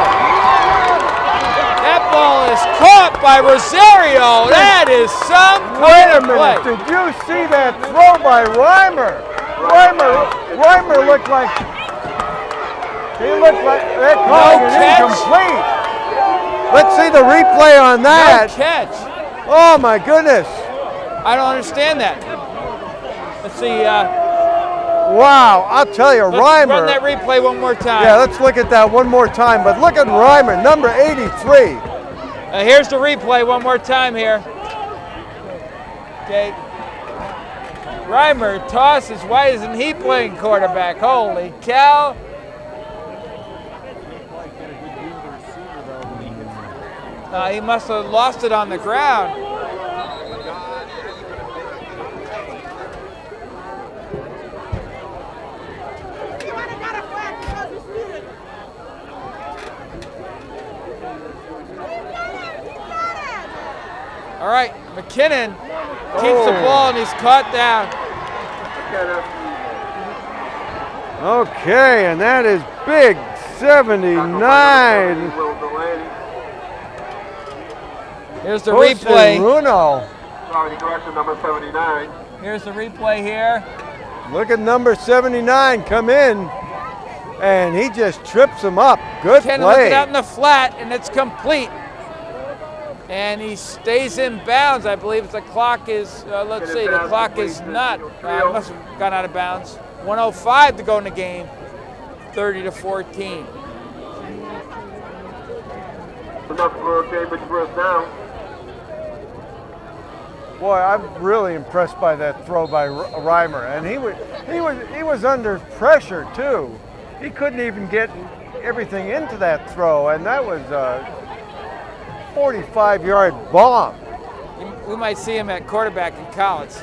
That ball is caught by Rosario. That is some Wait a kind of play. minute. Did you see that throw by Reimer? Reimer looked like they're calling it incomplete. Let's see the replay on that. No catch. Oh my goodness. I don't understand that. Let's see. Wow, I'll tell you, Let's Reimer. run that replay one more time. Yeah, let's look at that one more time. But look at Reimer, number 83. Here's the replay one more time here. Okay. Reimer tosses. Why isn't he playing quarterback? Holy cow. He must have lost it on the ground. All right, McKinnon keeps the ball and he's caught down. Okay, and that is big 79. Here's the replay. Bruno. Sorry, correction, number 79. Here's the replay here. Look at number 79 come in, and he just trips him up. Good McKinnon play. looking out in the flat, and it's complete. And he stays in bounds. I believe the clock is, let's see, the clock is not, must have gone out of bounds. 1:05 to go in the game, 30-14. Enough for Cambridge first down. Boy, I'm really impressed by that throw by Reimer, and he was under pressure too. He couldn't even get everything into that throw, and that was a 45-yard bomb. We might see him at quarterback in college.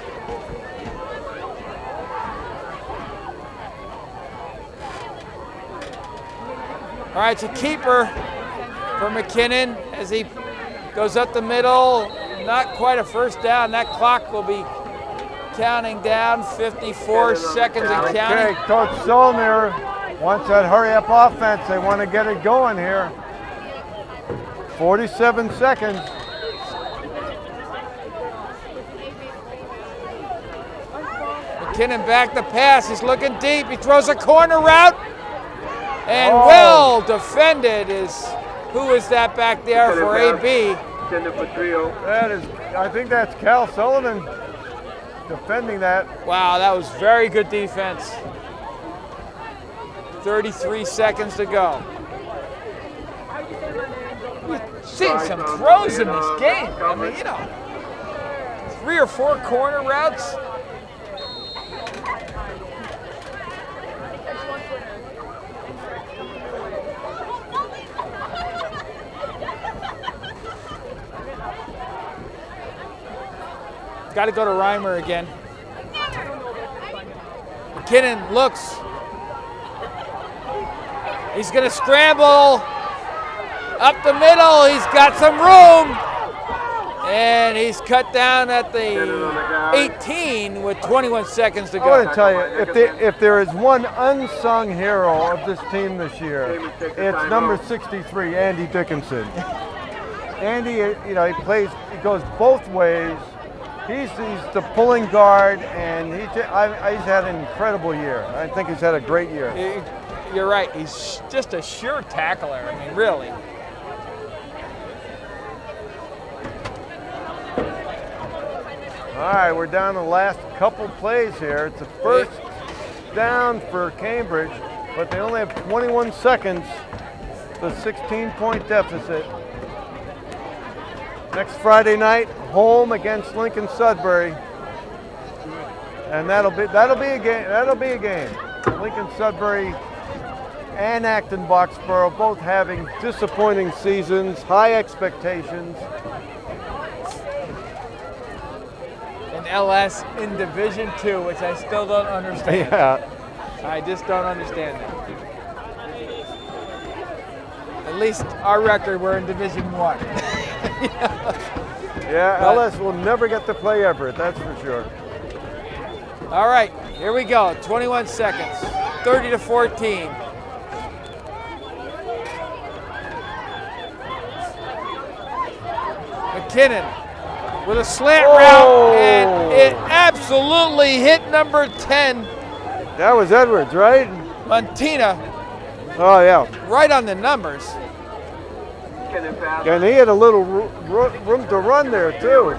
All right, so keeper for McKinnon as he goes up the middle. Not quite a first down. That clock will be counting down. 54 seconds and counting. Okay, Coach Solner wants that hurry-up offense. They want to get it going here. 47 seconds. McKinnon back the pass. He's looking deep. He throws a corner route. And well defended who is that back there for AB? That is, I think that's Cal Sullivan defending that. Wow, that was very good defense. 33 seconds to go. We've seen some throws in this game. I mean, 3 or 4 corner routes. Got to go to Reimer again. McKinnon looks. He's going to scramble up the middle. He's got some room. And he's cut down at the 18 with 21 seconds to go. I want to tell you, if there is one unsung hero of this team this year, it's number 63, Andy Dickinson. Andy, he goes both ways. He's the pulling guard, and he's had an incredible year. I think he's had a great year. You're right. He's just a sure tackler. I mean, really. All right, we're down to the last couple plays here. It's a first down for Cambridge, but they only have 21 seconds. The 16-point deficit. Next Friday night, home against Lincoln Sudbury, and that'll be a game. That'll be a game. Lincoln Sudbury and Acton Boxborough both having disappointing seasons, high expectations. And LS in Division II, which I still don't understand. Yeah. I just don't understand that. At least our record, we're in Division I. Yeah, LS will never get to play Everett, that's for sure. All right, here we go. 21 seconds, 30-14. McKinnon with a slant route, and it absolutely hit number 10. That was Edwards, right? Montina. Oh, yeah. Right on the numbers. And he had a little room to run there, too.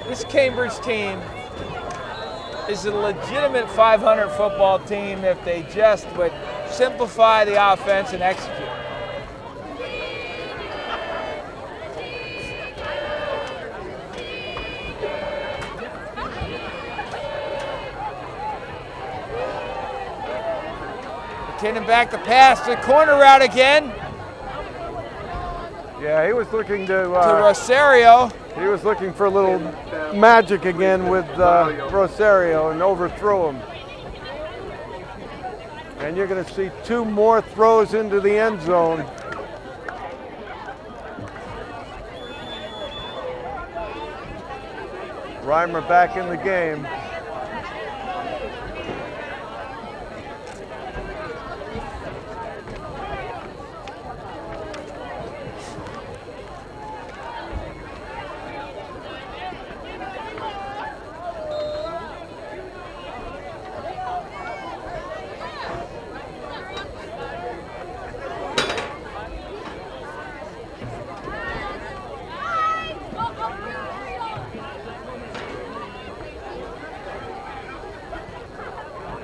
This Cambridge team is a legitimate 500 football team if they just would simplify the offense and execute. McKinnon back to pass to corner route again. Yeah, he was looking to Rosario. He was looking for a little magic again with Rosario and overthrew him. And you're going to see 2 more throws into the end zone. Reimer back in the game.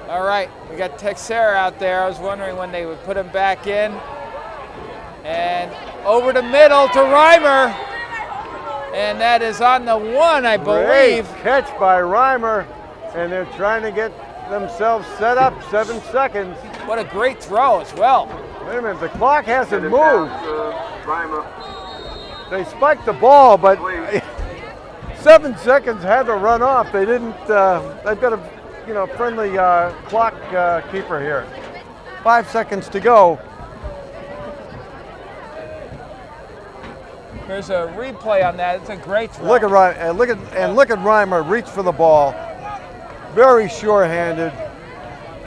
All right, we got Texera out there. I was wondering when they would put him back in. And over the middle to Reimer. And that is on the 1, I believe. Great catch by Reimer. And they're trying to get themselves set up, 7 seconds. What a great throw as well. Wait a minute, the clock hasn't moved. They spiked the ball, but 7 seconds had to run off. They didn't, they've got a friendly clock keeper here. 5 seconds to go. There's a replay on that. It's a great throw. Look at Reimer reach for the ball. Very sure-handed.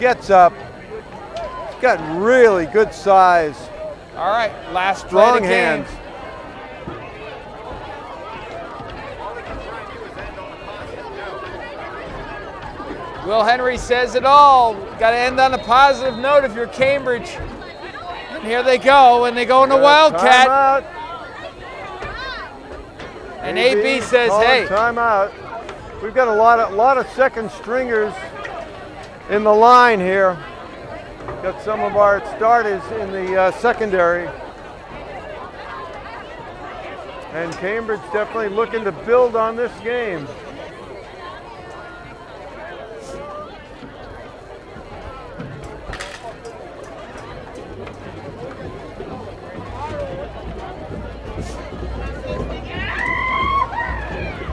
Gets up. He's got really good size. All right, last strong play of the game. hands. Will Henry says it all. Got to end on a positive note if you're Cambridge. And here they go, and they go in the Wildcat. Timeout. And AB says, hey. Timeout. We've got a lot of second stringers in the line here. Got some of our starters in the secondary. And Cambridge definitely looking to build on this game.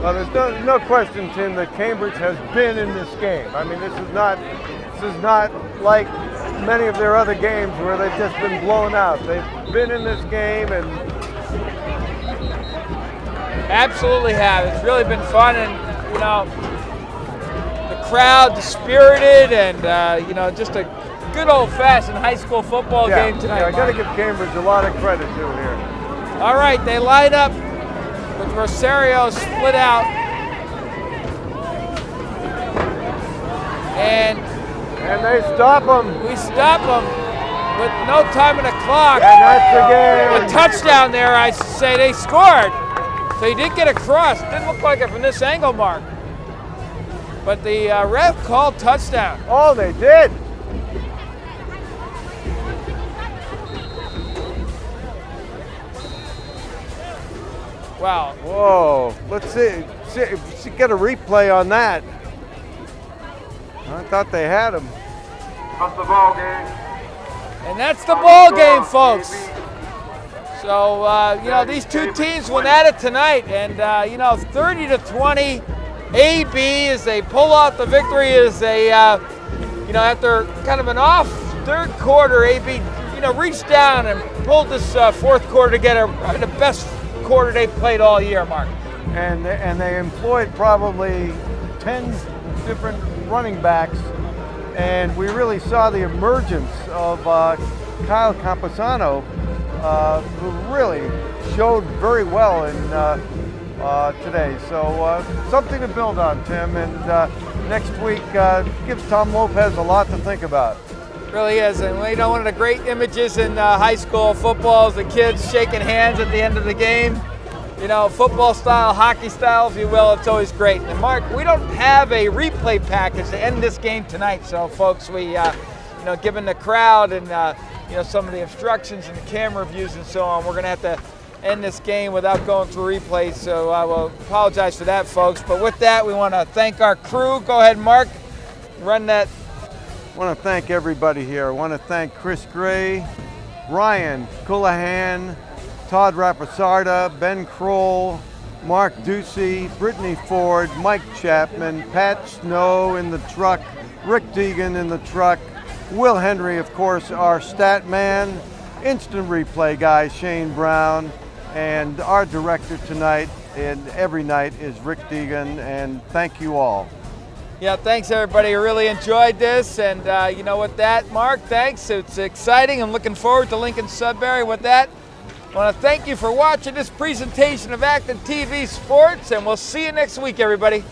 Well, there's no question, Tim, that Cambridge has been in this game. I mean, this is not like many of their other games where they've just been blown out. They've been in this game and absolutely have. It's really been fun, and the crowd, spirited, and just a good old-fashioned high school football game tonight. Yeah, I got to give Cambridge a lot of credit too here. All right, they line up. With Rosario split out. And they stop him. We stop him with no time on the clock. And that's the game. A touchdown there, I say. They scored. So he did get across. Didn't look like it from this angle, Mark. But the ref called touchdown. Oh, they did. Wow. Whoa. Let's see. Get a replay on that. I thought they had him. That's the ball game. And that's the ball game, folks. So, these two teams went at it tonight. And, 30-20, AB, as they pull out the victory, as they, after kind of an off third quarter, AB, reached down and pulled this fourth quarter together. Probably the best quarter they played all year, Mark. And they employed probably 10 different running backs and we really saw the emergence of Kyle Camposano, who really showed very well in today. So something to build on, Tim, and next week gives Tom Lopez a lot to think about. Really is, and one of the great images in high school football is the kids shaking hands at the end of the game. Football style, hockey style, if you will, it's always great. And Mark, we don't have a replay package to end this game tonight, so folks, we, given the crowd and some of the obstructions and the camera views and so on, we're going to have to end this game without going through replays, so I will apologize for that, folks. But with that, we want to thank our crew. Go ahead, Mark, run that. I want to thank everybody here. I want to thank Chris Gray, Ryan Coulihan, Todd Raposarda, Ben Kroll, Mark Ducey, Brittany Ford, Mike Chapman, Pat Snow in the truck, Rick Deegan in the truck, Will Henry, of course, our stat man, instant replay guy, Shane Brown, and our director tonight and every night is Rick Deegan, and thank you all. Yeah, thanks everybody. I really enjoyed this, and with that, Mark, thanks. It's exciting. I'm looking forward to Lincoln Sudbury. With that, I want to thank you for watching this presentation of Acton TV Sports, and we'll see you next week, everybody.